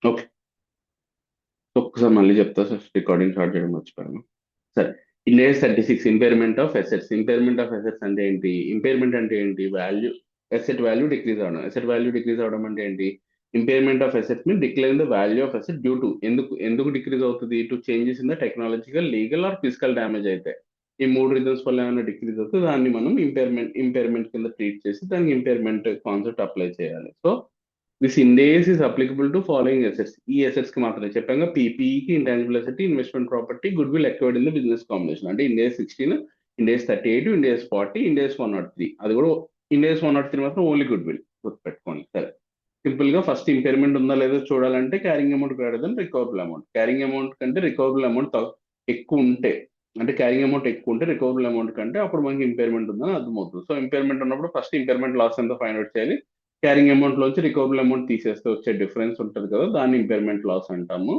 Okay. ఒక్కసారి మళ్ళీ చెప్తా సార్, రికార్డింగ్ స్టార్ట్ చేయడం మర్చిపోయాను. సరే. India 36 impairment of assets. Impairment of assets అంటే ఏంటి? ఇంపైర్మెంట్ అంటే ఏంటి? వాల్యూ, అసెట్ వాల్యూ డిక్రీజ్ అవడం. అసెట్ వాల్యూ డిక్రీజ్ అవడం అంటే ఏంటి? Impairment of asset mean declare the value of asset due to, ఎందుకు డిక్రీజ్ అవుతుంది? To changes in the technological, legal are physical damage అయితే. ఈ మూడు రీజన్స్ వల్ల ఏమైనా డిక్రీజ్ అవుతుంది, దాన్ని మనం ఇంపైర్మెంట్ కింద ట్రీట్ చేసి దానికి ఇంపైర్మెంట్ కాన్సెప్ట్ అప్లై చేయాలి. So this Ind AS is applicable to following assets. ఈ అసెట్స్ కి మాత్రమే చెప్పాక, పీపీఈకి intangible asset, investment property, goodwill acquired in the business combination. అంటే ఇండేస్ 16, ఇండేస్ 38, ఇండేస్ 40, ఇండేస్ 103. అది కూడా ఇండేస్ 103 మాత్రం ఓన్లీ గుడ్ విల్ గుర్తుపెట్టుకోండి. సరే. సింపుల్ గా ఫస్ట్ ఇంపైర్మెంట్ ఉందా లేదో చూడాలంటే carrying amount greater than recoverable amount. Carrying amount కంటే రికవరబుల్ అమౌంట్ ఎక్కువ ఉంటే, అంటే క్యారింగ్ అమౌంట్ ఎక్కువ ఉంటే రికవరబుల్ అమౌంట్ కంటే అప్పుడు మనకి ఇంపైర్మెంట్ ఉందని అర్థమవుతుంది. సో ఇంపైర్మెంట్ ఉన్నప్పుడు ఫస్ట్ ఇంపైర్మెంట్ లాస్ ఎంత ఫైండ్ అవుట్ చేయాలి. క్యారింగ్ అమౌంట్ లోంచి రికవరబుల్ అమౌంట్ తీసేస్తే వచ్చే డిఫరెన్స్ ఉంటుంది కదా, దాన్ని ఇంపైర్మెంట్ లాస్ అంటాము.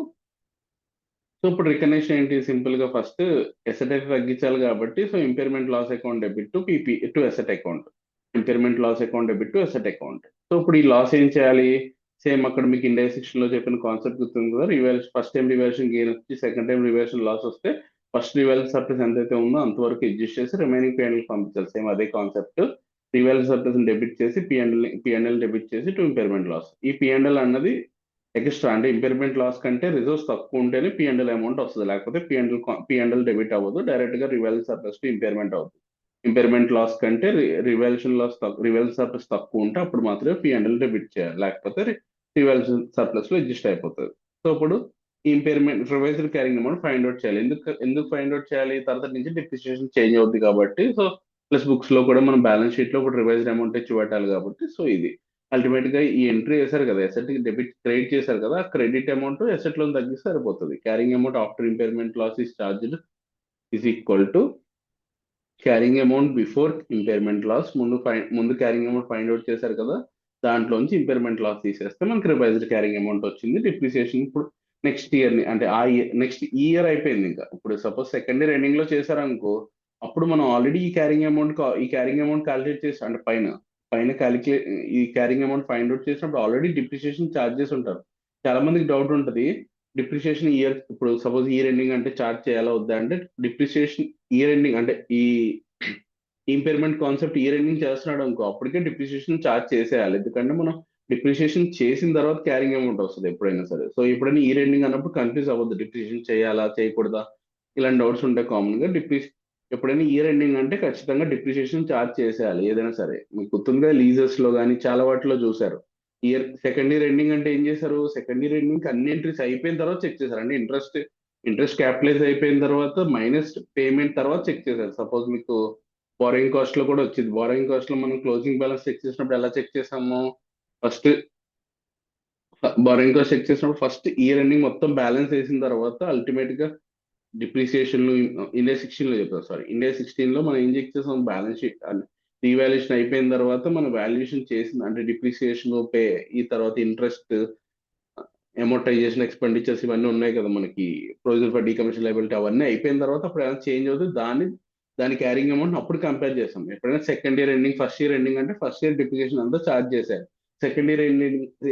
సో ఇప్పుడు రికగ్నిషన్ ఏంటి? సింపుల్ గా ఫస్ట్ ఎసెట్ అయితే తగ్గించాలి కాబట్టి, so impairment loss account debit to PP to asset account. Impairment loss account debit to asset account. So ఇప్పుడు ఈ లాస్ ఏం చేయాలి? సేమ్ అక్కడ మీకు ఇండియా 16 లో చెప్పిన కాన్సెప్ట్ గుర్తుంది కదా, ఫస్ట్ టైం రివాల్యూషన్ గెయిన్ వచ్చి సెకండ్ టైం రివాల్యూషన్ లాస్ వస్తే ఫస్ట్ రివాల్యూషన్ సర్ప్లస్ ఎంతైతే ఉందో అంతవరకు అడ్జస్ట్ చేసి రిమైనింగ్ పిఎన్ఎల్ పంపించాలి. సేమ్ అదే కాన్సెప్ట్. రివాల్యూషన్ సర్ప్లస్ డెబిట్ చేసి పిఎన్ఎల్ డెబిట్ చేసి టు ఇంపైర్మెంట్ లాస్. ఈ పిఎన్ఎల్ అన్నది ఎక్స్ట్రా, అంటే ఇంపైర్మెంట్ లాస్ కంటే రిజర్వ్స్ తక్కువ ఉంటేనే పిఎండ్ఎల్ అమౌంట్ వస్తుంది, లేకపోతే పిఎండ్ఎల్ డెబిట్ అవ్వదు, డైరెక్ట్ గా రివాల్యూషన్ సర్ప్లస్ టు ఇంపైర్మెంట్ అవుతుంది. ఇంపైర్మెంట్ లాస్ కంటే రివాల్యూషన్ సర్ప్లస్ తక్కువ ఉంటే అప్పుడు మాత్రమే పిఎండ్ఎల్ డెబిట్ చేయాలి, లేకపోతే రివాల్యూషన్ సర్ప్లస్ లో అడ్జస్ట్ అయిపోతుంది. సో ఇప్పుడు impairment revised carrying amount find out చేయాలి. ఎందుకు ఫైండ్ అవుట్ చేయాలి? తర్వాత నుంచి డిప్రిసియేషన్ చేంజ్ అవుతుంది కాబట్టి. సో ప్లస్ బుక్స్ లో కూడా మనం బ్యాలెన్స్ షీట్ లో కూడా రివైజ్డ్ అమౌంట్ తెచ్చి పెట్టాలి కాబట్టి. సో ఇది అల్టిమేట్ గా ఈ ఎంట్రీ చేశారు కదా, ఎసెట్ కి డెబిట్ క్రెడిట్ చేశారు కదా, క్రెడిట్ అమౌంట్ ఎసెట్ లోన్ తగ్గిస్తే సరిపోతుంది. Carrying amount after impairment loss is charged is equal to carrying amount before impairment loss. ముందు క్యారింగ్ అమౌంట్ ఫైండ్ అవుట్ చేశారు కదా, దాంట్లోంచి ఇంపైర్మెంట్ లాస్ తీసేస్తే మనకి రివైజ్డ్ క్యారింగ్ అమౌంట్ వచ్చింది. డిప్రిసియేషన్ ఇప్పుడు నెక్స్ట్ ఇయర్ ని, అంటే నెక్స్ట్ ఇయర్ అయిపోయింది. ఇంకా ఇప్పుడు సపోజ్ సెకండ్ ఇయర్ ఎండింగ్ లో చేశారనుకో, అప్పుడు మనం ఆల్రెడీ ఈ క్యారింగ్ అమౌంట్ క్యాలిక్యులేట్ చేసి, అంటే పైన పైన క్యాలిక్యులేట్ ఈ క్యారింగ్ అమౌంట్ ఫైండ్ అవుట్ చేసినప్పుడు ఆల్రెడీ డిప్రిసియేషన్ ఛార్జెస్ ఉంటారు. చాలా మందికి డౌట్ ఉంటుంది, డిప్రిసియేషన్ ఇయర్ ఇప్పుడు సపోజ్ ఇయర్ ఎండింగ్ అంటే చార్జ్ చేయాలా వద్దా అంటే, డిప్రిసియేషన్ ఇయర్ ఎండింగ్ అంటే ఈ ఇంపైర్మెంట్ కాన్సెప్ట్ ఇయర్ ఎండింగ్ చేస్తున్నాడు అనుకో, అప్పటికే డిప్రిసియేషన్ చార్జ్ చేసేయాలి. ఎందుకంటే మనం డిప్రిసియేషన్ చేసిన తర్వాత క్యారింగ్ అమౌంట్ వస్తుంది ఎప్పుడైనా సరే. సో ఎప్పుడైనా ఇయర్ ఎండింగ్ అన్నప్పుడు కన్ఫ్యూజ్ అవ్వద్దు, డిప్రిసియేషన్ చేయాలా చేయకూడదా, ఇలాంటి డౌట్స్ ఉంటాయి కామన్ గా. ఎప్పుడైనా ఇయర్ ఎండింగ్ అంటే ఖచ్చితంగా డిప్రిసియేషన్ చార్జ్ చేసేయాలి ఏదైనా సరే. మీకు గుర్తుందిగా, లీజర్స్ లో కానీ చాలా వాటిలో చూసారు, సెకండ్ ఇయర్ ఎండింగ్ అంటే ఏం చేశారు? సెకండ్ ఇయర్ ఎండింగ్ అన్ని ఎంట్రీస్ అయిపోయిన తర్వాత చెక్ చేశారు. అంటే ఇంట్రెస్ట్ క్యాపిటలైజ్ అయిపోయిన తర్వాత మైనస్ పేమెంట్ తర్వాత చెక్ చేశారు. సపోజ్ మీకు బారోయింగ్ కాస్ట్ లో కూడా వచ్చింది. బారోయింగ్ కాస్ట్ లో మనం క్లోజింగ్ బ్యాలెన్స్ చెక్ చేసినప్పుడు ఎలా చెక్ చేసాము? ఫస్ట్ బారోయింగ్ కాస్ట్ చెక్ చేసినప్పుడు ఫస్ట్ ఇయర్ ఎండింగ్ మొత్తం బ్యాలెన్స్ వేసిన తర్వాత అల్టిమేట్ గా డిప్రిసియేషన్ ఇండియా 16 లో చెప్తారు, సారీ ఇండియా 16 లో మనం ఏం చెక్ చేసాం? బ్యాలెన్స్ షీట్ రీవాల్యుయేషన్ అయిపోయిన తర్వాత మనం వాల్యుయేషన్ చేసిన, అంటే డిప్రిసియేషన్ పే, ఈ తర్వాత ఇంట్రెస్ట్, అమోర్టైజేషన్ ఎక్స్పెండిచర్స్ ఇవన్నీ ఉన్నాయి కదా మనకి, ప్రొవిజన్ ఫర్ డీకమర్షియల్ లయబిలిటీ, అవన్నీ అయిపోయిన తర్వాత అప్పుడు ఏమైనా చేంజ్ అవుతుంది, దాని క్యారింగ్ అమౌంట్ అప్పుడు కంపేర్ చేస్తాం. ఎప్పుడైనా second year ending, first year ending అంటే ఫస్ట్ ఇయర్ డిప్రిసియేషన్ అంతా చార్జ్ చేశారు. సెకండ్ ఇయర్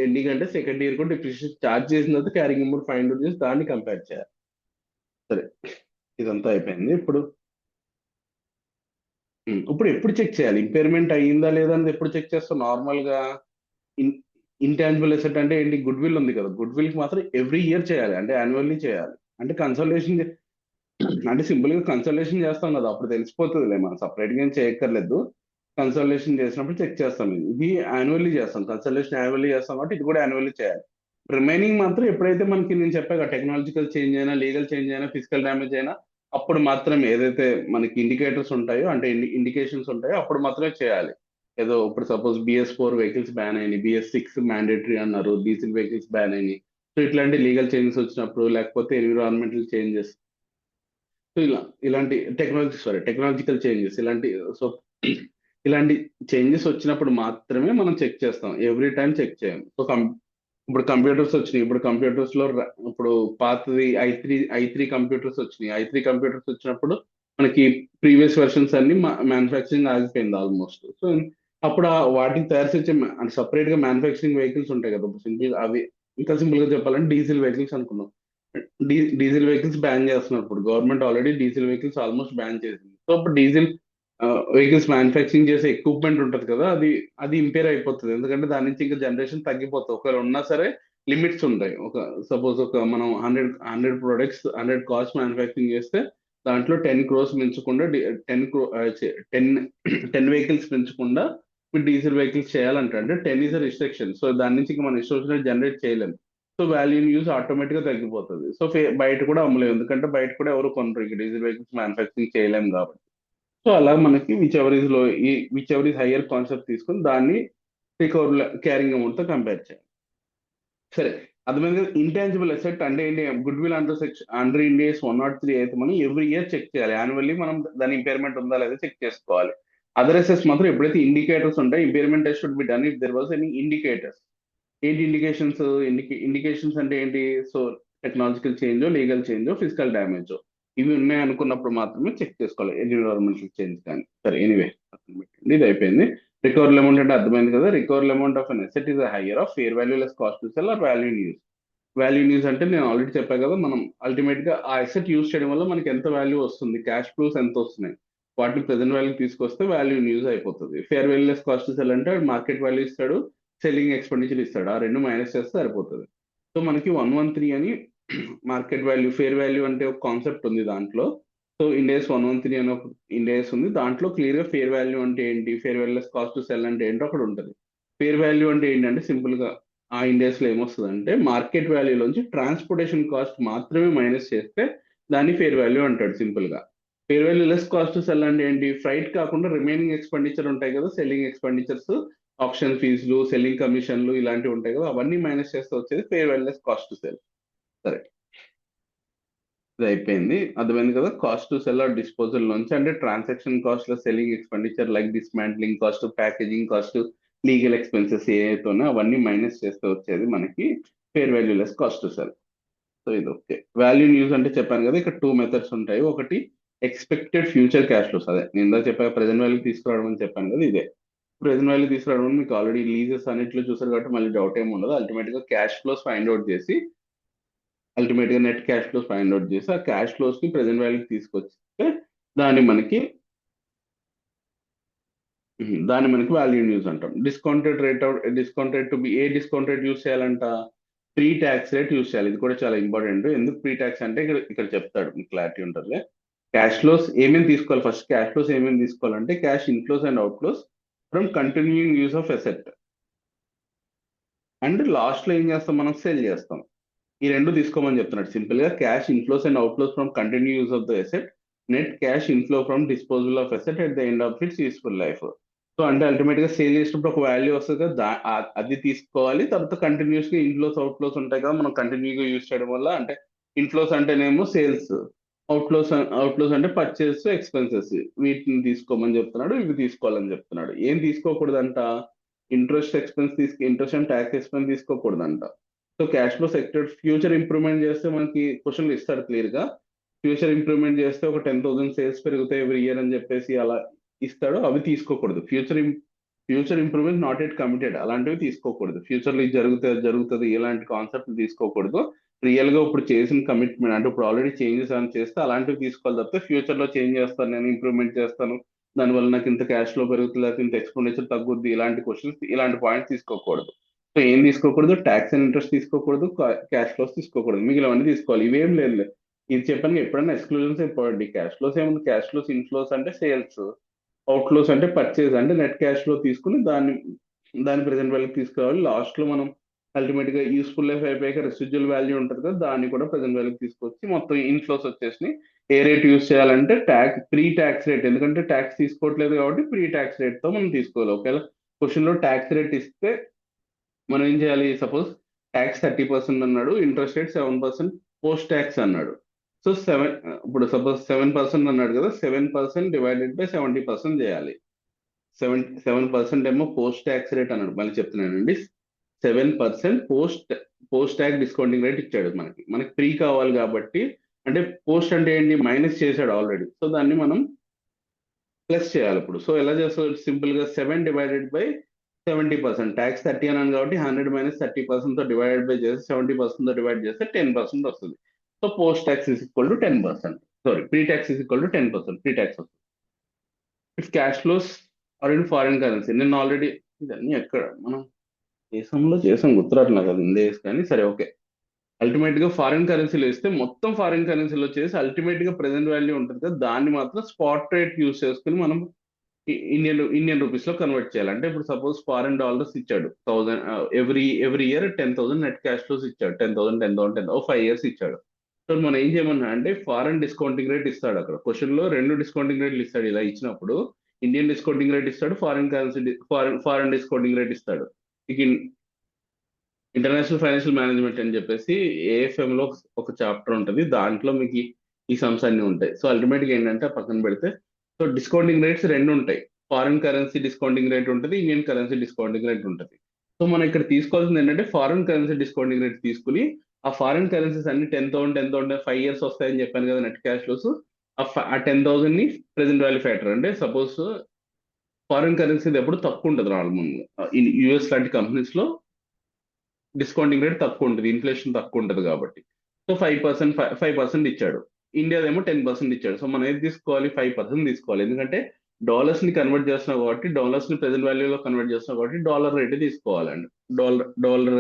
ఎండింగ్ అంటే సెకండ్ ఇయర్ కూడా డిప్రిసియేషన్ చార్జ్ చేసిన తర్వాత క్యారింగ్ అమౌంట్ ఫైండ్ అవుట్ చేసి దాన్ని కంపేర్ చేయాలి. సరే, ఇదంతా అయిపోయింది. ఇప్పుడు ఎప్పుడు చెక్ చేయాలి ఇంపైర్మెంట్ అయ్యిందా లేదా అనేది? ఎప్పుడు చెక్ చేస్తాం నార్మల్ గా? ఇన్ ఇంటాంజిబుల్ అసెట్ అంటే ఏంటి? గుడ్ విల్ ఉంది కదా, గుడ్ విల్ కి మాత్రం ఎవ్రీ ఇయర్ చేయాలి, అంటే యాన్యువల్లీ చేయాలి. అంటే కన్సల్టేషన్, అంటే సింపుల్ గా కన్సల్టేషన్ చేస్తాం కదా, అప్పుడు తెలిసిపోతుందిలే, మనం సపరేట్ గా ఏం చేయక్కర్లేదు. కన్సల్టేషన్ చేసినప్పుడు చెక్ చేస్తాం. ఇది యాన్యువల్లీ చేస్తాం, కన్సల్టేషన్ యాన్యువల్లీ చేస్తాం కాబట్టి ఇది కూడా యాన్యువల్లీ చేయాలి. రిమైనింగ్ మాత్రం ఎప్పుడైతే మనకి నేను చెప్పాక టెక్నాలజికల్ చేంజ్ అయినా, లీగల్ చేంజ్ అయినా, ఫిజికల్ డ్యామేజ్ అయినా, అప్పుడు మాత్రమే ఏదైతే మనకి ఇండికేటర్స్ ఉంటాయో, అంటే ఇండికేషన్స్ ఉంటాయో అప్పుడు మాత్రమే చేయాలి. ఏదో ఇప్పుడు సపోజ్ BS4 వెహికల్స్ బ్యాన్ అయినాయి, BS6 మ్యాండేటరీ అన్నారు, డీజిల్ వెహికల్స్ బ్యాన్ అయినాయి. సో ఇట్లాంటి లీగల్ చేంజెస్ వచ్చినప్పుడు, లేకపోతే ఎన్విరాన్మెంటల్ చేంజెస్, సో ఇలాంటి టెక్నాలజికల్ చేంజెస్, సో ఇలాంటి చేంజెస్ వచ్చినప్పుడు మాత్రమే మనం చెక్ చేస్తాం, ఎవ్రీ టైం చెక్ చేయం. సో ఇప్పుడు కంప్యూటర్స్ వచ్చినాయి, ఇప్పుడు కంప్యూటర్స్ లో ఇప్పుడు పాతది ఐ త్రీ కంప్యూటర్స్ వచ్చినాయి. ఐ3 కంప్యూటర్స్ వచ్చినప్పుడు మనకి ప్రీవియస్ వెర్షన్స్ అన్ని మ్యానుఫ్యాక్చరింగ్ ఆగిపోయింది ఆల్మోస్ట్. సో అప్పుడు వాటిని తయారు చేసే అంటే సపరేట్ గా మ్యానుఫ్యాక్చరింగ్ వెహికల్స్ ఉంటాయి కదా, సింపుల్ అవి ఇంకా సింపుల్ గా చెప్పాలంటే డీజిల్ వెహికల్స్ అనుకున్నాం. డీజిల్ వెహికల్స్ బ్యాన్ చేస్తున్నారు ఇప్పుడు government, already diesel vehicles almost ban చేసింది. సో ఇప్పుడు డీజిల్ వెహికల్స్ మ్యానుఫ్యాక్చరింగ్ చేసే ఎక్విప్మెంట్ ఉంటుంది కదా, అది అది ఇంపేర్ అయిపోతుంది. ఎందుకంటే దాని నుంచి ఇంకా జనరేషన్ తగ్గిపోతుంది. ఒకవేళ ఉన్నా సరే లిమిట్స్ ఉంటాయి. ఒక సపోజ్ ఒక మనం 100 ప్రొడక్ట్స్ 100 కార్స్ మ్యానుఫ్యాక్చరింగ్ చేస్తే దాంట్లో 10 క్రోర్స్ పెంచకుండా 10 10 వెహికల్స్ పెంచకుండా మీరు డీజిల్ వెహికల్స్ చేయాలంటే అంటే 10 ఇస్ రిస్ట్రిక్షన్. సో దాని నుంచి ఇంకా మనం ఇష్టం వచ్చినట్టు జనరేట్ చేయలేము. సో వాల్యూ యూజ్ ఆటోమేటిక్ గా తగ్గిపోతుంది. సో బయట కూడా అమ్మలేము, ఎందుకంటే బయట కూడా ఎవరు కొనరు ఇక డీజిల్ వెహికల్స్ మ్యానుఫ్యాక్చరింగ్ చేయలేము కాబట్టి. సో అలా మనకి which ever is higher concept తీసుకుని దాన్ని రికవర్ క్యారింగ్ అమౌంట్ తో కంపేర్ చేయాలి. సరే, అర్థమైంది. ఇంటాంజిబుల్ అసెట్ అంటే ఏంటి? గుడ్ విల్ అండర్ ఇండియాస్ 103 అయితే మనం ఎవ్రీ ఇయర్ చెక్ చేయాలి. యాన్యువల్లీ మనం దాని ఇంపైర్మెంట్ ఉందా లేదా చెక్ చేసుకోవాలి. అదర్ అసెట్స్ మాత్రం ఎప్పుడైతే ఇండికేటర్స్ ఉంటాయి, impairment test should be done if there was any indicators. ఏంటి ఇండికేషన్స్? ఇండికేషన్స్ అంటే ఏంటి? So technological change, legal change, physical damage, ఇవి ఉన్నాయి అనుకున్నప్పుడు మాత్రమే చెక్ చేసుకోవాలి. ఎన్విరాన్మెంటల్ చేంజ్ కానీ. సరే, ఎనీవే ఇది అయిపోయింది. రికవరబుల్ అమౌంట్ అంటే అర్థమైంది కదా. Recoverable amount of an asset is higher of fair value less cost to sell or value in use. Value in use అంటే నేను ఆల్రెడీ చెప్పా కదా, మనం అల్టిమేట్ గా ఆ అసెట్ యూస్ చేయడం వల్ల మనకి ఎంత వాల్యూ వస్తుంది, క్యాష్ ఫ్లోస్ ఎంత వస్తున్నాయి, వాటిని ప్రెసెంట్ వాల్యూ తీసుకొస్తే వాల్యూ ఇన్ యూస్ అయిపోతుంది. Fair value less cost to cell అంటే మార్కెట్ వాల్యూ ఇస్తాడు, సెల్లింగ్ ఎక్స్పెండిచర్ ఇస్తాడు, ఆ రెండు మైనస్ చేస్తే సరిపోతుంది. సో మనకి 113 అని మార్కెట్ వాల్యూ, ఫేర్ వాల్యూ అంటే ఒక కాన్సెప్ట్ ఉంది దాంట్లో. సో ఇండేస్ 113 అని ఒక ఇండేస్ ఉంది. దాంట్లో క్లియర్ గా ఫేర్ వాల్యూ అంటే ఏంటి, fair value less cost to cell అంటే ఏంటో అక్కడ ఉంటుంది. ఫేర్ వాల్యూ అంటే ఏంటంటే సింపుల్ గా ఆ ఇండెక్స్ లో ఏమొస్తుంది అంటే మార్కెట్ వాల్యూలోంచి ట్రాన్స్పోర్టేషన్ కాస్ట్ మాత్రమే మైనస్ చేస్తే దాన్ని ఫేర్ వాల్యూ అంటాడు సింపుల్ గా. Fair value less cost sell అంటే ఏంటి? ఫ్రైట్ కాకుండా రిమైనింగ్ ఎక్స్పెండిచర్ ఉంటాయి కదా, సెల్లింగ్ ఎక్స్పెండిచర్స్, ఆప్షన్ ఫీజులు, సెల్లింగ్ కమిషన్లు ఇలాంటివి ఉంటాయి కదా, అవన్నీ మైనస్ చేస్తే వచ్చేది fair value less cost sell. సరే, ఇది అయిపోయింది. అర్థమైంది కదా. Cost to sell or disposal నుంచి అంటే ట్రాన్సాక్షన్ కాస్ట్ లో selling expenditure like dismantling cost, packaging cost, legal expenses ఏవైతే అవన్నీ మైనస్ చేస్తే వచ్చేది మనకి fair value less cost to cell. So ఇది ఓకే. వాల్యూ న్యూస్ అంటే చెప్పాను కదా, ఇక్కడ 2 మెథడ్స్ ఉంటాయి. ఒకటి ఎక్స్పెక్టెడ్ ఫ్యూచర్ క్యాష్ ఫ్లోస్, అదే నేను ఇందాక చెప్పా ప్రెసెంట్ వాల్యూ తీసుకురావడం అని చెప్పాను కదా, ఇదే ప్రెసెంట్ వాల్యూ తీసుకురావడం. మీకు ఆల్రెడీ లీజెస్ అన్నిట్లో చూసారు కాబట్టి మళ్ళీ డౌట్ ఏమి ఉండదు. అల్టిమేట్ గా క్యాష్ ఫ్లోస్ ఫైండ్ అవుట్ చేసి, అల్టిమేట్ గా net cash flows find out చేసి ఆ క్యాష్ ఫ్లోస్ ని ప్రెసెంట్ వాల్యూ తీసుకొస్తే దాన్ని మనకి దాన్ని మనకి వాల్యూ న్యూస్ అంటాం. Discount rate to be a discount rate use చేయాలంట? ప్రీ ట్యాక్స్ రేట్ యూస్ చేయాలి. ఇది కూడా చాలా ఇంపార్టెంట్. ఎందుకు ప్రీ ట్యాక్స్ అంటే ఇక్కడ ఇక్కడ చెప్తాడు, మీకు క్లారిటీ ఉంటుంది. క్యాష్ ఫ్లోస్ ఏమేమి తీసుకోవాలి, ఫస్ట్ క్యాష్ ఫ్లోస్ ఏమేమి తీసుకోవాలంటే cash inflows and out flows from continuing use of asset, and last లో ఏం చేస్తాం, మనం సేల్ చేస్తాం. ఈ రెండు తీసుకోమని చెప్తున్నాడు సింపుల్ గా. Cash inflows and outflows from continue use of the asset, net cash inflow from disposal of asset at the end of it's useful life. So అంటే అల్టిమేట్ గా సేల్ చేసినప్పుడు ఒక వాల్యూ వస్తుంది కదా, అది తీసుకోవాలి. తర్వాత కంటిన్యూస్ గా ఇన్ఫ్లోస్ అవుట్ఫ్లోస్ ఉంటాయి కదా, మనం కంటిన్యూగా యూస్ చేయడం వల్ల. అంటే ఇన్ఫ్లోస్ అంటేనేమో సేల్స్, అవుట్ఫ్లోస్ అంటే పర్చేస్, ఎక్స్పెన్సెస్, వీటిని తీసుకోమని చెప్తున్నాడు. ఇవి తీసుకోవాలని చెప్తున్నాడు. ఏం తీసుకోకూడదంట? ఇంట్రెస్ట్ అండ్ ట్యాక్స్ ఎక్స్పెన్స్ తీసుకోకూడదంట. So cash flow sector future improvement చేస్తే మనకి క్వశ్చన్లు ఇస్తాడు క్లియర్ గా. ఫ్యూచర్ ఇంప్రూవ్మెంట్ చేస్తే ఒక 10,000 సేల్స్ పెరుగుతాయి ఎవ్రీ ఇయర్ అని చెప్పేసి అలా ఇస్తాడు. అవి తీసుకోకూడదు. Future improvement not at committed, అలాంటివి తీసుకోకూడదు. ఫ్యూచర్ లో ఇది జరుగుతుంది జరుగుతుంది ఇలాంటి కాన్సెప్ట్ తీసుకోకూడదు. రియల్ గా ఇప్పుడు చేసిన కమిట్మెంట్ అంటే ఇప్పుడు ఆల్రెడీ చేంజెస్ అని చేస్తే అలాంటివి తీసుకోవాలి తప్పితే ఫ్యూచర్ లో చేంజ్ చేస్తాను, నేను ఇంప్రూవ్మెంట్ చేస్తాను, దానివల్ల నాకు ఇంత క్యాష్ ఫ్లో పెరుగుతుంది, లేకపోతే ఇంత ఎక్స్పెండిచర్ తగ్గుద్ది, ఇలాంటి క్వశ్చన్స్, ఇలాంటి పాయింట్స్ తీసుకోకూడదు. సో ఏం తీసుకోకూడదు? ట్యాక్స్ అండ్ ఇంట్రెస్ట్ తీసుకోకూడదు, క్యాష్ ఫ్లోస్ తీసుకోకూడదు, మిగిలినవన్నీ తీసుకోవాలి. ఇవేం లేదు. ఇది చెప్పాను ఎప్పుడైనా ఎక్స్క్లూజన్స్ ఇంపార్టెంట్. క్యాష్ ఫ్లోస్ ఏముంది? క్యాష్ ఫ్లోస్ ఇన్ఫ్లోస్ అంటే సేల్స్, అవుట్ఫ్లోస్ అంటే పర్చేజ్, అంటే నెట్ క్యాష్ ఫ్లో తీసుకుని దాని ప్రెసెంట్ వాల్యూ తీసుకురావాలి. లాస్ట్ లో మనం అల్టిమేట్ గా యూస్ఫుల్ లైఫ్ అయిపోయాక రెసిడ్యువల్ వాల్యూ ఉంటుంది కదా, దాన్ని కూడా ప్రెసెంట్ వాల్యూ తీసుకొచ్చి మొత్తం ఇన్ఫ్లోస్ వచ్చేసి ఏ రేట్ యూస్ చేయాలంటే ప్రీ ట్యాక్స్ రేట్, ఎందుకంటే ట్యాక్స్ తీసుకోవట్లేదు కాబట్టి ప్రీ ట్యాక్స్ రేట్ తో మనం తీసుకోవాలి. ఒకవేళ క్వశ్చన్ లో ట్యాక్స్ రేట్ ఇస్తే మనం ఏం చేయాలి? సపోజ్ ట్యాక్స్ 30% అన్నాడు, ఇంట్రెస్ట్ రేట్ 7%, పోస్ట్ ట్యాక్స్ అన్నాడు. సో ఇప్పుడు సపోజ్ 7% అన్నాడు కదా, 7% డివైడెడ్ బై 70% చేయాలి. 7% ఏమో పోస్ట్ ట్యాక్స్ రేట్ అన్నాడు, మళ్ళీ చెప్తున్నానండి. 7% పోస్ట్ ట్యాక్స్ డిస్కౌంటింగ్ రేట్ ఇచ్చాడు. మనకి ఫ్రీ కావాలి కాబట్టి, అంటే పోస్ట్ అంటే ఏంటి, మైనస్ చేశాడు ఆల్రెడీ. సో దాన్ని మనం ప్లస్ చేయాలి ఇప్పుడు. సో ఎలా చేస్తాం? సింపుల్ గా 7 డివైడెడ్ బై 70%. ట్యాక్స్ 30 అన్నాను కాబట్టి 100 - 30% తో డివైడ్ బై చేసి 70% తో డివైడ్ చేస్తే 10% వస్తుంది. So post tax is equal to 10%. Sorry, pre tax is equal to 10%. Pre tax వస్తుంది. If cash flows are in foreign currency, నేను ఆల్రెడీ ఇదన్నీ ఎక్కడ మనం దేశంలో చేసాం, గుర్తురాట్లేదు నాకు అది ఇందే కానీ సరే ఓకే. అల్టిమేట్ గా ఫారిన్ కరెన్సీలో ఇస్తే మొత్తం ఫారిన్ కరెన్సీలో చేసి అల్టిమేట్ గా ప్రెసెంట్ వాల్యూ ఉంటుంది కదా, దాన్ని మాత్రం స్పాట్ రేట్ యూస్ చేసుకుని మనం ఇండియన్ రూపీస్ లో కన్వర్ట్ చేయాలి. అంటే ఇప్పుడు సపోజ్ ఫారిన్ డాలర్స్ ఇచ్చాడు 1000, every year 10,000 net cash flows ఇచ్చాడు. 10,000 ఓ 5 years ఇచ్చాడు. సో మనం ఏం చేయమన్నా అంటే ఫారెన్ డిస్కౌంటింగ్ రేట్ ఇస్తాడు. అక్కడ క్వశ్చన్ లో రెండు డిస్కౌంటింగ్ రేట్లు ఇస్తాడు. ఇలా ఇచ్చినప్పుడు ఇండియన్ డిస్కౌంటింగ్ రేట్ ఇస్తాడు, foreign currency foreign discounting rate ఇస్తాడు. ఇక ఇంటర్నేషనల్ ఫైనాన్షియల్ మేనేజ్మెంట్ అని చెప్పేసి ఏఎఫ్ఎం లో ఒక చాప్టర్ ఉంటుంది. దాంట్లో మీకు ఈ సమ్స్ అన్ని ఉంటాయి. సో అల్టిమేట్ గా ఏంటంటే పక్కన పెడితే, సో డిస్కౌంటింగ్ రేట్స్ రెండు ఉంటాయి. ఫారిన్ కరెన్సీ డిస్కౌంటింగ్ రేట్ ఉంటుంది, ఇండియన్ కరెన్సీ డిస్కౌంటింగ్ రేట్ ఉంటుంది. సో మనం ఇక్కడ తీసుకోవాల్సింది ఏంటంటే ఫారిన్ కరెన్సీ డిస్కౌంటింగ్ రేట్ తీసుకుని ఆ ఫారిన్ కరెన్సీస్ అన్ని 10,000 5 years వస్తాయని చెప్పాను కదా నెట్ క్యాష్ ఫ్లోస్. ఆ 10,000 ని ప్రెసెంట్ వాల్యూ ఫ్యాక్టర్, అంటే సపోజ్ ఫారిన్ కరెన్సీ ఎప్పుడు తక్కువ ఉంటుంది నార్మల్ యుఎస్ లాంటి కంపెనీస్ లో డిస్కౌంటింగ్ రేట్ తక్కువ ఉంటుంది, ఇన్ఫ్లేషన్ తక్కువ ఉంటుంది కాబట్టి. సో 5% ఇచ్చాడు. ఇండియాదేమో 10% ఇచ్చాడు. సో మనం ఏది తీసుకోవాలి? 5% తీసుకోవాలి. ఎందుకంటే డాలర్స్ ని కన్వర్ట్ చేస్తున్నాం కాబట్టి, డాలర్స్ ని ప్రెసెంట్ వాల్యూలో కన్వర్ట్ చేస్తున్నాం కాబట్టి డాలర్ రేట్ తీసుకోవాలండి. డాలర్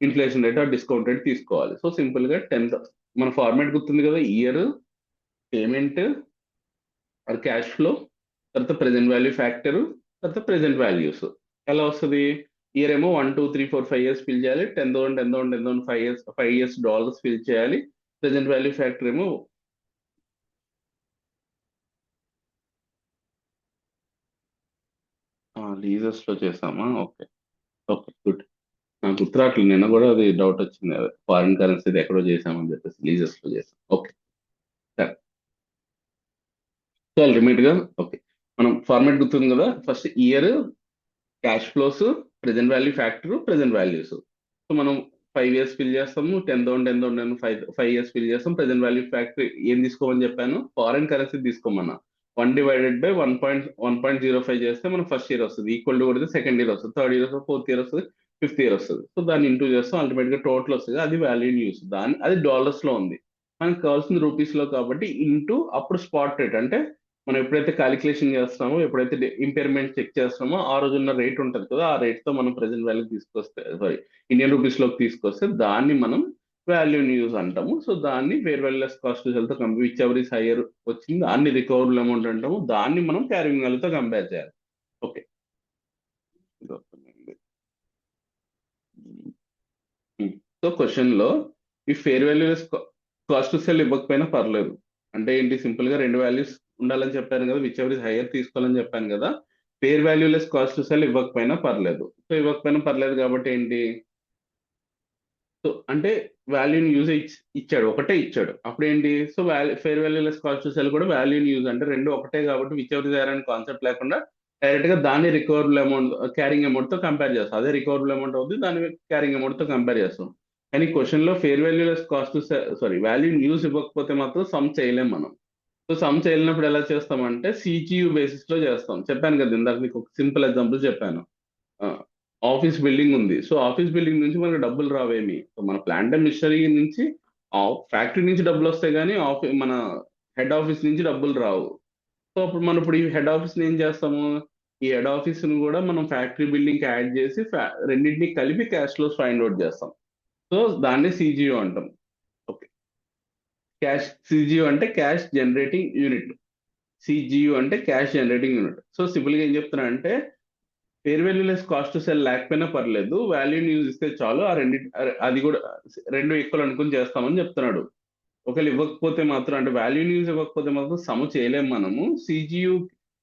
ఇన్ఫ్లేషన్ రేట్ ఆ డిస్కౌంట్ రేట్ తీసుకోవాలి. సో సింపుల్ గా 10, మన ఫార్మాట్ గుర్తుంది కదా, year, payment are cash flow, తర్వాత ప్రెసెంట్ వాల్యూ ఫ్యాక్టర్, తర్వాత ప్రెసెంట్ వాల్యూస్. ఎలా వస్తుంది? ఇయర్ ఏమో 1 2 3 4 5 years ఫిల్ చేయాలి. 10,000 5 years డాలర్స్ ఫిల్ చేయాలి. ప్రెసెంట్ వాల్యూ ఫ్యాక్టర్ ఏమో లీజర్స్ లో చేసామా? Okay, okay, good. నాకు గుర్తురాట్లేదు, నిన్న కూడా అది డౌట్ వచ్చింది. ఫారిన్ కరెన్సీ ఎక్కడో చేసామని చెప్పేసి లీజర్స్ లో చేసాం. ఓకే, సరే. సో అల్టిమేట్ గా ఓకే, మనం ఫార్మాట్ గుర్తుంది కదా. First year, cash flows, present value factor, present values. So మనం 5 years ఫిల్ చేస్తాము. 10,000 5 years ఫిల్ చేస్తాం. ప్రెసెంట్ వాల్యూ ఫ్యాక్టర్ ఏం తీసుకోమని చెప్పాను? ఫారెన్ కరెన్సీ తీసుకోమన్నా. 1/1.05 చేస్తే మనం ఫస్ట్ ఇయర్ వస్తుంది, ఈక్వల్ టు కొడితే సెకండ్ ఇయర్ వస్తుంది, థర్డ్ ఇయర్ వస్తుంది, ఫోర్త్ ఇయర్ వస్తుంది, ఫిఫ్త్ ఇయర్ వస్తుంది. సో దాన్ని ఇంటూ చేస్తాం, అల్టిమేట్ గా టోటల్ వస్తుంది. అది వాల్యూ యూస్. దాని అది డాలర్స్ లో ఉంది, మనకు కావాల్సింది రూపీస్ లో కాబట్టి ఇంటూ అప్పుడు స్పాట్ రేట్. అంటే మనం ఎప్పుడైతే క్యాలిక్యులేషన్ చేస్తామో, ఎప్పుడైతే ఇంపైర్మెంట్ చెక్ చేస్తామో ఆ రోజున్న రేట్ ఉంటుంది కదా, ఆ రేట్ తో మనం ప్రెసెంట్ వాల్యూ తీసుకొస్తే, సారీ, ఇండియన్ రూపీస్ లోకి తీసుకొస్తే దాన్ని మనం వాల్యూ యూజ్ అంటాము. సో దాన్ని ఫేర్ వాల్యూ లెస్ కాస్ట్ తో compare, which ever is hire వచ్చింది దాన్ని రికవరబుల్ అమౌంట్ అంటాము. దాన్ని మనం క్యారింగ్ వాల్యూ తో కంపేర్ చేయాలి. ఓకే, సో క్వశ్చన్ లో ఈ fair value less cost cell ఇవ్వకపోయినా పర్లేదు. అంటే ఏంటి? సింపుల్ గా రెండు వాల్యూస్ ఉండాలని చెప్పాను కదా, విచ్ ఎవర్ ఇస్ హైయర్ తీసుకోవాలని చెప్పాను కదా. Fair value less cost cell ఇవ్వకపోయినా పర్లేదు. సో ఇవ్వకపోయినా పర్లేదు కాబట్టి ఏంటి? సో అంటే వాల్యూని యూజ్ ఇచ్చాడు, ఒకటే ఇచ్చాడు, అప్పుడు ఏంటి? So fair value less cost cell కూడా వాల్యూని యూజ్, అంటే రెండు ఒకటే కాబట్టి విచ్ ఎవర్ దేర్ అనే కాన్సెప్ట్ లేకుండా డైరెక్ట్ గా దాన్ని రికవరబుల్ అమౌంట్, క్యారింగ్ అమౌంట్ తో కంపేర్ చేస్తాం. అదే రికవరబుల్ అమౌంట్ అవుతుంది, దాన్ని క్యారింగ్ అమౌంట్ తో కంపేర్ చేస్తాం. కానీ క్వశ్చన్ లో fair value less cost, sorry, వాల్యూని యూజ్ ఇవ్వకపోతే మాత్రం సమ్ చేయలేం మనం. సో సమ్ చేయలేనప్పుడు ఎలా చేస్తామంటే సిజియు బేసిస్ లో చేస్తాం. చెప్పాను కదా ఇందాక, మీకు ఒక సింపుల్ ఎగ్జాంపుల్ చెప్పాను. ఆఫీస్ బిల్డింగ్ ఉంది. సో ఆఫీస్ బిల్డింగ్ నుంచి మనకు డబ్బులు రావేమి. సో మన ప్లాంట్ అండ్ మిషనరీ నుంచి, ఫ్యాక్టరీ నుంచి డబ్బులు వస్తాయి కానీ మన హెడ్ ఆఫీస్ నుంచి డబ్బులు రావు. సో అప్పుడు మనం ఇప్పుడు ఈ హెడ్ ఆఫీస్ ని ఏం చేస్తాము? ఈ హెడ్ ఆఫీస్ ని కూడా మనం ఫ్యాక్టరీ బిల్డింగ్ కి యాడ్ చేసి రెండింటిని కలిపి క్యాష్ ఫ్లోస్ ఫైండ్ అవుట్ చేస్తాం. సో దాన్ని సిజిఓ అంటాం. ఓకే, సిజిఓ అంటే క్యాష్ జనరేటింగ్ యూనిట్. సిజియు అంటే cash generating unit. So simple గా ఏం చెప్తున్నా అంటే fair value less cost cell లేకపోయినా పర్లేదు, వాల్యూని యూజ్ ఇస్తే చాలు. ఆ రెండు, అది కూడా రెండు ఈక్వల్ అనుకుని చేస్తామని చెప్తున్నాడు. ఒకవేళ ఇవ్వకపోతే మాత్రం, అంటే వాల్యూ యూజ్ ఇవ్వకపోతే మాత్రం సమ చేయలేము మనము. సిజియు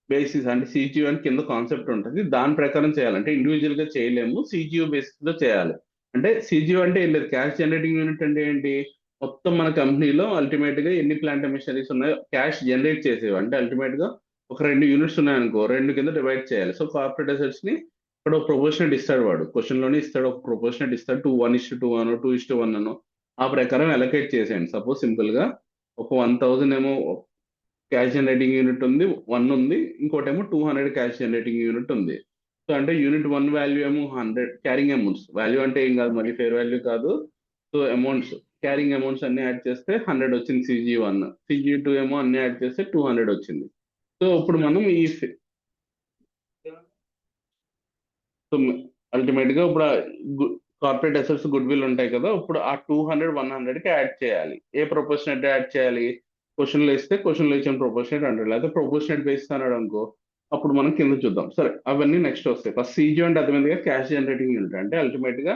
బేసిస్, అంటే సిజియు అని కింద కాన్సెప్ట్ ఉంటుంది, దాని ప్రకారం చేయాలంటే ఇండివిజువల్ గా చేయలేము, సిజియు బేసిస్ లో చేయాలి. అంటే సిజియు అంటే ఏం లేదు, క్యాష్ జనరేటింగ్ యూనిట్ అంటే ఏంటి? మొత్తం మన కంపెనీలో అల్టిమేట్ గా ఎన్ని ప్లాంట్ మిషనరీస్ ఉన్నాయో క్యాష్ జనరేట్ చేసేవి. అంటే అల్టిమేట్ గా ఒక రెండు యూనిట్స్ ఉన్నాయనుకో, రెండు కింద డివైడ్ చేయాలి. సో కార్పొరేట్ అసెట్స్ ని ఇక్కడ ఒక ప్రొపోర్షనట్ ఇస్తాడు వాడు, క్వశ్చన్ లోనే ఇస్తాడు, ఒక ప్రొపోర్షనట్ ఇస్తాడు. 1:2 అనో 2:1 అనో ఆ ప్రకారం అలొకేట్ చేసేయండి. సపోజ్ సింపుల్ గా ఒక 1,000 ఏమో క్యాష్ జనరేటింగ్ యూనిట్ ఉంది, 1 ఉంది, ఇంకోటేమో 200 క్యాష్ జనరేటింగ్ యూనిట్ ఉంది. సో అంటే యూనిట్ 1 వాల్యూ ఏమో 100 క్యారింగ్ అమౌంట్స్, వాల్యూ అంటే ఏం కాదు మళ్ళీ ఫేర్ వాల్యూ కాదు. సో అమౌంట్స్, క్యారింగ్ అమౌంట్స్ అన్ని యాడ్ చేస్తే 100 వచ్చింది CG1, CG2 ఏమో అన్ని యాడ్ చేస్తే 200 వచ్చింది. సో ఇప్పుడు మనం ఈ సో అల్టిమేట్ గా ఇప్పుడు కార్పొరేట్ అసెట్స్ గుడ్ విల్ ఉంటాయి కదా, ఇప్పుడు ఆ 200 100 కి యాడ్ చేయాలి. ఏ ప్రొపోర్షనేట్ యాడ్ చేయాలి? క్వశ్చన్లో ఇస్తే క్వశ్చన్లో ఇచ్చిన ప్రొపోర్షనేట్ 100, లేకపోతే ప్రొపోర్షనేట్ బేస్ అన్నాడు అనుకో, అప్పుడు మనం కింద చూద్దాం. సరే అవన్నీ నెక్స్ట్ వస్తాయి. ఫస్ట్ CG అంటే అర్థమైందిగా, క్యాష్ జనరేటింగ్ యూనిట్. అంటే అల్టిమేట్ గా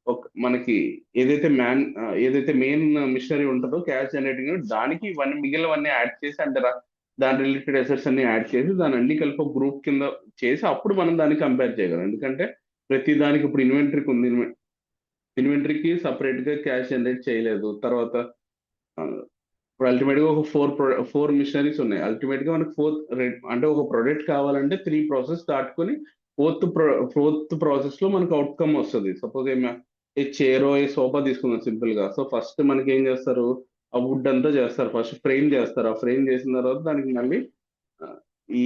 ఒక మనకి ఏదైతే మెయిన్ మిషనరీ ఉంటుందో క్యాష్ జనరేటింగ్ యూనిట్, దానికి ఇవన్నీ మిగిలినవన్నీ యాడ్ చేసి అంటే దాని రిలేటెడ్ అసెట్స్ అన్ని యాడ్ చేసి దాని అన్ని కలిపి ఒక గ్రూప్ కింద చేసి అప్పుడు మనం దాన్ని కంపేర్ చేయగలం. ఎందుకంటే ప్రతి దానికి ఇప్పుడు ఇన్వెంటరీకి ఉంది, ఇన్వెంటరీకి సపరేట్ గా క్యాష్ జనరేట్ చేయలేదు. తర్వాత ఆ, ఇప్పుడు అల్టిమేట్ గా ఒక ఫోర్ మిషనరీస్ ఉన్నాయి. అల్టిమేట్ గా మనకి అంటే ఒక ప్రొడక్ట్ కావాలంటే 3 ప్రాసెస్ దాటుకొని ఫోర్త్ ప్రాసెస్ లో మనకు అవుట్కమ్ వస్తుంది. సపోజ్ ఏ చైరో ఏ సోఫా తీసుకుందాం సింపుల్ గా. సో ఫస్ట్ మనకి ఏం చేస్తారు, ఆ వుడ్ అంతా చేస్తారు, ఫస్ట్ ఫ్రేమ్ చేస్తారు. ఆ ఫ్రేమ్ చేసిన తర్వాత దానికి మళ్ళీ ఆ, ఈ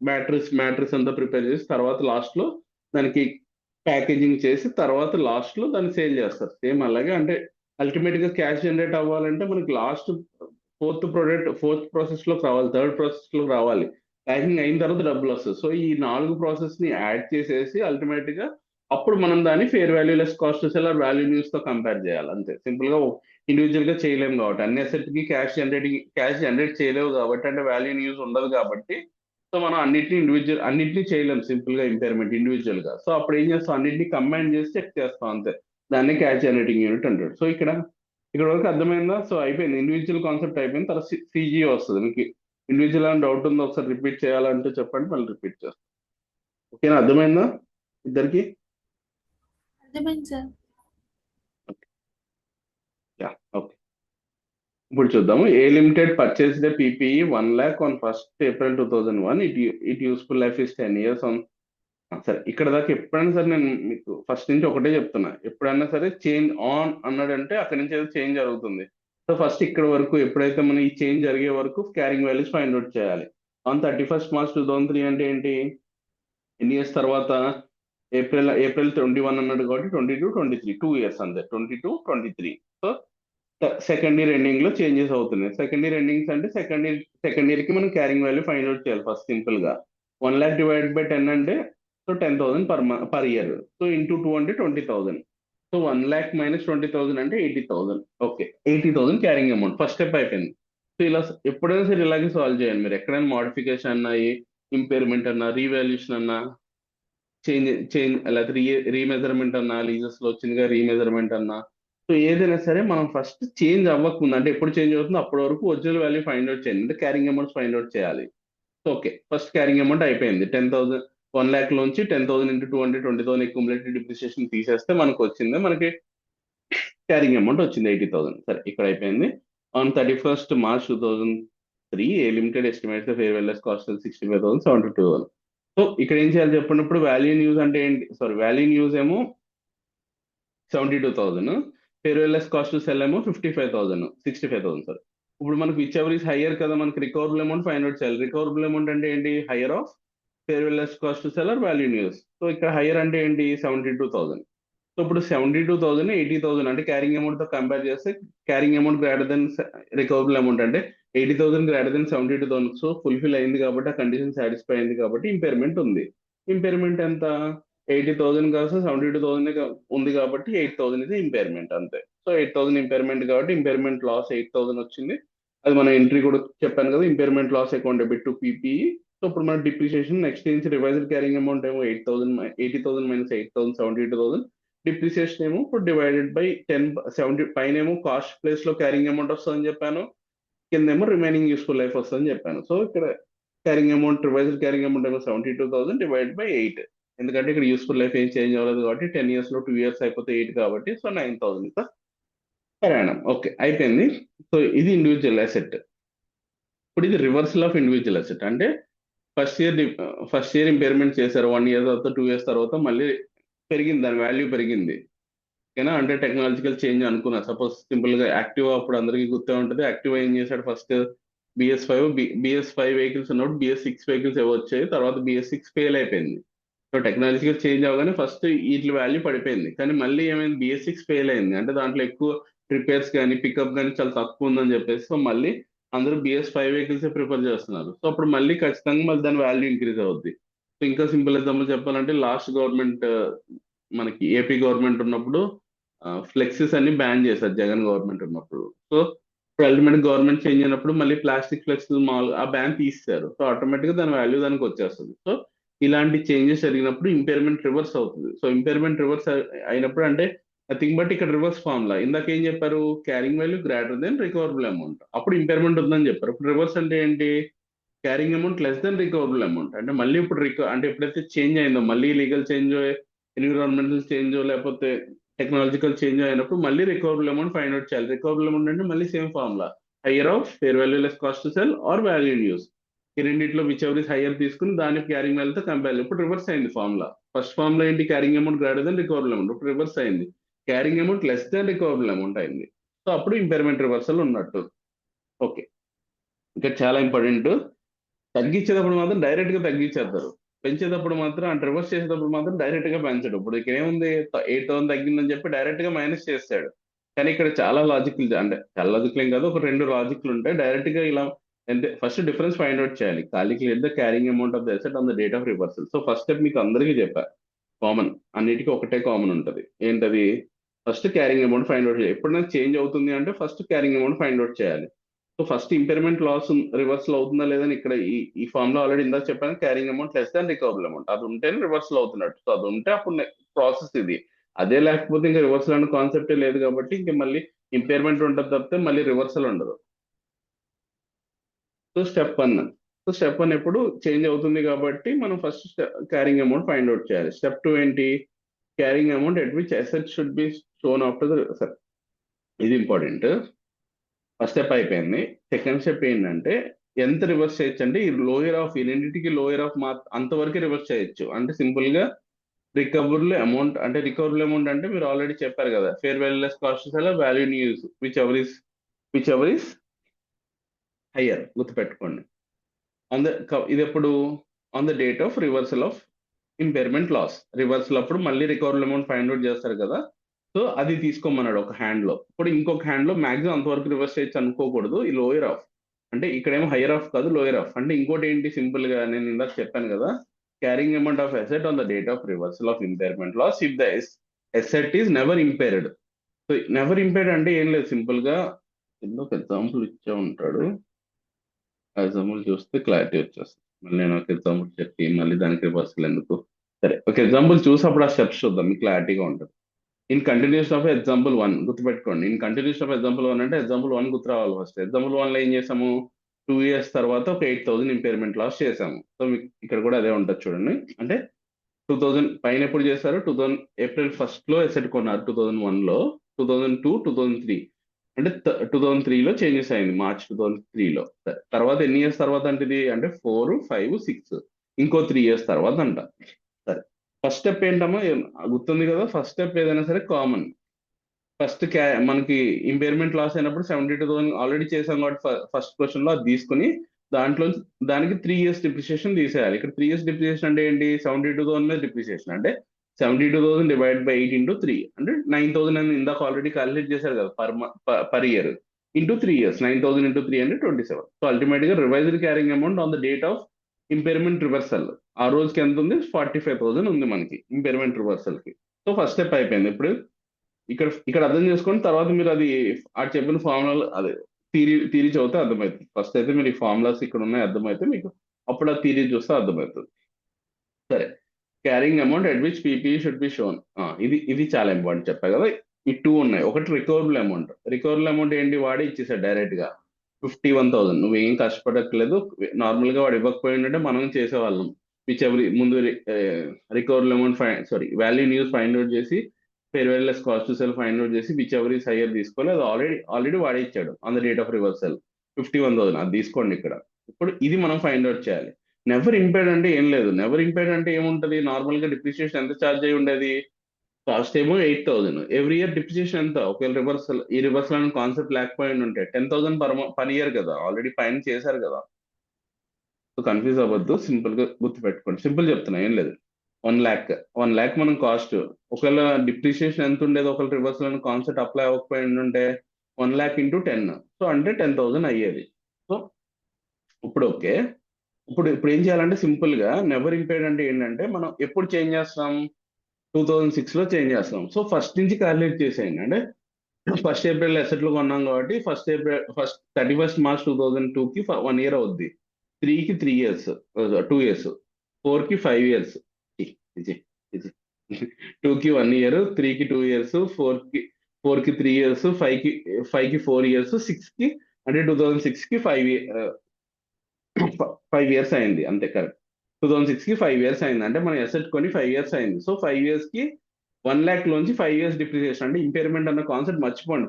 మ్యాట్రిక్స్ అంతా ప్రిపేర్ చేసి తర్వాత లాస్ట్ లో దానికి ప్యాకేజింగ్ చేసి తర్వాత లాస్ట్ లో దాన్ని సేల్ చేస్తారు. సేమ్ అలాగే అంటే అల్టిమేట్ గా క్యాష్ జనరేట్ అవ్వాలంటే మనకి లాస్ట్ ఫోర్త్ ప్రాసెస్ లో రావాలి, థర్డ్ ప్రాసెస్ లో రావాలి. ప్యాకింగ్ అయిన తర్వాత డబ్బులు వస్తుంది. సో ఈ 4 ప్రాసెస్ ని యాడ్ చేసేసి అల్టిమేట్ గా అప్పుడు మనం దాన్ని fair value less cost seller value news తో కంపేర్ చేయాలి. అంతే సింపుల్ గా ఇండివిజువల్ గా చేయలేము కాబట్టి, అన్ని అసెట్ కి క్యాష్ జనరేట్ చేయలేవు కాబట్టి, అంటే వాల్యూ న్యూస్ ఉండదు కాబట్టి, సో మనం అన్నింటినీ చేయలేము సింపుల్ గా ఇంపైర్మెంట్ ఇండివిజువల్ గా. సో అప్పుడు ఏం చేస్తాం, అన్నింటినీ కంబైన్ చేసి చెక్ చేస్తాం అంతే. దాన్ని క్యాష్ జనరేటింగ్ యూనిట్ అంటాడు. సో ఇక్కడ వరకు అర్థమైందా? సో అయిపోయింది, ఇండివిజువల్ కాన్సెప్ట్ అయిపోయింది. తర్వాత CG వస్తుంది. మీకు ఇండివిజువల్ అని డౌట్ ఉందో ఒకసారి రిపీట్ చేయాలంటే చెప్పండి, మళ్ళీ రిపీట్ చేస్తాం. ఓకేనా, అర్థమైందా ఇద్దరికి? అర్థమైంది సార్. Yeah okay. ఇప్పుడు చూద్దాము. A limited purchase the PPE 1 lakh on 1st April 2001. It useful life is 10 years on. సరే ఇక్కడ దాకా ఎప్పుడైనా సరే నేను మీకు ఫస్ట్ నుంచి ఒకటే చెప్తున్నా, ఎప్పుడైనా సరే చేంజ్ ఆన్ అన్నాడంటే అక్కడి నుంచి ఏదో చేంజ్ జరుగుతుంది. సో ఫస్ట్ ఇక్కడ వరకు ఎప్పుడైతే మనం ఈ చేంజ్ జరిగే వరకు క్యారింగ్ వాల్యూస్ ఫైండ్ అవుట్ చేయాలి. ఆన్ 31st March 2003 అంటే ఏంటి, ఎన్ని ఇయర్స్ తర్వాత? ఏప్రిల్ 21 అన్నాడు కాబట్టి 22 23 2 years అంతే, 22 23. సో సెకండ్ ఇయర్ ఎండింగ్ లో చేంజెస్ అవుతున్నాయి. సెకండ్ ఇయర్ ఎండింగ్స్ అంటే సెకండ్ ఇయర్ కి మనం క్యారింగ్ వాల్యూ ఫైండ్ అవుట్ చేయాలి. ఫస్ట్ సింపుల్ గా 1 lakh డివైడెడ్ బై 10 అంటే so 10,000 per year. So into 2 అంటే 20,000. సో 1 lakh మైనస్ 20,000 అంటే 80,000. Okay, 80,000 carrying amount. First step అయిపోయింది. సో ఇలా ఎప్పుడైనా సరే ఇలాగే సాల్వ్ చేయండి మీరు. ఎక్కడైనా మోడిఫికేషన్ అన్నా, ఇంపేర్మెంట్ అన్నా, రీవాల్యూషన్ అన్నా, చేంజ్ లేకపోతే రీమెజర్మెంట్ అన్నా, లీజెస్ లో వచ్చిందిగా రీమెజర్మెంట్ అన్నా, సో ఏదైనా సరే మనం ఫస్ట్ చేంజ్ అవ్వకముందు, అంటే ఎప్పుడు చేంజ్ అవుతుందో అప్పటి వరకు ఒరిజినల్ వాల్యూ ఫైండ్ అవుట్ చేయండి, అంటే క్యారింగ్ అమౌంట్స్ ఫైండ్ అవుట్ చేయాలి. So okay, first carrying amount అయిపోయింది. 10,000 1 lakh లోంచి 10,000 ఇంటూ 2 అంటే 20,000 అక్యుములేటెడ్ డిప్రిసియేషన్ తీసేస్తే మనకి క్యారింగ్ అమౌంట్ వచ్చింది 80,000. సరే ఇక్కడ అయిపోయింది. On 31st March 2003 a limited estimates fair values cost 65,000 72,000. So ఇక్కడ ఏం చేయాలి చెప్పండి. ఇప్పుడు వాల్యూ న్యూస్ అంటే ఏంటి, సారీ వాల్యూ న్యూస్ ఏమో 72,000, ఫేర్ వాల్యూస్ కాస్ట్ సెల్ ఏమో 65,000 సార్. ఇప్పుడు మనకు విచ్ ఎవర్ ఇస్ హయ్యర్ కదా, మనకి రికవరబుల్ అమౌంట్ ఫైండ్ అవుట్ చేయాలి. రికవరబుల్ అమౌంట్ అంటే ఏంటి, higher of fair values cost seller value news. So ఇక్కడ హయ్యర్ అంటే ఏంటి, 72,000. సో ఇప్పుడు 72,000 80,000 అంటే క్యారింగ్ అమౌంట్ తో కంపేర్ చేస్తే carrying amount greater than recoverable amount అంటే 80,000 గ్రేటర్ దెన్ 72,000. సో ఫుల్ఫిల్ అయింది కాబట్టి, ఆ కండిషన్ సాటిస్ఫై అయింది కాబట్టి ఇంపైర్మెంట్ ఉంది. ఇంపైర్మెంట్ ఎంత, 80,000 కాదు 72,000 ఉంది కాబట్టి 8,000 ఇది ఇంపైర్మెంట్ అంతే. సో 8,000 ఇంపైర్మెంట్ కాబట్టి ఇంపైర్మెంట్ లాస్ 8,000 వచ్చింది. అది మన ఎంట్రీ కూడా చెప్పాను కదా, impairment loss account debit to PPE. So ఇప్పుడు మన డిప్రిసియేషన్ నెక్స్ట్ నుంచి రివైజ్డ్ క్యారింగ్ అమౌంట్ ఏమో 80,000 మైనస్ 8,000 72,000. డిప్రిసియేషన్ ఏమో ఇప్పుడు డివైడెడ్ బై 10 70 పైన ఏమో కాస్ట్ ప్లేస్ లో క్యారింగ్ అమౌంట్ వస్తుందని చెప్పాను, కిందేమో రిమైనింగ్ యూస్ఫుల్ లైఫ్ వస్తుందని చెప్పాను. సో ఇక్కడ రివైజ్డ్ క్యారింగ్ అమౌంట్ ఏమో 72,000 డివైడ్ బై 8. ఎందుకంటే ఇక్కడ యూస్ఫుల్ లైఫ్ ఏం చేంజ్ అవ్వలేదు కాబట్టి 10 years లో 2 years అయిపోతే 8 కాబట్టి, సో 9,000 per annum. ఓకే అయిపోయింది. సో ఇది ఇండివిజువల్ అసెట్. ఇప్పుడు ఇది రివర్సల్ ఆఫ్ ఇండివిజువల్ అసెట్. అంటే ఫస్ట్ ఇయర్ ఇంపైర్మెంట్ చేశారు, 1 year తర్వాత 2 years తర్వాత మళ్ళీ పెరిగింది, దాని వాల్యూ పెరిగింది. ఓకేనా, అంటే టెక్నాలజికల్ చేంజ్ అనుకున్నా. సపోజ్ సింపుల్ గా యాక్టివా అప్పుడు అందరికీ గుర్తే ఉంటుంది. యాక్టివా ఏం చేశాడు, ఫస్ట్ BS5 వెహికల్స్ ఉన్నప్పుడు BS6 వెహికల్స్ ఏవో వచ్చాయి, తర్వాత BS6 ఫెయిల్ అయిపోయింది. సో టెక్నాలజికల్ చేంజ్ అవగానే ఫస్ట్ వీటి వాల్యూ పడిపోయింది, కానీ మళ్ళీ ఏమైంది, BS6 ఫెయిల్ అయింది, అంటే దాంట్లో ఎక్కువ రిపేర్స్ కానీ పికప్ కానీ చాలా తక్కువ ఉందని చెప్పేసి సో మళ్ళీ అందరూ BS5 వెహికల్స్ ప్రిఫర్ చేస్తున్నారు. సో అప్పుడు మళ్ళీ ఖచ్చితంగా మళ్ళీ దాని వాల్యూ ఇంక్రీజ్ అవుద్ది. సో ఇంకా సింపుల్ ఎగ్జాంపుల్ చెప్పాలంటే లాస్ట్ గవర్నమెంట్ మనకి ఏపీ గవర్నమెంట్ ఉన్నప్పుడు ఫ్లెక్సీస్ అన్ని బ్యాన్ చేశారు జగన్ గవర్నమెంట్ ఉన్నప్పుడు. సో ఇప్పుడు అల్టిమేట్ గవర్నమెంట్ చేంజ్ అయినప్పుడు మళ్ళీ ప్లాస్టిక్ ఫ్లెక్సీస్ మామూలు ఆ బ్యాన్ తీస్తారు. సో ఆటోమేటిక్ గా దాని వాల్యూ దానికి వచ్చేస్తుంది. సో ఇలాంటి చేంజెస్ జరిగినప్పుడు ఇంపైర్మెంట్ రివర్స్ అవుతుంది. సో ఇంపైర్మెంట్ రివర్స్ అయినప్పుడు అంటే నథింగ్ బట్ ఇక్కడ రివర్స్ ఫార్ములా ఇందాక ఏం చెప్పారు, carrying value greater than recoverable amount, అప్పుడు ఇంపైర్మెంట్ ఉందని చెప్పారు. ఇప్పుడు రివర్స్ అంటే ఏంటి, carrying amount less than recoverable amount, అంటే మళ్ళీ ఇప్పుడు అంటే ఎప్పుడైతే చేంజ్ అయిందో మళ్ళీ లీగల్ చేంజ్, ఎన్విరాన్మెంటల్ చేంజ్ లేకపోతే టెక్నాలజికల్ చేంజ్ అయినప్పుడు మళ్ళీ రికవరబుల్ అమౌంట్ ఫైండ్ అవుట్ చేయాలి. రికవరబుల్ అమౌంట్ అంటే మళ్ళీ same formula, hire of fair value less cost to sell or value in use, ఈ రెండింటిలో విచ్ ఎవర్ ఇస్ హైయర్ తీసుకుని దాన్ని క్యారింగ్ వాల్యూతో కంపేర్. ఇప్పుడు రివర్స్ అయింది ఫార్ములా. ఫస్ట్ ఫార్ములా ఏంటి, carrying amount greater than recoverable amount, ఇప్పుడు రివర్స్ అయింది, carrying amount less than recoverable amount అయింది. సో అప్పుడు ఇంపైర్మెంట్ రివర్సల్ ఉన్నట్టు. ఓకే, ఇంకా చాలా ఇంపార్టెంట్, తగ్గించేటప్పుడు మాత్రం డైరెక్ట్ గా తగ్గించేస్తారు, పెంచేటప్పుడు మాత్రం అంటే రివర్స్ చేసేటప్పుడు మాత్రం డైరెక్ట్ గా పెంచడు. ఇప్పుడు ఇక్కడ ఏముంది, 8,000 తగ్గిందని చెప్పి డైరెక్ట్ గా మైనస్ చేస్తాడు. కానీ ఇక్కడ చాలా లాజిక్లు, అంటే చాలా లాజిక్లు ఏం కాదు, ఒక 2 లాజిక్లు ఉంటాయి. డైరెక్ట్ గా ఇలా అంటే ఫస్ట్ డిఫరెన్స్ ఫైండ్ అవుట్ చేయాలి, calculate the carrying amount of the asset on the date of reversal. So first step మీకు అందరికీ చెప్పా, కామన్, అన్నిటికీ ఒకటే కామన్ ఉంటది, ఏంటది, first carrying amount find out చేయాలి. ఎప్పుడైనా చేంజ్ అవుతుంది అంటే first carrying amount find out చేయాలి. So first impairment loss reversal అవుతుందా లేదని ఇక్కడ ఈ ఫామ్ లో ఆల్రెడీ ఇందాక చెప్పాను, carrying amount less than recoverable amount, అది ఉంటేనే రివర్సల్ అవుతున్నట్టు. సో అది ఉంటే అప్పుడు ప్రాసెస్ ఇది, అదే లేకపోతే ఇంకా రివర్సల్ అనే కాన్సెప్టే లేదు కాబట్టి ఇంకా మళ్ళీ ఇంపైర్మెంట్ ఉంటుంది తప్పితే మళ్ళీ రివర్సల్ ఉండదు. సో స్టెప్ వన్ ఎప్పుడు చేంజ్ అవుతుంది కాబట్టి మనం first carrying amount find out చేయాలి. స్టెప్ 2 ఏంటి, carrying amount at which asset should be shown after the reversal, ఇది ఇంపార్టెంట్. ఫస్ట్ స్టెప్ అయిపోయింది. సెకండ్ స్టెప్ ఏంటంటే ఎంత రివర్స్ చేయొచ్చు అంటే ఈ లోయర్ ఆఫ్, ఈ రెండింటికి లోయర్ ఆఫ్ అంతవరకు రివర్స్ చేయొచ్చు. అంటే సింపుల్ గా రికవరబుల్ అమౌంట్, అంటే రికవరబుల్ అమౌంట్ అంటే మీరు ఆల్రెడీ చెప్పారు కదా, ఫేర్ వాల్యూ లెస్ కాస్ట్ అలా value in use whichever is higher, గుర్తుపెట్టుకోండి. ఇది ఎప్పుడు, on the date of reversal of impairment loss, reversal అప్పుడు మళ్ళీ రికవరబుల్ అమౌంట్ ఫైండ్ అవుట్ చేస్తారు కదా, సో అది తీసుకోమన్నాడు ఒక హ్యాండ్ లో. ఇప్పుడు ఇంకొక హ్యాండ్ లో మాక్సిమం అంతవరకు రివర్స్ చేయొచ్చు అనుకోకూడదు, ఈ లోయర్ ఆఫ్, అంటే ఇక్కడేమో హైయర్ ఆఫ్ కాదు లోయర్ ఆఫ్. అంటే ఇంకోటి ఏంటి, సింపుల్ గా నేను ఇందాక చెప్పాను కదా, carrying amount of asset on the date of reversal of impairment loss if the asset is never impaired. So never impaired అంటే ఏం లేదు, సింపుల్ గా ఒక ఎగ్జాంపుల్ ఇచ్చే ఉంటాడు, ఆ ఎగ్జాంపుల్ చూస్తే క్లారిటీ వచ్చేస్తుంది. మళ్ళీ నేను ఒక ఎగ్జాంపుల్ చెప్పి మళ్ళీ దానికి రివర్సల్ ఎందుకు, సరే ఒక ఎగ్జాంపుల్ చూసి అప్పుడు ఆ స్టెప్స్ చూద్దాం, మీకు క్లారిటీగా ఉంటుంది. ఇన్ కంటిన్యూస్ ఆఫ్ ఎగ్జాంపుల్ 1 గుర్తుపెట్టుకోండి, ఇన్ కంటిన్యూస్ ఆఫ్ ఎగ్జాంపుల్ 1 అంటే ఎగ్జాంపుల్ 1 గుర్తు రావాలి ఫస్ట్. ఎగ్జాంపుల్ 1 లో ఏం చేసాము, 2 years తర్వాత ఒక 8,000 ఇంపైర్మెంట్ లాస్ చేసాము. సో మీకు ఇక్కడ కూడా అదే ఉంటుంది చూడండి, అంటే 2000 పైన ఎప్పుడు చేశారు, April 1st లో ఎసెట్ కొన్నారు 2001 లో, 2002, 2003, అంటే 2003లో చేంజెస్ అయింది మార్చ్ 2003లో. తర్వాత ఎన్ని ఇయర్స్ తర్వాత అంటే ఇది, అంటే 4, 5, 6, ఇంకో 3 years తర్వాత అంట. సరే, ఫస్ట్ స్టెప్ ఏంటమ్మా, గుర్తుంది కదా, ఫస్ట్ స్టెప్ ఏదైనా సరే కామన్. ఫస్ట్ మనకి ఇంపైర్మెంట్ లాస్ అయినప్పుడు 72,000 ఆల్రెడీ చేసాం కాబట్టి ఫస్ట్ క్వశ్చన్ లో అది తీసుకుని దాంట్లో దానికి 3 years డిప్రిసియేషన్ తీసేయాలి. ఇక్కడ 3 years డిప్రిసియేషన్ అంటే ఏంటి, 72,000 మీద డిప్రిసియేషన్ అంటే 72,000 డివైడ్ బై 8 into 3 అంటే 9,000 అని ఇందాక ఆల్రెడీ క్యాలిక్యులేట్ చేశారు కదా per year, into 3 years, 9,000 into 3 అంటే 27. సో అల్టిమేట్ గా revised carrying amount on the date of impairment reversal ఆ రోజుకి ఎంత ఉంది, 45,000 ఉంది మనకి ఇంపైర్మెంట్ రివర్సల్ కి. సో ఫస్ట్ స్టెప్ అయిపోయింది. ఇప్పుడు ఇక్కడ అర్థం చేసుకొని తర్వాత మీరు అది ఆ చెప్పిన ఫార్ములా అదే థీరీ చదివితే అర్థమవుతుంది. ఫస్ట్ అయితే మీరు ఈ ఫార్ములాస్ ఇక్కడ ఉన్నాయి అర్థమైతే మీకు అప్పుడు ఆ థీరీ చూస్తే అర్థమవుతుంది. సరే, carrying amount at which PP should be shown, ఇది చాలా ఇంపార్టెంట్ చెప్పా కదా. ఈ 2 ఉన్నాయి, ఒకటి రికవరబుల్ అమౌంట్ ఏంటి, వాడే ఇచ్చేసాడు డైరెక్ట్ గా 51,000, నువ్వేం కష్టపడట్లేదు, నార్మల్ గా వాడు ఇవ్వకపోయి ఉంటే మనం చేసేవాళ్ళం. విచ్ ఎవరి ముందు recoverable amount value in use find out చేసి fair value less cost to sell find out చేసి విచ్ ఎవర్ ఈస్ హైయర్ తీసుకోవాలి, అది ఆల్రెడీ వాడే ఇచ్చాడు on the date of reversal 51,000, అది తీసుకోండి ఇక్కడ. ఇప్పుడు ఇది మనం ఫైండ్ అవుట్ చేయాలి. నెవర్ ఇంపైర్డ్ అంటే ఏం లేదు, నెవర్ ఇంపైర్డ్ అంటే ఏముంటది, నార్మల్ గా డిప్రిసియేషన్ ఎంత ఛార్జ్ అయి ఉండేది, కాస్ట్ ఏమో 8,000, ఎవ్రీ ఇయర్ డిప్రిసియేషన్ ఎంత, ఒకవేళ రివర్సల్ అనే కాన్సెప్ట్ లేకపోయి ఉంటే 10,000 పర్ ఇయర్ కదా, ఆల్రెడీ పైన చేశారు కదా. సో కన్ఫ్యూజ్ అవ్వద్దు, సింపుల్ గా గుర్తు పెట్టుకోండి, సింపుల్ చెప్తున్నా ఏం లేదు. 1 lakh మనం కాస్ట్. ఒకవేళ డిప్రిసియేషన్ ఎంత ఉండేది, ఒకవేళ రివర్సల్ అని కాన్సెప్ట్ అప్లై అవ్వకపోయి ఉంటే 1 lakh into 10, సో అంటే 10,000 అయ్యేది. సో ఇప్పుడు ఓకే, ఇప్పుడు ఏం చేయాలంటే సింపుల్ గా నెవర్ ఇంపేర్డ్ అంటే ఏంటంటే మనం ఎప్పుడు చేంజ్ చేస్తాం, 2006 లో చేంజ్ చేస్తాం. సో ఫస్ట్ నుంచి క్యాలిక్యులేట్ చేసేయండి. అంటే 1st April అసెట్లు కొన్నాం కాబట్టి 31st March 2002కి 1 year అవుద్ది, 3కి 3 years, 2 years, 4కి 5 years, 2కి 1 year, 3కి 2 years, 4కి 3 years, 5కి 4 years, 6కి అంటే 2006కి 5 years అయింది అంతే, కరెక్ట్. 2006కి 5 years అయింది అంటే మన అసెట్ కొని 5 years అయింది. సో 5 years కి 1 lakh లోంచి 5 years డిప్రిసియేషన్ అంటే ఇంపేర్మెంట్ అన్న కాన్సెప్ట్ మర్చిపోండి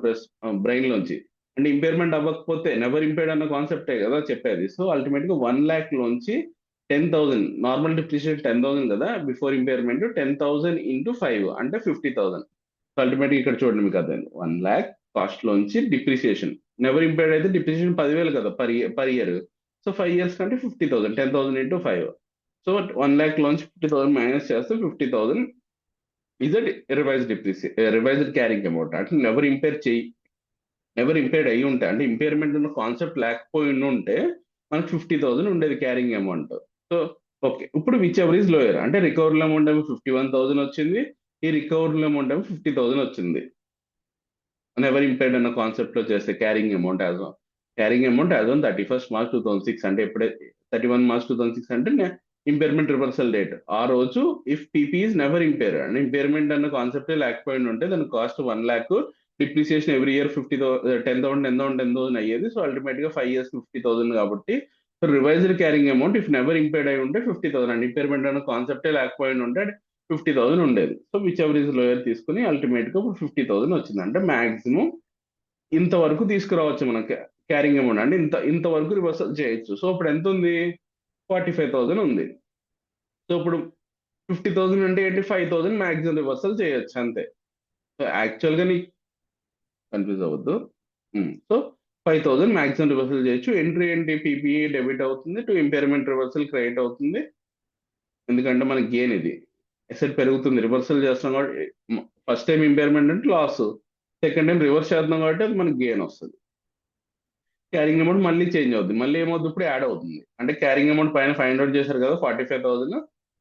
బ్రెయిన్ లోంచి. అంటే ఇంపేర్మెంట్ అవ్వకపోతే నెవర్ ఇంపేర్డ్ అన్న కాన్సెప్టే కదా చెప్పేది. సో అల్టిమేట్ గా 1 lakh లోంచి 10,000, నార్మల్ డిప్రిసియేషన్ 10,000 కదా బిఫోర్ ఇంపేర్మెంట్, 10,000 into 5 అంటే 50,000. సో అల్టిమేట్ ఇక్కడ చూడండి మీకు అర్థం, 1 lakh కాస్ట్ లోంచి డిప్రిసియేషన్, నెవర్ ఇంపేర్డ్ అయితే డిప్రిసియేషన్ 10,000 కదా పర్ ఇయర్. సో 5 years కంటే 50,000, 10,000 into 5. సో 1 lakh లోంచి 50,000 మైనస్ చేస్తే 50,000 ఇజ్ రివైజ్డ్ క్యారింగ్ అమౌంట్. అంటే నెవర్ ఇంపేర్డ్ అయ్యి ఉంటే, అంటే ఇంపేర్మెంట్ ఉన్న కాన్సెప్ట్ లేకపోయి ఉంటే మనకు 50,000 ఉండేది క్యారింగ్ అమౌంట్. సో ఓకే, ఇప్పుడు విచ్ ఎవర్ ఈజ్ లోయర్ అంటే రికవరబుల్ అమౌంట్ ఏమో 51,000 వచ్చింది, ఈ రికవరబుల్ అమౌంట్ ఏమో 50,000 వచ్చింది. నెవర్ ఇంపేర్డ్ అన్న కాన్సెప్ట్ లో చేస్తే carrying amount as on 31st March 2006 అంటే ఎప్పుడే 31 March 2006 అంటే ఇంపేర్మెంట్ రివర్సల్ డేట్. ఆ రోజు if PP is never impair అంటే ఇంపేర్మెంట్ అన్న కాన్సెప్టే లేకపోయి ఉంటే దాని cost 1 lakh, depreciation every year 10,000 అయ్యేది. సో అల్టిమేట్ గా 5 years 50,000 కాబట్టి revised carrying amount if never impaired అయి ఉంటే 50,000 అండి, ఇంపేర్మెంట్ అన్న కాన్సెప్టే లేకపోయి ఉంటే 50,000 ఉండేది. So which ever is lower తీసుకుని అల్టిమేట్ గా ఇప్పుడు 50,000 వచ్చింది. అంటే మాక్సిమం ఇంతవరకు తీసుకురావచ్చు మనం క్యారింగ్ అమౌంట్, అంటే ఇంతవరకు రివర్సల్ చేయొచ్చు. సో ఇప్పుడు ఎంత ఉంది, 45,000 ఉంది. సో ఇప్పుడు 50,000 అంటే ఏంటి, 5,000 మాక్సిమం రివర్సల్ చేయొచ్చు అంతే. సో యాక్చువల్ గా నీకు కన్ఫ్యూజ్ అవ్వద్దు. సో 5,000 మాక్సిమం రివర్సల్ చేయొచ్చు. ఎంట్రీ ఏంటి, పీపీఈ డెబిట్ అవుతుంది, టు ఇంపేర్మెంట్ రివర్సల్ క్రెడిట్ అవుతుంది. ఎందుకంటే మనకి గెయిన్ ఇది, అసెట్ పెరుగుతుంది, రివర్సల్ చేస్తున్నాం కాబట్టి. ఫస్ట్ టైం ఇంపేర్మెంట్ అంటే లాస్, సెకండ్ టైం రివర్స్ చేస్తున్నాం కాబట్టి అది మనకి గెయిన్ వస్తుంది. క్యారింగ్ అమౌంట్ మళ్ళీ చేంజ్ అవుతుంది, మళ్ళీ ఏమవుతుంది ఇప్పుడు యాడ్ అవుతుంది. అంటే క్యారింగ్ అమౌంట్ పైన 500 చేశారు కదా, 45,000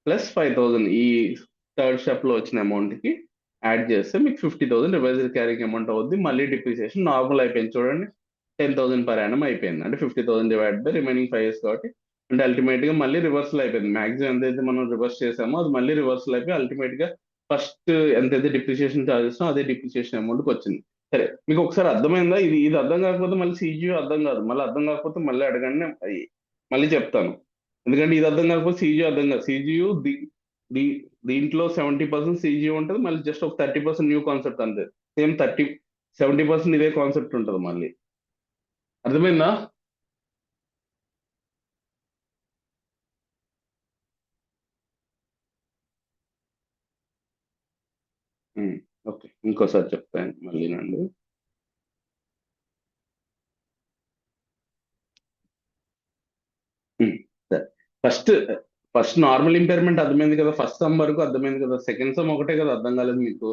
ప్లస్ 5,000 ఈ థర్డ్ స్టెప్ లో వచ్చిన అమౌంట్ కి యాడ్ చేస్తే మీకు 50,000 రివైజ్డ్ క్యారింగ్ అమౌంట్ అవుద్ది. మళ్ళీ డిప్రిసియేషన్ నార్మల్ అయిపోయింది చూడండి, 10,000 per annum అయిపోయింది. అంటే 50,000 డివైడ్ బై రిమైనింగ్ 5 years కాబట్టి అంటే అల్టిమేట్ గా మళ్ళీ రివర్సల్ అయిపోయింది. మాక్సిమం ఎంతైతే మనం రివర్స్ చేసామో అది మళ్ళీ రివర్సల్ అయిపోయి అల్టిమేట్ గా ఫస్ట్ ఎంతైతే డిప్రిసియేషన్ చార్జెస్ అదే డిప్రిసియేషన్ అమౌంట్ వచ్చింది. సరే, మీకు ఒకసారి అర్థమైందా? ఇది అర్థం కాకపోతే మళ్ళీ సీజీయూ అర్థం కాదు, మళ్ళీ అర్థం కాకపోతే మళ్ళీ అడగండి, మళ్ళీ చెప్తాను. ఎందుకంటే ఇది అర్థం కాకపోతే సీజీయూ అర్థం కాదు. సీజీయూ దీంట్లో 70% సీజీయూ ఉంటుంది, మళ్ళీ జస్ట్ ఒక 30% న్యూ కాన్సెప్ట్ అంతే. సేమ్ 70% ఇదే కాన్సెప్ట్ ఉంటుంది మళ్ళీ. అర్థమైందా? ఓకే, ఇంకోసారి చెప్తాను మళ్ళీ నండి. సరే, ఫస్ట్ ఫస్ట్ నార్మల్ ఇంపేర్మెంట్ అర్థమైంది కదా, ఫస్ట్ సమ్ వరకు అర్థమైంది కదా, సెకండ్ సమ్ ఒకటే కదా అర్థం కాలేదు మీకు.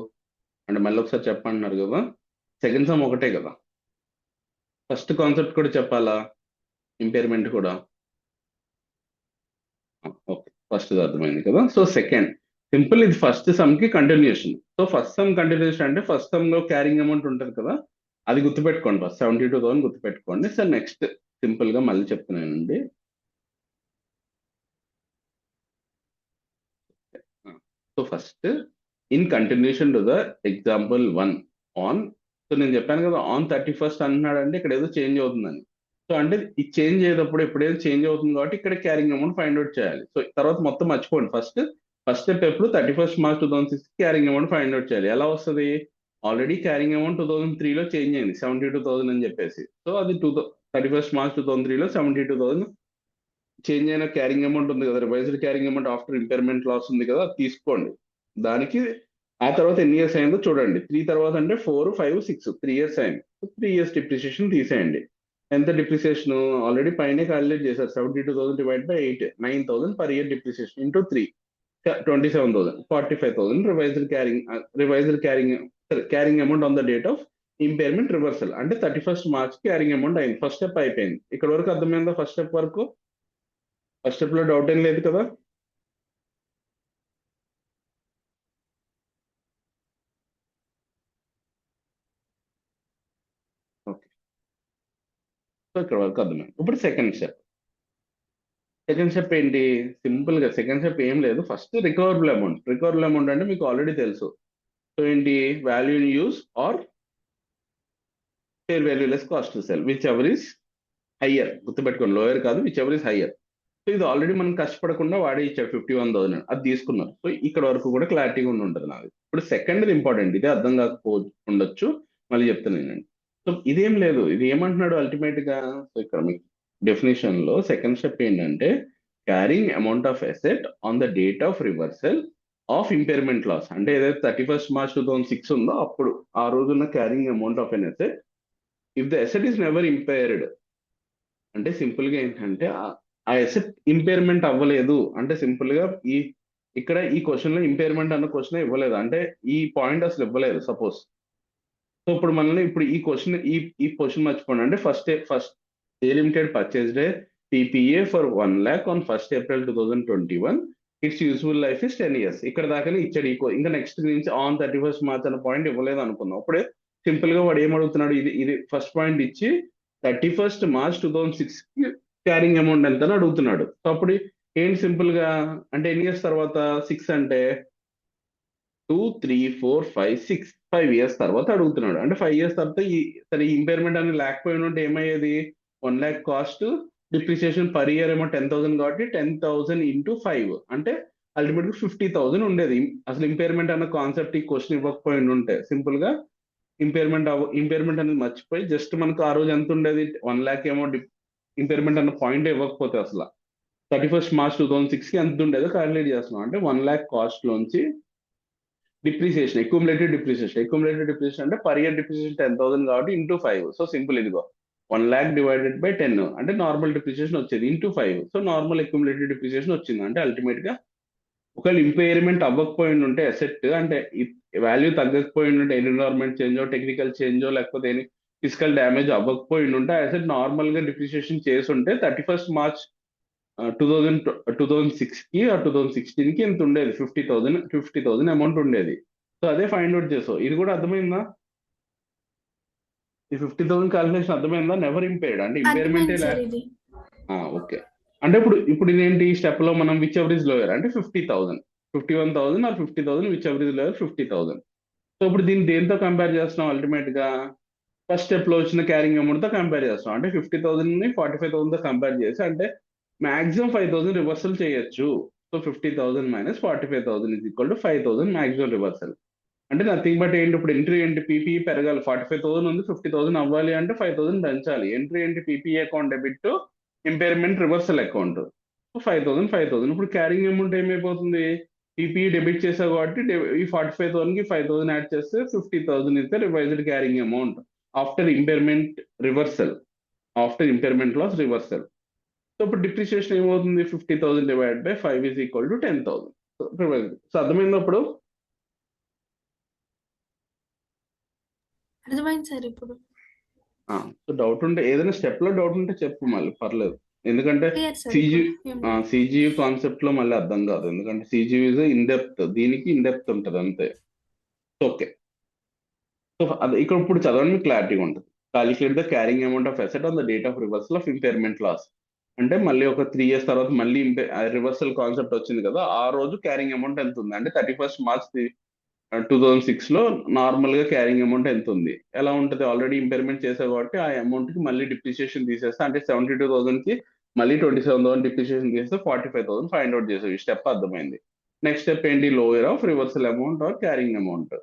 అంటే మళ్ళీ ఒకసారి చెప్పంటున్నారు కదా, సెకండ్ సమ్ ఒకటే కదా, ఫస్ట్ కాన్సెప్ట్ కూడా చెప్పాలా, ఇంపేర్మెంట్ కూడా. ఓకే, ఫస్ట్ అర్థమైంది కదా. సో సెకండ్ సింపుల్, ఇది ఫస్ట్ సమ్ కి continuation. So first some continuation అంటే ఫస్ట్ సమ్ లో క్యారింగ్ అమౌంట్ ఉంటుంది కదా, అది గుర్తుపెట్టుకోండి, ఫస్ట్ 72,000 గుర్తుపెట్టుకోండి. సార్ నెక్స్ట్ సింపుల్ గా మళ్ళీ చెప్తున్నానండి. So first in continuation to the example 1 on, so నేను చెప్పాను కదా ఆన్ 31st అంటున్నాడు అంటే ఇక్కడ ఏదో చేంజ్ అవుతుందని. సో అంటే ఈ చేంజ్ అయ్యేటప్పుడు ఎప్పుడైతే చేంజ్ అవుతుంది కాబట్టి ఇక్కడ క్యారింగ్ అమౌంట్ ఫైండ్ అవుట్ చేయాలి. సో తర్వాత మొత్తం మర్చిపోండి, ఫస్ట్ స్టెప్ ఎప్పుడు 31st March 2006 carrying amount find out చేయాలి. ఎలా వస్తుంది, ఆల్రెడీ క్యారింగ్ అమౌంట్ 2003 లో చేంజ్ అయింది 72,000 అని చెప్పేసి. సో అది 31st March 2003 లో 72,000 చేంజ్ అయిన క్యారింగ్ అమౌంట్ ఉంది కదా, revised carrying amount after impairment loss ఉంది కదా, అది తీసుకోండి. దానికి ఆ తర్వాత ఎన్ని ఇయర్స్ అయిందో చూడండి, 3 తర్వాత అంటే 4, 5, 6 3 years అయింది. 3 years డిప్రిసియేషన్ తీసేయండి. ఎంత డిప్రిసియేషన్ ఆల్రెడీ పైన క్యాలిక్యులేట్ చేశారు, 72,000 divide by 8, 9,000 per year depreciation into 3. 27,000, 45,000 carrying amount on the date of impairment reversal. అంటే 31st March క్యారింగ్ అమౌంట్ అయింది. ఫస్ట్ స్టెప్ అయిపోయింది. ఇక్కడ వరకు అర్థమైందా? ఫస్ట్ స్టెప్ వరకు. ఫస్ట్ స్టెప్ లో డౌట్ ఏం లేదు కదా? ఓకే, సో ఇక్కడ వరకు అర్థమైంది. ఇప్పుడు సెకండ్ స్టెప్. సెకండ్ స్టెప్ ఏంటి? సింపుల్ గా సెకండ్ స్టెప్ ఏం లేదు. First recoverable amount. Recoverable amount అంటే మీకు ఆల్రెడీ తెలుసు. సో ఏంటి? Value in use or fair value less cost to sell, whichever is higher. గుర్తుపెట్టుకోండి, లోయర్ కాదు, whichever is higher. So ఇది ఆల్రెడీ మనం కష్టపడకుండా వాడే ఇచ్చాడు 51,000, అది తీసుకున్నారు. సో ఇక్కడ వరకు కూడా క్లారిటీగా ఉండి ఉంటుంది నాది. ఇప్పుడు సెకండ్ ఇంపార్టెంట్, ఇదే అర్థం కాకపో ఉండొచ్చు, మళ్ళీ చెప్తాను నేనండి. సో ఇదేం లేదు, ఇది ఏమంటున్నాడు అల్టిమేట్ గా. సో ఇక్కడ మీకు డెఫినేషన్ లో సెకండ్ స్టెప్ ఏంటంటే carrying amount of asset on the date of reversal of impairment loss. అంటే ఏదైతే 31st March 2006 ఉందో అప్పుడు ఆ రోజున్న carrying amount of an asset if the asset is never impaired. అంటే సింపుల్ గా ఏంటంటే ఆ అసెట్ ఇంపైర్మెంట్ అవ్వలేదు అంటే సింపుల్ గా ఇక్కడ ఈ క్వశ్చన్ లో ఇంపైర్మెంట్ అన్న క్వశ్చన్ ఇవ్వలేదు, అంటే ఈ పాయింట్ అసలు ఇవ్వలేదు సపోజ్. సో ఇప్పుడు మనల్ని ఇప్పుడు ఈ క్వశ్చన్ మర్చిపోండి. అంటే first a limited purchase day PPA for 1 lakh on 1st April 2021. It's useful life is 10 years. ఇక్కడ దాకానే ఇచ్చాడు. ఇంకా నెక్స్ట్ నుంచి ఆన్ 31st March అన్న పాయింట్ ఇవ్వలేదు అనుకుందాం. అప్పుడే సింపుల్ గా వాడు ఏమడుగుతున్నాడు, ఇది ఫస్ట్ పాయింట్ ఇచ్చి 31st March 2006 క్యారింగ్ అమౌంట్ ఎంత అని అడుగుతున్నాడు. సో అప్పుడు ఏంటి సింపుల్ గా, అంటే ఎన్ని ఇయర్స్ తర్వాత? 6 అంటే 2, 3, 4, 5, 6, 5 years తర్వాత అడుగుతున్నాడు. అంటే 5 years తర్వాత సరే ఇంపైర్మెంట్ అనేది లేకపోయిన ఉంటే ఏమయ్యేది? 1 lakh cost, depreciation per year ఏమో 10,000 కాబట్టి 10,000 ఇంటూ 5 అంటే అల్టిమేట్ గా 50,000 ఉండేది. అసలు ఇంపైర్మెంట్ అన్న కాన్సెప్ట్ ఈ క్వశ్చన్ ఇవ్వకపోయిన ఉంటే సింపుల్ గా ఇంపైర్మెంట్ అనేది మర్చిపోయి జస్ట్ మనకు ఆ రోజు ఎంత ఉండేది? 1 lakh ఏమో ఇంపైర్మెంట్ అన్న పాయింట్ ఇవ్వకపోతే అసలు 31st March 2006 కి ఎంత ఉండేదో క్యాలిక్యులేట్ చేస్తున్నాం. అంటే 1 lakh కాస్ట్ లోంచి డిప్రిసియేషన్, అక్యుములేటెడ్ డిప్రిసియేషన్ అంటే పర్ ఇయర్ డిప్రిసియేషన్ 10,000 కాబట్టి ఇంటూ 5. సో సింపుల్, ఇదిగో 1 lakh డివైడెడ్ బై 10 అంటే నార్మల్ డిప్రిసియేషన్ వచ్చేది into 5. So normal accumulated depreciation వచ్చింది. అంటే అల్టిమేట్ గా ఒకవేళ ఇంపైర్మెంట్ అవ్వకపోయి ఉంటే అసెట్, అంటే వాల్యూ తగ్గకపోయి ఉంటే ఎన్విరాన్మెంట్ చేంజో, టెక్నికల్ చేంజో, లేకపోతే ఫిజికల్ డ్యామేజ్ అవ్వకపోయి ఉంటే అసెట్ నార్మల్ గా డిప్రిసియేషన్ చేసి ఉంటే 31st March 2006 కి ఆ 2016 కి ఎంత ఉండేది? 50,000 అమౌంట్ ఉండేది. సో అదే ఫైండ్ అవుట్ చేసావు. ఇది కూడా అర్థమైందా? ఈ 50,000 క్యాలిక్యులేషన్ అర్థమైందా? నెవర్ ఇంపైర్డ్ అంటే ఇంపైర్మెంటే అర్థమైంది సార్ ఇది. ఓకే. అంటే ఇప్పుడు ఇదేంటి స్టెప్ లో మనం విచ్ ఎవర్ ఇస్ లోయర్ అంటే 50,000, 51,000 or 50,000, whichever is lower 50,000. So ఇప్పుడు దీన్ని దేంతో కంపేర్ చేస్తున్నాం? అల్టిమేట్ గా ఫస్ట్ స్టెప్ లో వచ్చిన క్యారింగ్ అమౌంట్ తో కంపేర్ చేస్తాం. అంటే 50,000 ని 45,000 తో కంపేర్ చేసి అంటే మాక్సిమం 5,000 రివర్సల్ చేయొచ్చు. So 50,000 minus 45,000 is equal to 5,000 maximum reversal. అంటే నథింగ్ బట్ ఏంటి? ఇప్పుడు ఎంట్రీ ఏంటి? పీపీఈ పెరగాలి. 45,000 ఉంది, 50,000 అవ్వాలి అంటే 5,000 పెంచాలి. ఎంట్రీ ఏంటి? PPE account debit to impairment reversal account. 5,000. ఇప్పుడు క్యారింగ్ అమౌంట్ ఏమైపోతుంది? పీపీఈ డెబిట్ చేసావు కాబట్టి ఈ 45,000 కి 5,000 యాడ్ చేస్తే 50,000 is the revised carrying amount after impairment reversal, after impairment loss reversal. So ఇప్పుడు డిప్రిసియేషన్ ఏమవుతుంది? 50,000 divide by 5 is equal to 10,000. So అర్థమైనప్పుడు అర్థమైంది సార్ ఇప్పుడు. సో డౌట్ ఉంటే, ఏదైనా స్టెప్ లో డౌట్ ఉంటే చెప్పు, మళ్ళీ పర్లేదు. ఎందుకంటే క్లియర్ సార్ సిజి ఇప్పుడు. ఏం లేదు. సిజియు కాన్సెప్ట్ లో మళ్ళీ అర్థం కాదు. ఎందుకంటే సిజియు ఇస్ ఇన్ డెప్త్, దీనికి ఇన్ డెప్త్ ఉంటుంది అంతే. ఓకే. సో అది ఇక్కడ ఇప్పుడు చదవండి, మీకు క్లారిటీగా ఉంటుంది. Calculate the carrying amount of asset on the date of reversal of impairment loss. అంటే మళ్ళీ ఒక 3 years తర్వాత మళ్ళీ రివర్సల్ కాన్సెప్ట్ వచ్చింది కదా, ఆ రోజు క్యారింగ్ అమౌంట్ ఎంత ఉంది? అంటే 31st March 2006 లో నార్మల్ గా క్యారింగ్ అమౌంట్ ఎంత ఉంది? ఎలా ఉంటుంది? ఆల్రెడీ ఇంపైర్మెంట్ చేసావు కాబట్టి ఆ అమౌంట్ కి మళ్ళీ డిప్రిసియేషన్ తీసేస్తే, అంటే 72,000 కి మళ్ళీ 27,000 డిప్రిసియేషన్ తీస్తే 45,000 ఫైండ్ అవుట్ చేసావు. ఈ స్టెప్ అర్థమైంది. నెక్స్ట్ స్టెప్ ఏంటి? Lower of reversal amount or carrying amount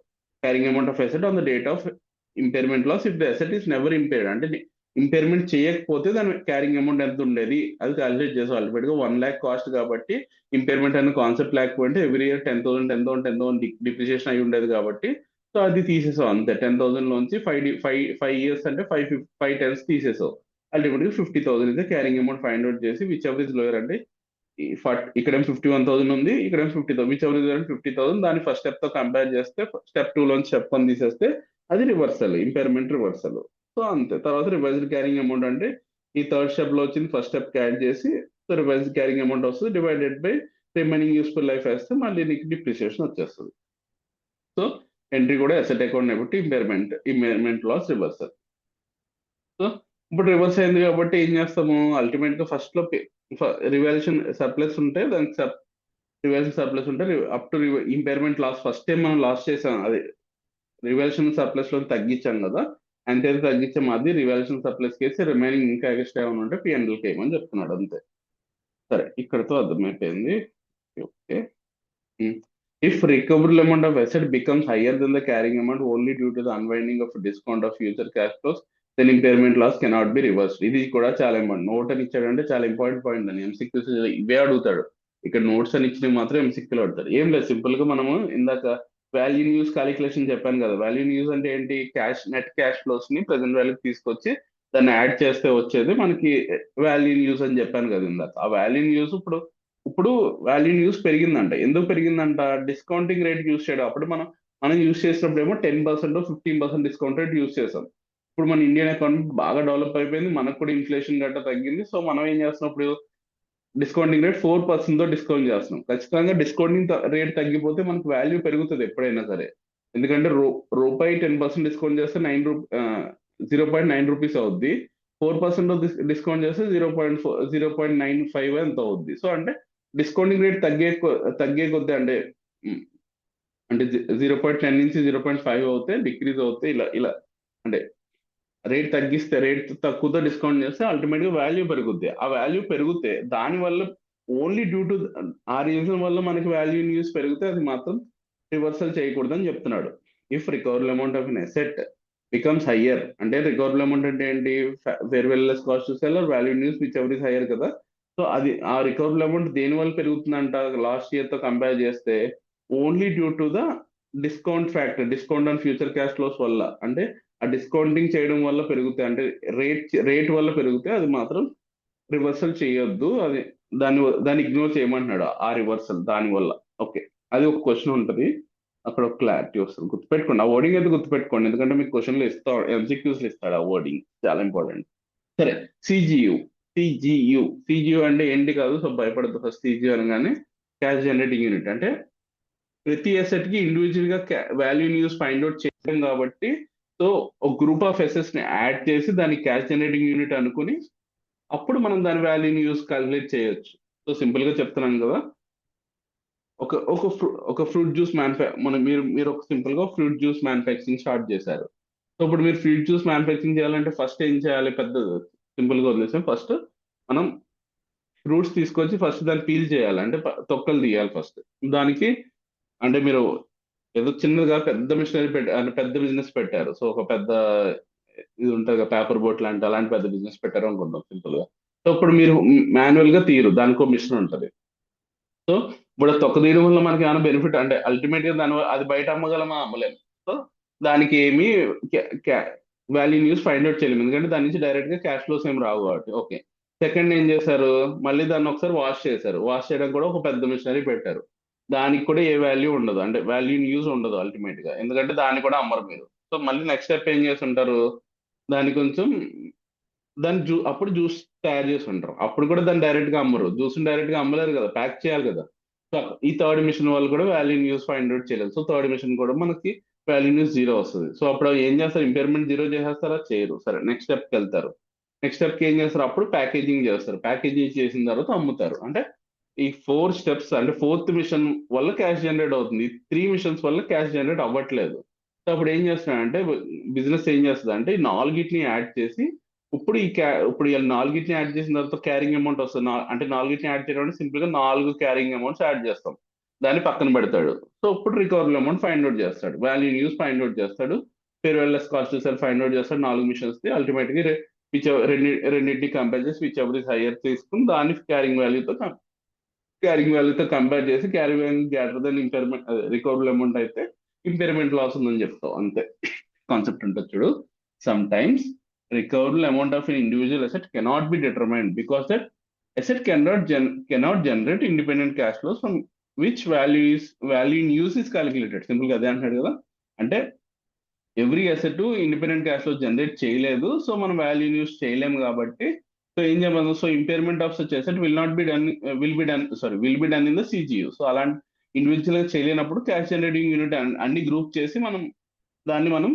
of asset on the date of impairment loss if the asset is never impaired. అంటే ఇంపైర్మెంట్ చేయకపోతే దాని క్యారింగ్ అమౌంట్ ఎంత ఉండేది అది క్యాలిక్యులేట్ చేసావు. అల్టిమేట్ గా 1 lakh కాస్ట్ కాబట్టి ఇంపైర్మెంట్ అనే కాన్సెప్ట్ లేకపోతే ఎవ్రీ ఇయర్ 10,000 డిప్రిసియేషన్ అయి ఉండేది కాబట్టి సో అది తీసేసావు అంతే. 10,000 లోంచి 5 years అంటే 5 times తీసేసావు. అల్టిమేట్ గా 50,000 అయితే క్యారింగ్ అమౌంట్ ఫైండ్ అవుట్ చేసి విచ్ ఎవర్ ఇస్ లోయర్ అంటే ఇక్కడేం 51,000 ఉంది, ఇక్కడేం 50,000, విచ్ ఎవర్ 50,000. దాన్ని ఫస్ట్ స్టెప్ తో కంపేర్ చేస్తే స్టెప్ 2 లోంచి స్టెప్ 1 తీసేస్తే అది రివర్సల్, ఇంపైర్మెంట్ రివర్సల్. సో అంతే. తర్వాత రివైజ్డ్ క్యారింగ్ అమౌంట్ అంటే ఈ థర్డ్ స్టెప్ లో వచ్చింది ఫస్ట్ స్టెప్ యాడ్ చేసి సో రివైజ్డ్ క్యారింగ్ అమౌంట్ వస్తుంది, divided by remaining useful life వేస్తే మళ్ళీ నీకు డిప్రిసియేషన్ వచ్చేస్తుంది. సో ఎంట్రీ కూడా అసెట్ అకౌంట్ కాబట్టి ఇంపైర్మెంట్ లాస్ రివర్సల్. సో ఇప్పుడు రివర్స్ అయింది కాబట్టి ఏం చేస్తాము, అల్టిమేట్ గా ఫస్ట్ లో రివాల్యూషన్ సర్ప్లస్ ఉంటే దానికి రివాల్యూషన్ సర్ప్లస్ ఉంటే up to impairment loss first time మనం లాస్ చేసాం, అది రివాల్యూషన్ సర్ప్లస్ లో తగ్గించాం కదా, అంతే తగ్గించాం, అది రివాల్యూషన్ సర్ప్లస్ కేసి రిమైనింగ్ ఇంకా ఎక్స్ట్రా ఏమైనా ఉంటే పిఎన్ఎల్ కేమని చెప్తున్నాడు అంతే. సరే, ఇక్కడతో అర్థమైపోయింది. Okay. If recoverable amount of asset becomes higher than the carrying amount only due to the unwinding of discount of future cash flows, then impairment loss cannot be reversed. ఇది కూడా చాలా ఇంపార్టెంట్. నోట్ అని ఇచ్చాడంటే చాలా important point అని MCQs ఇవే అడుగుతాడు. ఇక్కడ నోట్స్ అని ఇచ్చినవి మాత్రం ఎంసీక్యూలో అడుగుతాడు. ఏం లేదు, సింపుల్ గా మనము ఇందాక వాల్యూ యూజ్ క్యాలిక్యులేషన్ చెప్పాను కదా. వాల్యూ యూజ్ అంటే ఏంటి, నెట్ క్యాష్ ఫ్లోస్ ని ప్రెసెంట్ వాల్యూకి తీసుకొచ్చి దాన్ని యాడ్ చేస్తే వచ్చేది మనకి వాల్యూ యూజ్ అని చెప్పాను కదా ఇందాక. ఆ వాల్యూ యూజ్ ఇప్పుడు వాల్యూ యూస్ పెరిగిందంట. ఎందుకు పెరిగిందంట, డిస్కౌంటింగ్ రేట్ యూస్ చేయడం. అప్పుడు మనం యూస్ చేసినప్పుడు ఏమో 10% 15% డిస్కౌంట్ రేట్ యూస్ చేసాం. ఇప్పుడు మన ఇండియన్ ఎకానమీ బాగా డెవలప్ అయిపోయింది, మనకు కూడా ఇన్ఫ్లేషన్ గట్రా తగ్గింది. సో మనం ఏం చేస్తున్నాం, ఇప్పుడు డిస్కౌంటింగ్ రేట్ 4% తో డిస్కౌంట్ చేస్తున్నాం. ఖచ్చితంగా డిస్కౌంటింగ్ రేట్ తగ్గిపోతే మనకు వాల్యూ పెరుగుతుంది ఎప్పుడైనా సరే. ఎందుకంటే రూపాయి 10% డిస్కౌంట్ చేస్తే 0.9 రూపీస్ అవుద్ది. 4% డిస్కౌంట్ చేస్తే 0.95 ఎంత అవుద్ది. సో అంటే డిస్కౌంటింగ్ రేట్ తగ్గే కొద్దీ అంటే 0.10 నుంచి 0.5 అవుతే డిక్రీజ్ అవుతే ఇలా అంటే రేట్ తగ్గిస్తే, రేట్ తక్కువతో డిస్కౌంట్ చేస్తే అల్టిమేట్ గా వాల్యూ పెరుగుద్ది. ఆ వాల్యూ పెరిగితే దాని వల్ల ఓన్లీ డ్యూ టు ఆ రీజన్ వల్ల మనకి వాల్యూ న్యూస్ పెరిగితే అది మాత్రం రివర్సల్ చేయకూడదని చెప్తున్నాడు. If recoverable amount of an asset becomes higher, అంటే రికవరబుల్ అమౌంట్ అంటే ఏంటి, very well less cost to sell or value in use whichever is higher కదా. సో అది ఆ రికవరబుల్ అమౌంట్ దేని వల్ల పెరుగుతుందంట లాస్ట్ ఇయర్ తో కంపేర్ చేస్తే only due to the discount factor, discount on future cash flows వల్ల. అంటే ఆ డిస్కౌంటింగ్ చేయడం వల్ల పెరుగుతాయి, అంటే రేట్ వల్ల పెరిగితే అది మాత్రం రివర్సల్ చేయొద్దు, అది దాన్ని ఇగ్నోర్ చేయమంటున్నాడు ఆ రివర్సల్ దాని వల్ల. ఓకే, అది ఒక క్వశ్చన్ ఉంటుంది, అక్కడ ఒక క్లారిటీ వస్తుంది. గుర్తుపెట్టుకోండి ఆ వర్డింగ్ అయితే గుర్తుపెట్టుకోండి, ఎందుకంటే మీకు క్వశ్చన్లు ఎంసీక్యూస్ ఇస్తాడు ఆ వర్డింగ్, చాలా ఇంపార్టెంట్. సరే, సిజియు అంటే ఏంటి కాదు, సో భయపడద్దు. ఫస్ట్ సిజియు అనగానే క్యాష్ జనరేటింగ్ యూనిట్, అంటే ప్రతి అసెట్ కి ఇండివిజువల్ గా వాల్యూ న్యూస్ ఫైండ్ అవుట్ చేయడం కాబట్టి, సో ఒక గ్రూప్ ఆఫ్ అసెట్స్ ని యాడ్ చేసి దాన్ని క్యాష్ జనరేటింగ్ యూనిట్ అనుకుని అప్పుడు మనం దాని వాల్యూ న్యూస్ క్యాలిక్యులేట్ చేయొచ్చు. సో సింపుల్ గా చెప్తున్నాను కదా, ఒక ఫ్రూట్ జ్యూస్ మీరు ఒక సింపుల్ గా ఫ్రూట్ జ్యూస్ మ్యానుఫ్యాక్చరింగ్ స్టార్ట్ చేశారు. సో ఇప్పుడు మీరు ఫ్రూట్ జ్యూస్ మ్యానుఫ్యాక్చరింగ్ చేయాలంటే ఫస్ట్ ఏం చేయాలి, సింపుల్ గా వదిలేసాం. ఫస్ట్ మనం ఫ్రూట్స్ తీసుకొచ్చి ఫస్ట్ దాన్ని పీల్ చేయాలి, అంటే తొక్కలు తీయాలి ఫస్ట్. దానికి అంటే మీరు ఏదో చిన్నగా పెద్ద మిషనరీ అంటే పెద్ద బిజినెస్ పెట్టారు, సో ఒక పెద్ద ఇది ఉంటుంది కదా పేపర్ బోట్ లాంటి, అలాంటి పెద్ద బిజినెస్ పెట్టారు అనుకుందాం సింపుల్ గా. సో ఇప్పుడు మీరు మాన్యువల్ గా తీరు, దానికి ఒక మిషన్ ఉంటుంది. సో ఇప్పుడు తొక్క తీయడం వల్ల మనకి ఏమైనా బెనిఫిట్, అంటే అల్టిమేట్ గా అది బయట అమ్మగలమా, అమ్మలేము. సో దానికి ఏమి వాల్యూ న్యూస్ ఫైండ్ అవుట్ చేయలేము, ఎందుకంటే దాని నుంచి డైరెక్ట్ గా క్యాష్ ఫ్లోస్ ఏం రావు కాబట్టి. ఓకే, సెకండ్ ఏం చేశారు, మళ్ళీ దాన్ని ఒకసారి వాష్ చేశారు. వాష్ చేయడం కూడా ఒక పెద్ద మిషనరీ పెట్టారు, దానికి కూడా ఏ వాల్యూ ఉండదు, అంటే వాల్యూ న్యూస్ ఉండదు అల్టిమేట్ గా, ఎందుకంటే దాన్ని కూడా అమ్మరు మీరు. సో మళ్ళీ నెక్స్ట్ స్టెప్ ఏం చేస్తుంటారు, దాన్ని కొంచెం అప్పుడు జ్యూస్ తయారు చేసి ఉంటారు, అప్పుడు కూడా దాన్ని డైరెక్ట్ గా అమ్మరు, జ్యూస్ డైరెక్ట్ గా అమ్మలేరు కదా, ప్యాక్ చేయాలి కదా. సో ఈ థర్డ్ మిషన్ వాళ్ళు కూడా వాల్యూ న్యూస్ ఫైండ్ అవుట్ చేయలేదు. సో థర్డ్ మిషన్ కూడా మనకి వాల్యూ న్యూస్ 0 వస్తుంది. సో అప్పుడు ఏం చేస్తారు, ఇంపైర్మెంట్ 0 చేసేస్తారా, చేయరు. సరే, నెక్స్ట్ స్టెప్కి వెళ్తారు. నెక్స్ట్ స్టెప్కి ఏం చేస్తారు, అప్పుడు ప్యాకేజింగ్ చేస్తారు. ప్యాకేజింగ్ చేసిన తర్వాత అమ్ముతారు. అంటే ఈ 4 స్టెప్స్, అంటే 4th మిషన్ వల్ల క్యాష్ జనరేట్ అవుతుంది, 3 మిషన్స్ వల్ల క్యాష్ జనరేట్ అవ్వట్లేదు. సో అప్పుడు ఏం చేస్తున్నాడంటే బిజినెస్ ఏం చేస్తుంది అంటే ఈ 4ని యాడ్ చేసి ఇప్పుడు ఇప్పుడు ఈ 4ని యాడ్ చేసిన తర్వాత క్యారింగ్ అమౌంట్ వస్తుంది. అంటే 4ని యాడ్ చేయడం అంటే సింపుల్ గా 4 క్యారింగ్ అమౌంట్స్ యాడ్ చేస్తాం, దాన్ని పక్కన పెడతాడు. సో ఇప్పుడు రికవరబుల్ అమౌంట్ ఫైండ్ అవుట్ చేస్తాడు, వాల్యూ న్యూస్ ఫైండ్ అవుట్ చేస్తాడు, farewell less cost to sell find out చేస్తాడు. 4 మిషన్స్ కి అల్టిమేట్ గా రెండింటిని కంపేర్ చేసి విచ్ ఎవర్ ఇస్ హైయర్ తీసుకుని దాన్ని క్యారింగ్ వాల్యూతో కంపేర్ చేసి carrying value greater than impairment, recoverable amount అయితే ఇంపైర్మెంట్ లాస్ ఉందని చెప్తాం, అంతే కాన్సెప్ట్ ఉంటుంది. చూడు, some times recoverable amount of an individual asset cannot be determined because that asset cannot generate independent cash flows from which value in use is calculated. Simple గా అదే అంటున్నాడు కదా. అంటే every asset independent cash flow generate చేయలేదు, so మనం value use చేయలేము కాబట్టి so ఏం చేయమని, so impairment of such asset will not be done, will be done in the CGU. So అలాంటి ఇండివిజువల్ గా చేయలేనప్పుడు క్యాష్ జనరేటింగ్ యూనిట్ అన్ని గ్రూప్ చేసి దాన్ని మనం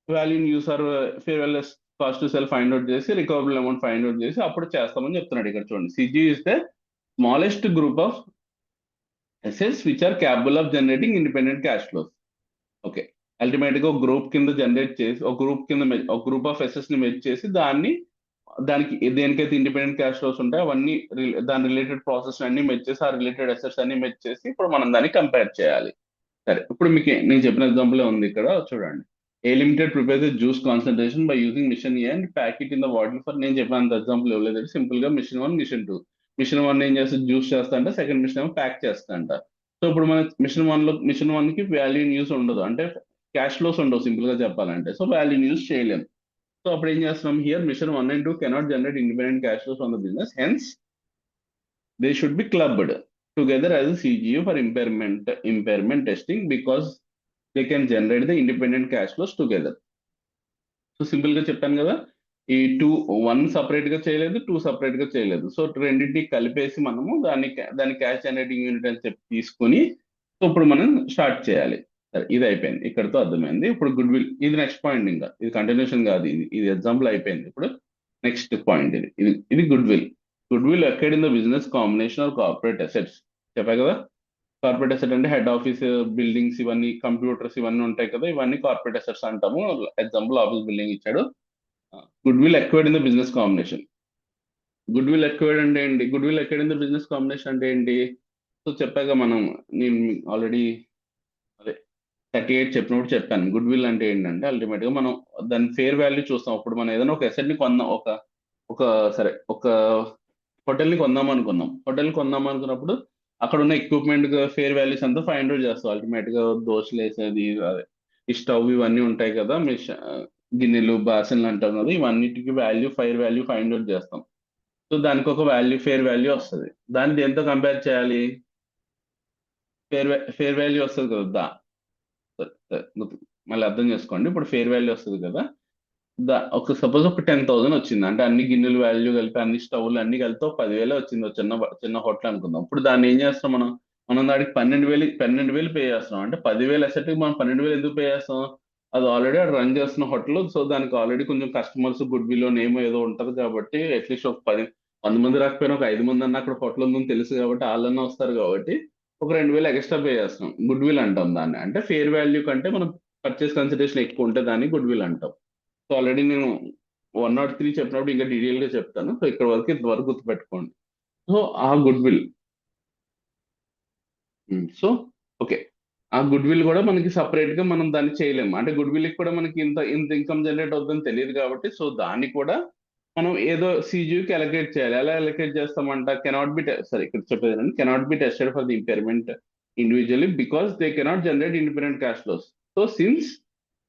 value use or fair value cost to sell find out చేసి recoverable amount find out చేసి అప్పుడు చేస్తామని చెప్తున్నాడు ఇక్కడ చూడండి. CGU is the smallest group of assets which are capable of generating independent cash flows. Okay, ultimate గా ఒక group కింద జనరేట్ చేసి ఒక గ్రూప్ ఆఫ్ ఎసెట్స్ ని మెచ్ చేసి దానికి దేనికైతే ఇండిపెండెంట్ క్యాష్ ఫ్లోస్ ఉంటాయో అవన్నీ దాని రిలేటెడ్ ప్రాసెస్ అన్ని మెచ్ చేసి ఆ రిలేటెడ్ అసెట్స్ అన్ని మెచ్ చేసి ఇప్పుడు మనం దాన్ని కంపేర్ చేయాలి. సరే, ఇప్పుడు మీకు నేను చెప్పిన ఎగ్జాంపుల్ ఉంది ఇక్కడ చూడండి. A limited prepare the juice concentration by using machine A and packet in the bottle for, నేను చెప్పినంత ఎగ్జాంపుల్ ఇవ్వలేదు, సింపుల్ గా మిషన్ 1 మిషన్ 2. మిషన్ 1 ఏం చేస్తే జ్యూస్ చేస్తా అంటే సెకండ్ మిషన్ ఏమో ప్యాక్ చేస్తా అంట. సో ఇప్పుడు మన మిషన్ వన్ కి వాల్యూ యూస్ ఉండదు, అంటే క్యాష్ ఫ్లోస్ ఉండవు సింపుల్ గా చెప్పాలంటే. సో వాల్యూ యూస్ చేయలేం. సో అప్పుడు ఏం చేస్తున్నాం, here machine 1 and 2 cannot generate independent cash flows from the business, hence they should be clubbed together as CGU for impairment testing because they can generate the independent cash flows together. So simple గా చెప్పాను కదా, ఈ 1 separate గా చేయలేదు, 2 separate గా చేయలేదు. So రెండింటిని కలిపేసి మనము దాని క్యాష్ జనరేటింగ్ యూనిట్ అని చెప్పి తీసుకొని సో ఇప్పుడు మనం స్టార్ట్ చేయాలి. సరే, ఇది అయిపోయింది, ఇక్కడతో అర్థమైంది. ఇప్పుడు గుడ్ విల్, ఇది నెక్స్ట్ పాయింట్, ఇంకా ఇది కంటిన్యూషన్ కాదు, ఇది ఎగ్జాంపుల్ అయిపోయింది. ఇప్పుడు నెక్స్ట్ పాయింట్ ఇది గుడ్ విల్. గుడ్ విల్ ఎక్కడ in the business combination are corporate assets. చెప్పా కదా, కార్పొరేట్ అసెట్ అంటే హెడ్ ఆఫీస్ బిల్డింగ్స్ ఇవన్నీ, కంప్యూటర్స్ ఇవన్నీ ఉంటాయి కదా, ఇవన్నీ కార్పొరేట్ అసెట్స్ అంటాము. ఎగ్జాంపుల్ ఆఫీస్ బిల్డింగ్ ఇచ్చాడు. Good will acquired in the business combination. Good will acquired అంటే ఏంటి, good will acquired in the business combination అంటే ఏంటి? సో చెప్పాక నేను ఆల్రెడీ అదే 38 చెప్పినప్పుడు చెప్పాను. గుడ్ విల్ అంటే ఏంటంటే అల్టిమేట్ గా మనం దాని ఫేర్ వాల్యూ చూస్తాం. ఇప్పుడు మనం ఏదైనా ఒక అసెట్ ని కొందాం, ఒక సరే ఒక హోటల్ ని కొందాం అనుకున్నాం. హోటల్ ని కొందాం అనుకున్నప్పుడు అక్కడ ఉన్న ఎక్విప్మెంట్ ఫేర్ వాల్యూస్ అంతా ఫైండ్ అవుట్ చేస్తాం. అల్టిమేట్ గా దోశలు వేసేది, అదే ఈ స్టవ్ ఇవన్నీ ఉంటాయి కదా, గిన్నెలు బాసన్లు అంటాం కదా, ఇవన్నిటికి ఫైర్ వాల్యూ ఫైండ్ అవుట్ చేస్తాం. సో దానికి ఒక ఫేర్ వాల్యూ వస్తుంది. దాన్ని దేంతో కంపేర్ చేయాలి? ఫేర్ వాల్యూ వస్తుంది కదా మళ్ళీ అర్థం చేసుకోండి. ఇప్పుడు ఫేర్ వాల్యూ వస్తుంది కదా, సపోజ్ ఒక 10,000 వచ్చింది అంటే అన్ని గిన్నెలు వాల్యూ కలిపి అన్ని స్టవ్లు అన్ని కలిపి ఒక 10,000 వచ్చింది ఒక చిన్న హోటల్ అనుకుందాం. ఇప్పుడు దాన్ని ఏం చేస్తాం, మనం దానికి 12,000 పే చేస్తాం. అంటే 10,000 అసెట్ మనం 12,000 ఎందుకు పే చేస్తాం? అది ఆల్రెడీ రన్ చేస్తున్న హోటల్, సో దానికి ఆల్రెడీ కొంచెం కస్టమర్స్ గుడ్ విల్ నేమ్ ఏదో ఉంటది కాబట్టి అట్లీస్ట్ ఒక 100 మంది రాకపోయినా ఒక 5 మంది అన్న అక్కడ హోటల్ ఉందని తెలుసు కాబట్టి వాళ్ళన్నా వస్తారు కాబట్టి ఒక 2,000 ఎక్స్ట్రా పే చేస్తాం. గుడ్ విల్ అంటాం దాన్ని. అంటే ఫేర్ వాల్యూ కంటే మనం పర్చేస్ కన్సిడరేషన్ ఎక్కువ ఉంటే దాన్ని గుడ్ విల్ అంటాం. సో ఆల్రెడీ నేను 103 చెప్పినప్పుడు ఇంకా డీటెయిల్ గా చెప్తాను. సో ఇక్కడ వరకు ఇంతవరకు గుర్తుపెట్టుకోండి. సో ఆ గుడ్ విల్, సో ఓకే, ఆ గుడ్ విల్ కూడా మనకి సపరేట్ గా మనం దాన్ని చేయలేము. అంటే గుడ్ విల్ కూడా మనకి ఇంత ఇంత ఇన్కమ్ జనరేట్ అవుతుందని తెలియదు కాబట్టి సో దాన్ని కూడా మనం ఏదో సిజియూకి అలొకేట్ చేయాలి. ఎలా అలొకేట్ చేస్తామంట, కెనాట్ బి సరే ఇక్కడ చెప్పేది cannot be tested for the impairment individually because they cannot generate independent cash flows. So since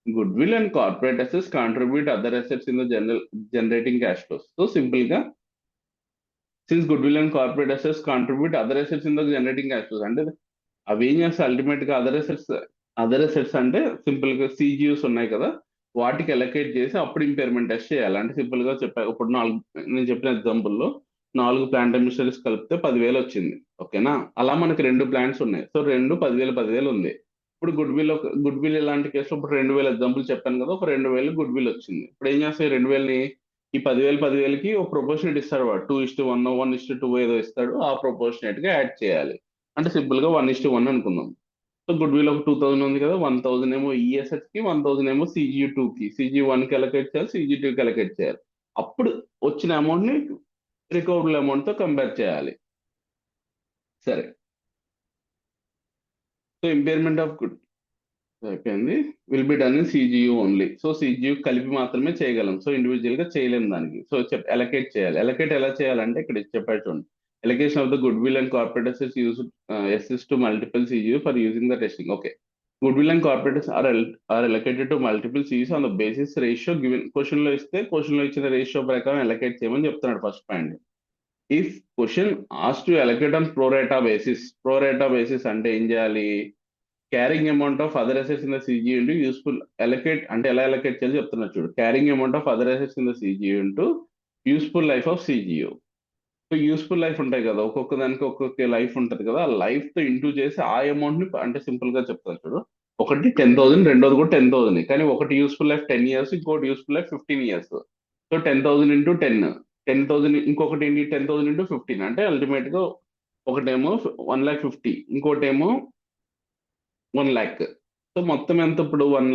goodwill and corporate assets contribute other assets in the generating cash flows. So simple గా since goodwill and corporate assets contribute other assets in the generating cash flows, అంటే అవి ఏం చేస్తే ultimate గా other assets అంటే simple గా సిజియూస్ ఉన్నాయి కదా, వాటికి అలొకేట్ చేసి అప్పుడు ఇంపైర్మెంట్ టెస్ట్ చేయాలి. అంటే సింపుల్ గా చెప్పా, ఇప్పుడు నేను చెప్పిన ఎగ్జాంపుల్లో 4 ప్లాంట్ మిషనరీస్ కలిపితే 10,000 వచ్చింది. ఓకేనా, అలా మనకి 2 ప్లాంట్స్ ఉన్నాయి. సో 2 10,000 ఉంది. ఇప్పుడు గుడ్ విల్ ఇలాంటి కేసులో ఇప్పుడు 2,000 ఎగ్జాంపుల్ చెప్పాను కదా, ఒక 2,000 గుడ్ విల్ వచ్చింది. ఇప్పుడు ఏం చేస్తాయి, 2,000ని ఈ 10,000కి ఒక ప్రొపోర్షనేట్ ఇస్తాడు వాడు, 2:1 1:2 ఏదో ఇస్తాడు, ఆ ప్రొపోర్షనేట్ గా యాడ్ చేయాలి. అంటే సింపుల్ గా 1:1 అనుకుందాం. సో గుడ్ విల్ ఒక 2,000 ఉంది కదా, 1,000 ఏమో ఈఎస్ఎస్ కి, 1,000 ఏమో CGU2 కి, CGU1 కి అలొకేట్ చేయాలి, CGU2 కి అలొకేట్ చేయాలి. అప్పుడు వచ్చిన అమౌంట్ ని రికవరబుల్ అమౌంట్ తో కంపేర్ చేయాలి. సరే, సో ఇంపైర్మెంట్ ఆఫ్ గుడ్ అయిపోయింది. Will be done in CGU only. So CGU కలిపి మాత్రమే చేయగలం. సో ఇండివిజువల్ గా చేయలేము దానికి. సో అలొకేట్ చేయాలి. అలొకేట్ ఎలా చేయాలంటే ఇక్కడ చెప్పాడు చూడండి. Allocation of the goodwill and corporate assets used assist to multiple CGU for using the testing. Okay. Goodwill and corporate assets are allocated to multiple CGUs on the basis ratio given. Question లో ఇస్తే question లో ఇచ్చిన ratio ప్రకారం allocate చేయమని చెప్తున్నాడు first point. If question as to allocate on pro rata basis అంటే ఏం చేయాలి? Carrying amount of other assets in the CG into useful allocate అంటే ఎలా అలొకేట్ చేయాలి చెప్తున్నా చూడు. Carrying amount of other assets in the CG into useful life of CGU. So useful life ఉంటాయి కదా, ఒక్కొక్క దానికి ఒక్కొక్క లైఫ్ ఉంటది కదా, ఆ లైఫ్ తో ఇంటూ చేసి ఆ అమౌంట్ ని అంటే సింపుల్ గా చెప్తాను చూడు. ఒకటి 10,000, రెండోది కూడా 10,000, కానీ ఒకటి యూస్ఫుల్ లైఫ్ 10 years, ఇంకోటి useful life 15 years. So 10,000 into 10,000, ఇంకొకటి ఏంటి 10,000 ఇంటూ 15 అంటే అల్టిమేట్ గా ఒకటేమో 1,50,000, ఇంకోటేమో 1 lakh. సో మొత్తం ఎంత ఇప్పుడు 1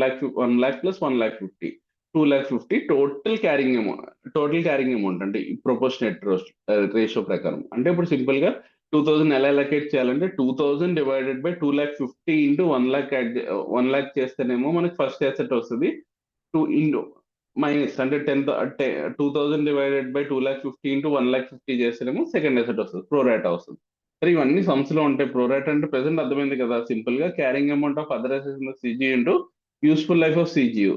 lakh plus 1,50,000, 2,50,000 total carrying amount అంటే ప్రొపోర్షనేట్ రేషియో ప్రకారం. అంటే ఇప్పుడు సింపుల్ గా 2,000 ఎలా అలొకేట్ చేయాలంటే 2,000 divided by 2,50,000 into 1 lakh 1 lakh చేస్తేనేమో మనకి ఫస్ట్ అసెట్ వస్తుంది. 2 ఇంటూ మైనస్ అంటే 2,000 డివైడెడ్ బై 2,50,000 ఇంటూ 1,50,000 చేస్తేనేమో సెకండ్ అసెట్ వస్తుంది, ప్రోరాటా వస్తుంది. సరే ఇవన్నీ సమ్స్ లో ఉంటాయి. ప్రోరాటా అంటే ప్రెసెంట్ అర్థమైంది కదా, సింపుల్ గా carrying amount of other assets CG into useful life of CGU.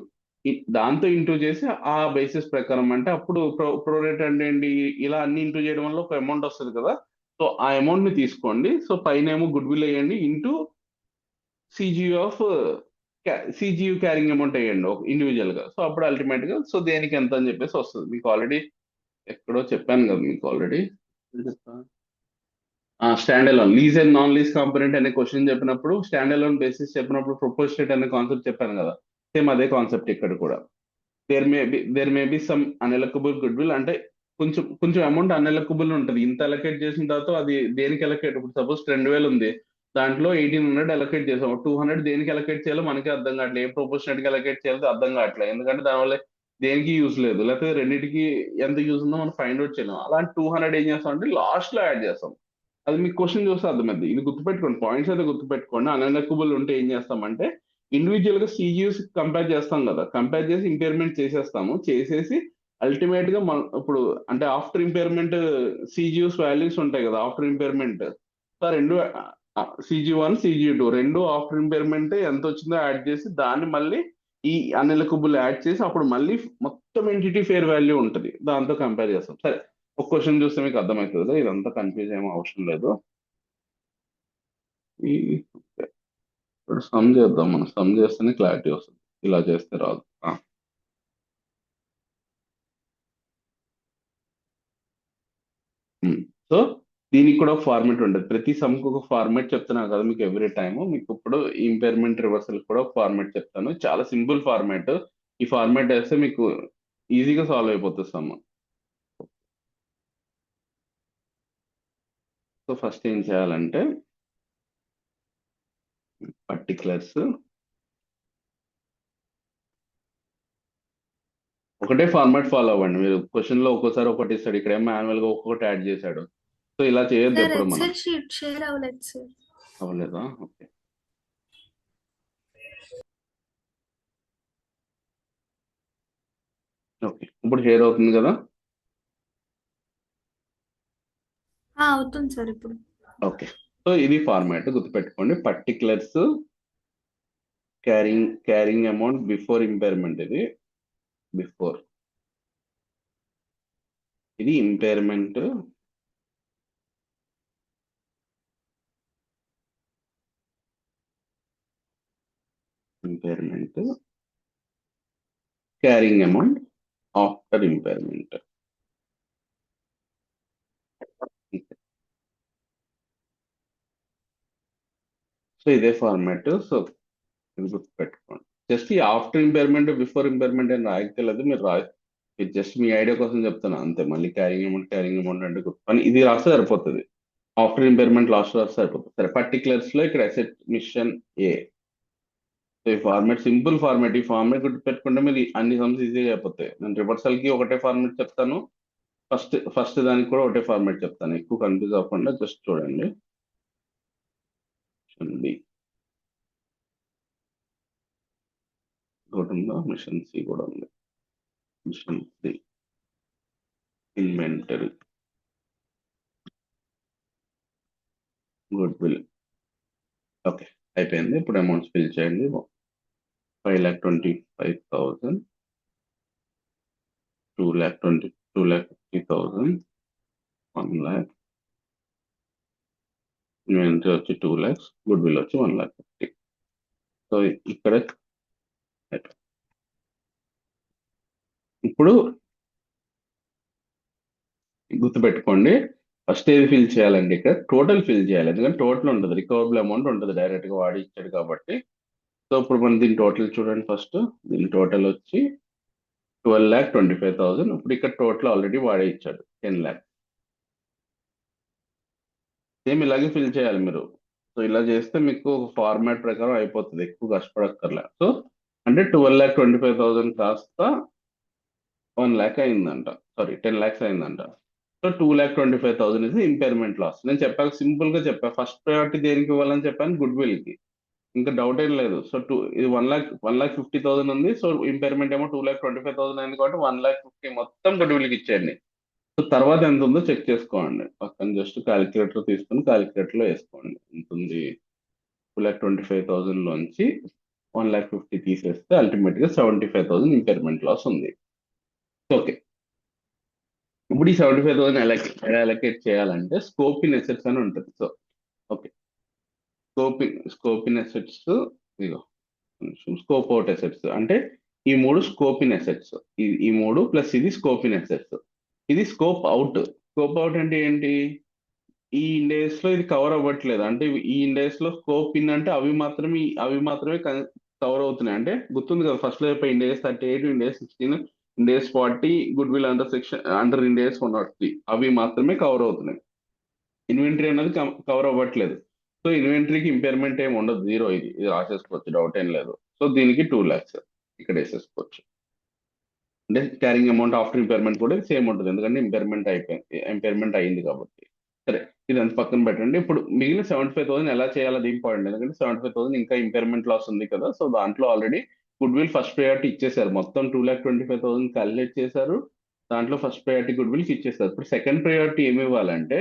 దాంతో ఇంటూ చేసి ఆ బేసిస్ ప్రకారం అంటే అప్పుడు ప్రోరేట్ అంటే ఏంటి, ఇలా అన్ని ఇంటూ చేయడం వల్ల ఒక అమౌంట్ వస్తుంది కదా. సో ఆ అమౌంట్ ని తీసుకోండి, సో పైన ఏమో గుడ్ విల్ వేయండి, ఇంటూ సిజియు ఆఫ్ సిజియు క్యారింగ్ అమౌంట్ వేయండి ఒక ఇండివిజువల్ గా. సో అప్పుడు అల్టిమేట్ గా సో దేనికి ఎంత అని చెప్పేసి వస్తుంది. మీకు ఆల్రెడీ ఎక్కడో చెప్పాను కదా, మీకు already standalone lease and non lease component అనే క్వశ్చన్ చెప్పినప్పుడు, స్టాండ్ అలోన్ బేసిస్ చెప్పినప్పుడు ప్రొపోర్షనేట్ అనే కాన్సెప్ట్ చెప్పాను కదా, సేమ్ అదే కాన్సెప్ట్ ఇక్కడ కూడా. There may be some unallocable goodwill అంటే కొంచెం కొంచెం అమౌంట్ అన్ఎలకబుల్ ఉంటుంది. ఇంత అలొకేట్ చేసిన తర్వాత అది దేనికి అలొకేట్, ఇప్పుడు సపోజ్ 2,000 ఉంది, దాంట్లో 1,800 అలొకేట్ చేసాం, 200 దేనికి అలొకేట్ చేయాలో మనకి అర్థం కావట్లేదు, ఏ ప్రొపోర్షనేట్ గా అలొకేట్ చేయాలో అర్థం కావట్లేదు, ఎందుకంటే దానివల్ల దేనికి యూజ్ లేదు, లేకపోతే రెండింటికి ఎంత యూజ్ ఉందో మనం ఫైండ్ అవుట్ చేయలేం. అలాంటి 200 ఏం చేస్తాం అంటే లాస్ట్ లో యాడ్ చేస్తాం. అది మీకు క్వశ్చన్ చూస్తే అర్థమైంది. ఇది గుర్తుపెట్టుకోండి, పాయింట్స్ అయితే గుర్తుపెట్టుకోండి. అన్ఎలకబుల్ ఉంటే ఏం చేస్తామంటే ఇండివిజువల్ గా సిజియూస్ కంపేర్ చేస్తాం కదా, కంపేర్ చేసి ఇంపేర్మెంట్ చేసేస్తాము, చేసేసి అల్టిమేట్ గా మనం ఇప్పుడు అంటే ఆఫ్టర్ ఇంపేర్మెంట్ సిజియూస్ వాల్యూస్ ఉంటాయి కదా ఆఫ్టర్ ఇంపేర్మెంట్. సో రెండు CG1 CG2 రెండు ఆఫ్టర్ ఇంపేర్మెంట్ ఎంత వచ్చిందో యాడ్ చేసి దాన్ని మళ్ళీ ఈ అన్ఎలకబుల్ యాడ్ చేసి అప్పుడు మళ్ళీ మొత్తం ఎంటిటీ ఫేర్ వాల్యూ ఉంటుంది, దాంతో కంపేర్ చేస్తాం. సరే ఒక క్వశ్చన్ చూస్తే మీకు అర్థమవుతుంది కదా, ఇదంతా కన్ఫ్యూజ్ ఏమో అవసరం లేదు. ఈ ఇప్పుడు సమ్ చేద్దాం, మనం సమ్ చేస్తేనే క్లారిటీ వస్తుంది, ఇలా చేస్తే రాదు. సో దీనికి కూడా ఫార్మేట్ ఉంటుంది, ప్రతి సమ్ కు ఒక ఫార్మేట్ చెప్తున్నాను కదా మీకు ఎవ్రీ టైమ్. మీకు ఇప్పుడు ఇంపైర్మెంట్ రివర్సల్ కూడా ఒక ఫార్మేట్ చెప్తాను, చాలా సింపుల్ ఫార్మేట్. ఈ ఫార్మేట్ వేస్తే మీకు ఈజీగా సాల్వ్ అయిపోతుంది సమ్. సో ఫస్ట్ ఏం చేయాలంటే పర్టికులర్స్ ఒకటే ఫార్మాట్ ఫాలో అవ్వండి. మీరు క్వశ్చన్ లో ఒక్కోసారి ఒకటి ఇస్తాడు, ఇక్కడ ఏం మాన్యువల్ గా ఒక్కొక్కటి యాడ్ చేశాడు. సో ఇలా చేయొద్దు సార్ ఎప్పుడు మనం. ఎక్సెల్ షీట్ షేర్ అవ్వలేదు సార్. అవ్వలేదా? ఓకే. ఓకే ఇప్పుడు షేర్ అవుతుంది కదా. అవుతుంది సార్ ఇప్పుడు. ఓకే సో ఇది ఫార్మాట్ గుర్తుపెట్టుకోండి. Particulars carrying amount before impairment, ఇది బిఫోర్, ఇది impairment, carrying amount after impairment. So ఇదే ఫార్మాట్. సో ఇది గుర్తుపెట్టుకోండి. జస్ట్ ఈ ఆఫ్టర్ ఇంపైర్మెంట్ బిఫోర్ ఇంపైర్మెంట్ అని రాయక్కర్లేదు, మీరు ఇది జస్ట్ మీ ఐడియా కోసం చెప్తున్నా అంతే. మళ్ళీ క్యారింగ్ అమౌంట్ అంటే అని ఇది రాస్తే సరిపోతుంది, ఆఫ్టర్ ఇంపైర్మెంట్ లాస్ట్ రాస్తే సరిపోతుంది. సరే పర్టికులర్స్ లో ఇక్కడ అసెట్ మిషన్ ఏ. సో ఈ ఫార్మాట్ సింపుల్ ఫార్మాట్, ఈ ఫార్మాట్ గుర్తుపెట్టుకుంటే మీరు అన్ని సమ్స్ ఈజీగా అయిపోతాయి. నేను రివర్సల్ కి ఒకటే ఫార్మాట్ చెప్తాను, ఫస్ట్ దానికి కూడా ఒకటే ఫార్మాట్ చెప్తాను, ఎక్కువ కన్ఫ్యూజ్ అవ్వకుండా జస్ట్ చూడండి. బి ఒకటి ఉందా, మిషన్ సి కూడా ఉంది. Machine C inventory, goodwill. Okay అయిపోయింది. ఇప్పుడు అమౌంట్స్ ఫిల్ చేయండి. 5,25,000, 2,50,000, 1 lakh, ఇన్వెంటరీ వచ్చి 2 lakhs, గుడ్ విల్ వచ్చి 1,50,000. సో ఇక్కడ ఇప్పుడు గుర్తుపెట్టుకోండి, ఫస్ట్ ఏది ఫిల్ చేయాలండి, ఇక్కడ టోటల్ ఫిల్ చేయాలి, ఎందుకంటే టోటల్ ఉంటుంది, రికవరబుల్ అమౌంట్ ఉంటుంది, డైరెక్ట్ గా వాడి ఇచ్చాడు కాబట్టి. సో ఇప్పుడు మనం దీని టోటల్ చూడండి, ఫస్ట్ దీని టోటల్ వచ్చి 12,25,000. ఇప్పుడు ఇక్కడ టోటల్ ఆల్రెడీ వాడే ఇచ్చాడు 10 lakhs. సేమ్ ఇలాగే ఫిల్ చేయాలి మీరు. సో ఇలా చేస్తే మీకు ఒక ఫార్మాట్ ప్రకారం అయిపోతుంది, ఎక్కువ కష్టపడక్కర్లే. సో అంటే 12,25,000 కాస్త 1 lakh అయిందంట, సారీ 10 lakhs అయిందంట. So 2,25,000 is impairment loss. నేను చెప్పాక సింపుల్ గా చెప్పా, ఫస్ట్ ప్రయారిటీ దేనికి ఇవ్వాలని చెప్పాను, గుడ్ విల్ కి, ఇంకా డౌట్ ఏం లేదు. సో ఇది 1,50,000 ఉంది. సో ఇంపైర్మెంట్ ఏమో 2,25,000 అయింది కాబట్టి 1,50,000 మొత్తం గుడ్ విల్ కి ఇచ్చేయండి. సో తర్వాత ఎంత ఉందో చెక్ చేసుకోండి, పక్కన జస్ట్ క్యాలిక్యులేటర్ తీసుకుని క్యాలిక్యులేటర్ లో వేసుకోండి ఎంత ఉంది. 2,25,000 లోంచి 1,50,000 తీసేస్తే అల్టిమేట్ గా 75,000 ఇంపైర్మెంట్ లాస్ ఉంది. ఓకే, ఇప్పుడు ఈ 75,000 ఎలా అలొకేట్ చేయాలంటే స్కోప్ ఇన్ అసెట్స్ అని ఉంటుంది. So okay, scope in assets, ఇదిగో స్కోప్ అవుట్ అసెట్స్ అంటే ఈ మూడు స్కోప్ ఇన్ అసెట్స్, ఈ మూడు ప్లస్ ఇది స్కోప్ ఇన్ అసెట్స్, ఇది స్కోప్ అవుట్. స్కోప్ అవుట్ అంటే ఏంటి, ఈ ఇండెక్స్ లో ఇది కవర్ అవ్వట్లేదు అంటే, ఈ ఇండెక్స్ లో స్కోప్ ఇన్ అంటే అవి మాత్రమే కవర్ అవుతున్నాయి. అంటే గుర్తుంది కదా, ఫస్ట్ లో చెప్పే index 38, index 16, index 40, good will under index 103, అవి మాత్రమే కవర్ అవుతున్నాయి. ఇన్వెంటరీ అనేది కవర్ అవ్వట్లేదు. సో ఇన్వెంటరీకి ఇంపైర్మెంట్ ఏమి ఉండదు, జీరో. ఇది రాసేసుకోవచ్చు, డౌట్ ఏం లేదు. సో దీనికి 2 lakhs ఇక్కడ వేసేసుకోవచ్చు. అంటే క్యారింగ్ అమౌంట్ ఆఫ్టర్ ఇంపైర్మెంట్ కూడా సేమ్ ఉంటుంది, ఎందుకంటే ఇంపైర్మెంట్ అయింది కాబట్టి. సరే, ఇదంతా పక్కన పెట్టండి. ఇప్పుడు మిగిలిన 75,000 ఎలా చేయాలి, అది ఇంపార్టెంట్, ఎందుకంటే 75,000 ఇంకా ఇంపైర్మెంట్ లాస్ ఉంది కదా. సో దాంట్లో already good will first priority ఇచ్చేసారు, మొత్తం 2,25,000 క్యాలిక్యులేట్ చేశారు, దాంట్లో ఫస్ట్ ప్రయారిటీ గుడ్ విల్ కి ఇచ్చేసారు. ఇప్పుడు సెకండ్ ప్రయారిటీ ఏమి ఇవ్వాలంటే,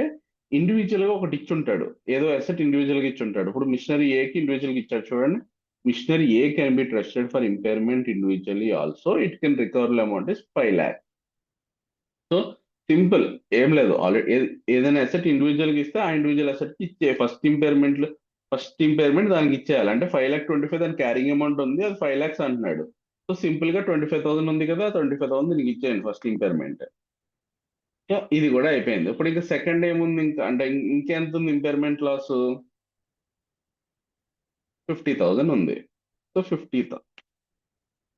ఇండివిజువల్ గా ఒకటి ఇచ్చుంటాడు, ఏదో అసెట్ ఇండివిజువల్ గా ఇచ్చుంటాడు. ఇప్పుడు మిషనరీ ఏకి ఇండివిజువల్ గా ఇచ్చాడు చూడండి, machinery A can be trusted for impairment individually also, it can recover amount is 5 lakhs. So simple, ఏం లేదు, ఆల్రెడీ ఏదైనా అసెట్ ఇండివిజువల్ గా ఇస్తే ఆ ఇండివిజువల్ అసెట్ కి ఇచ్చే ఫస్ట్ ఇంపైర్మెంట్ దానికి ఇచ్చేయాలి. అంటే 5,25,000 దాని క్యారింగ్ అమౌంట్ ఉంది, అది 5 lakhs అంటున్నాడు. సో సింపుల్ గా 25,000 ఉంది కదా, 25,000 దీనికి ఇచ్చేయండి ఫస్ట్ ఇంపైర్మెంట్. సో ఇది కూడా అయిపోయింది. ఇప్పుడు ఇంకా సెకండ్ ఏముంది, ఇంకా అంటే ఇంకెంత ఉంది ఇంపైర్మెంట్ లాస్, 50,000 ఉంది. సో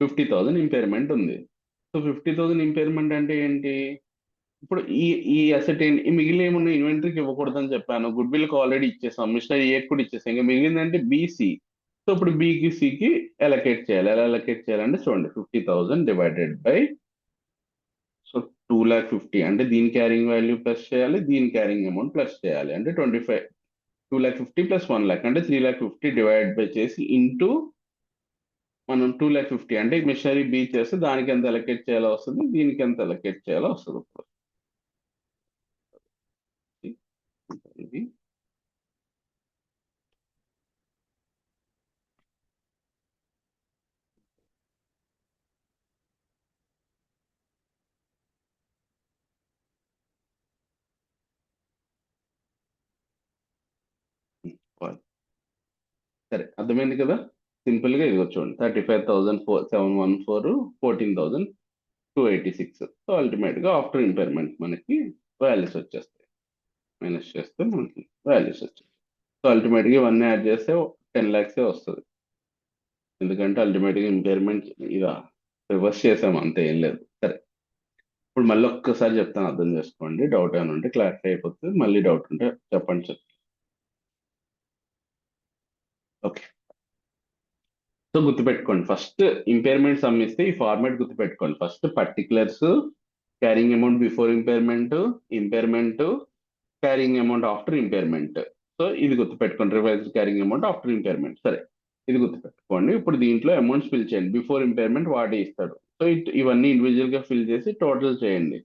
50,000 ఇంపైర్మెంట్ ఉంది. సో 50,000 ఇంపైర్మెంట్ అంటే ఏంటి, ఇప్పుడు ఈ అసెట్ ఏంటి, ఈ మిగిలిన ఏమన్నా ఇన్వెంటరీకి ఇవ్వకూడదని చెప్పాను, గుడ్ విల్ కి ఆల్రెడీ ఇచ్చేసాం, మిషనరీ ఏ కూడా ఇచ్చేసాం, ఇంకా మిగిలిందంటే బీసీ. సో ఇప్పుడు బికి సికి అలొకేట్ చేయాలి. ఎలా అలొకేట్ చేయాలంటే చూడండి, 50,000 డివైడెడ్ బై, సో 2,50,000 అంటే దీని క్యారింగ్ వాల్యూ ప్లస్ చేయాలి, దీని క్యారింగ్ అమౌంట్ ప్లస్ చేయాలి, అంటే 2,50,000 ప్లస్ 1 lakh అంటే 3,50,000 డివైడ్ బై చేసి ఇంటూ మనం 2,50,000 అంటే మిషనరీ బి చేస్తే దానికి ఎంత అలొకేట్ చేయాలో వస్తుంది, దీనికి ఎంత అలొకేట్ చేయాలో వస్తుంది. ఇది సరే, అర్థమైంది కదా. సింపుల్ గా ఇది చూడండి, 35,714, 14,286. సో అల్టిమేట్ గా ఆఫ్టర్ ఇంపైర్మెంట్ మనకి వాల్యూస్ వచ్చేస్తాయి, మైనస్ చేస్తే మనకి వాల్యూస్ వచ్చేస్తాయి. సో అల్టిమేట్ గా ఇవన్నీ యాడ్ చేస్తే 10 lakhs వస్తుంది, ఎందుకంటే అల్టిమేట్ గా ఇంపైర్మెంట్ ఇలా రివర్స్ చేసాము, అంతే, ఏం లేదు. సరే, ఇప్పుడు మళ్ళీ ఒక్కసారి చెప్తాను, అర్థం చేసుకోండి, డౌట్ ఏమైనా ఉంటే క్లారిఫై అయిపోతుంది, మళ్ళీ డౌట్ ఉంటే చెప్పండి సార్. ఓకే, సో గుర్తుపెట్టుకోండి, ఫస్ట్ ఇంపైర్మెంట్ సమ్ ఇస్తే ఈ ఫార్మాట్ గుర్తుపెట్టుకోండి, first particulars, carrying amount before impairment, impairment, carrying amount after impairment. So ఇది గుర్తుపెట్టుకోండి, revised carrying amount after impairment. సరే, ఇది గుర్తుపెట్టుకోండి. ఇప్పుడు దీంట్లో అమౌంట్స్ ఫిల్ చేయండి, బిఫోర్ ఇంపైర్మెంట్ వాడే ఇస్తాడు. సో ఇవన్నీ ఇండివిజువల్ గా ఫిల్ చేసి టోటల్ చేయండి.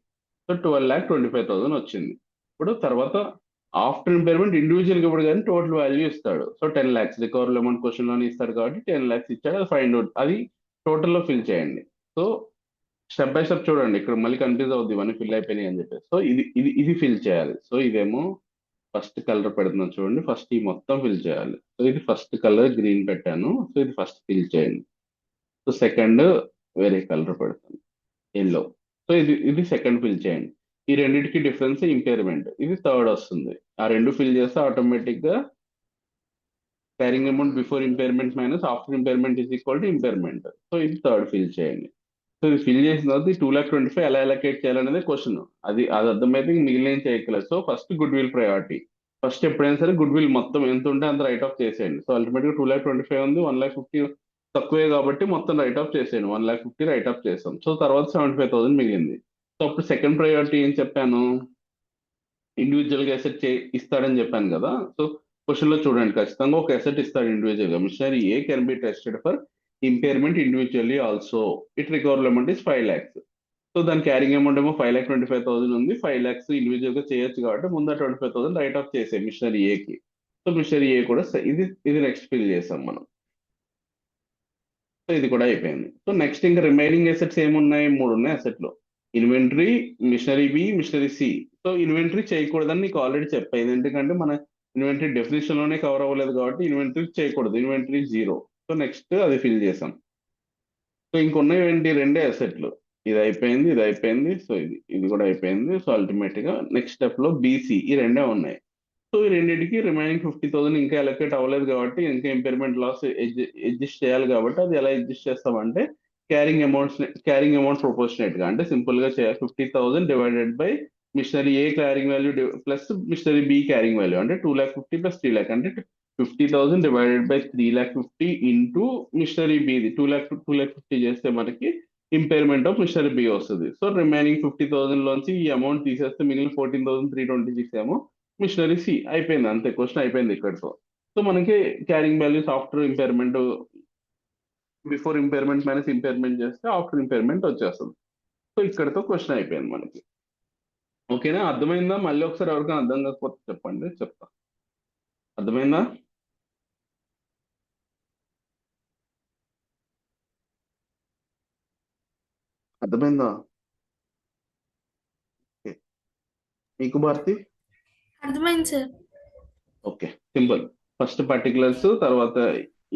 సో 12,25,000 వచ్చింది. ఇప్పుడు తర్వాత ఆఫ్టర్ ఇంపైర్మెంట్ ఇండివిజువల్ గా ఇప్పుడు కానీ టోటల్ వాల్యూ ఇస్తాడు. So 10 lakhs recover amount question లోనే ఇస్తాడు కాబట్టి 10 lakhs ఇచ్చాడు, అది ఫైండ్ అవుట్, అది టోటల్ లో ఫిల్ చేయండి. సో స్టెప్ బై స్టెప్ చూడండి, ఇక్కడ మళ్ళీ కన్ఫ్యూజ్ అవుద్ది ఇవన్నీ ఫిల్ అయిపోయినాయి అని చెప్పేసి. సో ఇది ఫిల్ చేయాలి. సో ఇదేమో ఫస్ట్ కలర్ పెడుతున్నాను చూడండి, ఫస్ట్ ఈ మొత్తం ఫిల్ చేయాలి. సో ఇది ఫస్ట్ కలర్ గ్రీన్ పెట్టాను, సో ఇది ఫస్ట్ ఫిల్ చేయండి. సో సెకండ్ వేరే కలర్ పెడతాను, ఎల్లో. సో ఇది సెకండ్ ఫిల్ చేయండి. ఈ రెండింటికి డిఫరెన్స్ ఇంపేర్మెంట్, ఇది థర్డ్ వస్తుంది. ఆ రెండు ఫిల్ చేస్తే ఆటోమేటిక్ గా carrying amount before impairment minus after impairment is equal to impairment. So ఇది థర్డ్ ఫిల్ చేయండి. సో ఇది ఫిల్ చేసిన తర్వాత 2,25,000 ఎలా అలొకేట్ చేయాలనేది క్వశ్చన్. అది అర్థమైతే ఇంక మిగిలిన ఏం చేయట్లేదు. So first good will priority. First ఎప్పుడైనా సరే గుడ్ విల్ మొత్తం ఎంత ఉంటే అంత రైట్ ఆఫ్ చేసేయండి. సో అల్టిమేట్ గా 2,25,000 ఉంది, 1,50,000 తక్కువే కాబట్టి మొత్తం రైట్ ఆఫ్ చేసేయండి. 1,50,000 రైట్ ఆఫ్ చేసాం. సో తర్వాత 75,000 మిగిలింది. సో అప్పుడు సెకండ్ ప్రయారిటీ ఏం చెప్పాను, ఇండివిజువల్ గా అసెట్ ఇస్తాడని చెప్పాను కదా. సో క్వశ్చన్ లో చూడండి, ఖచ్చితంగా ఒక అసెట్ ఇస్తాడు ఇండివిజువల్ గా. Machinery A can be tested for impairment individually also. It recover amount is 5 lakhs. So దాని క్యారింగ్ అమౌంట్ ఏమో 5,25,000 ఉంది. 5 lakhs ఇండివిజువల్ గా చేయొచ్చు కాబట్టి ముందు 25,000 రైట్ ఆఫ్ చేసే మిషనరీ ఏకి. సో మిషనరీ ఏ కూడా ఇది నెక్స్ట్ ఫిల్ చేసాం మనం. సో ఇది కూడా అయిపోయింది. సో నెక్స్ట్ ఇంకా రిమైనింగ్ అసెట్స్ ఏమున్నాయి, మూడు ఉన్నాయి అసెట్లు: inventory, machinery B, machinery C. So inventory చేయకూడదని నీకు ఆల్రెడీ చెప్పేది, ఎందుకంటే మన ఇన్వెంటరీ డెఫినేషన్ లోనే కవర్ అవ్వలేదు కాబట్టి ఇన్వెంటరీ చేయకూడదు. ఇన్వెంటరీ 0. సో నెక్స్ట్ అది ఫిల్ చేసాం. సో ఇంకొన్నవి ఏంటి, రెండే అసెట్లు. ఇది అయిపోయింది, ఇది అయిపోయింది. సో ఇది కూడా అయిపోయింది. సో అల్టిమేట్ గా నెక్స్ట్ స్టెప్ లో బీసీ, ఈ రెండే ఉన్నాయి. సో ఈ రెండింటికి రిమైనింగ్ 50,000 ఇంకా అలొకేట్ అవ్వలేదు కాబట్టి, ఇంకా ఇంపైర్మెంట్ లాస్ అడ్జస్ట్ చేయాలి కాబట్టి, అది ఎలా అడ్జస్ట్ చేస్తామంటే క్యారింగ్ అమౌంట్ ప్రొపోర్షనేట్ గా, అంటే సింపుల్ గా చేయాలి. 50,000 divided by machinery A carrying value plus machinery B carrying value, అంటే 2,50,000 ప్లస్ 3,00,000, అంటే 50,000 డివైడెడ్ బై 3,50,000 ఇంటూ మిషనరీ బిది 2,50,000 చేస్తే మనకి ఇంపైర్మెంట్ ఆఫ్ మిషనరీ బి వస్తుంది. సో రిమైనింగ్ 50,000 లోంచి ఈ అమౌంట్ తీసేస్తే మిగిలిన 14,326 ఏమో మిషనరీ సి. అయిపోయింది, అంతే. క్వశ్చన్ అయిపోయింది ఇక్కడితో. సో మనకి carrying values after impairment, before impairment minus impairment చేస్తే ఆఫ్టర్ ఇంపైర్మెంట్ వచ్చేస్తుంది. సో ఇక్కడితో క్వశ్చన్ అయిపోయింది మనకి. ఓకేనా, అర్థమైందా? మళ్ళీ ఒకసారి ఎవరికైనా అర్థం కాకపోతే చెప్పండి, చెప్తా. అర్థమైందా? అర్థమైందా? ఓకే. మీకు భారతి? అర్థమైంది sir. Okay, simple. First particulars, తర్వాత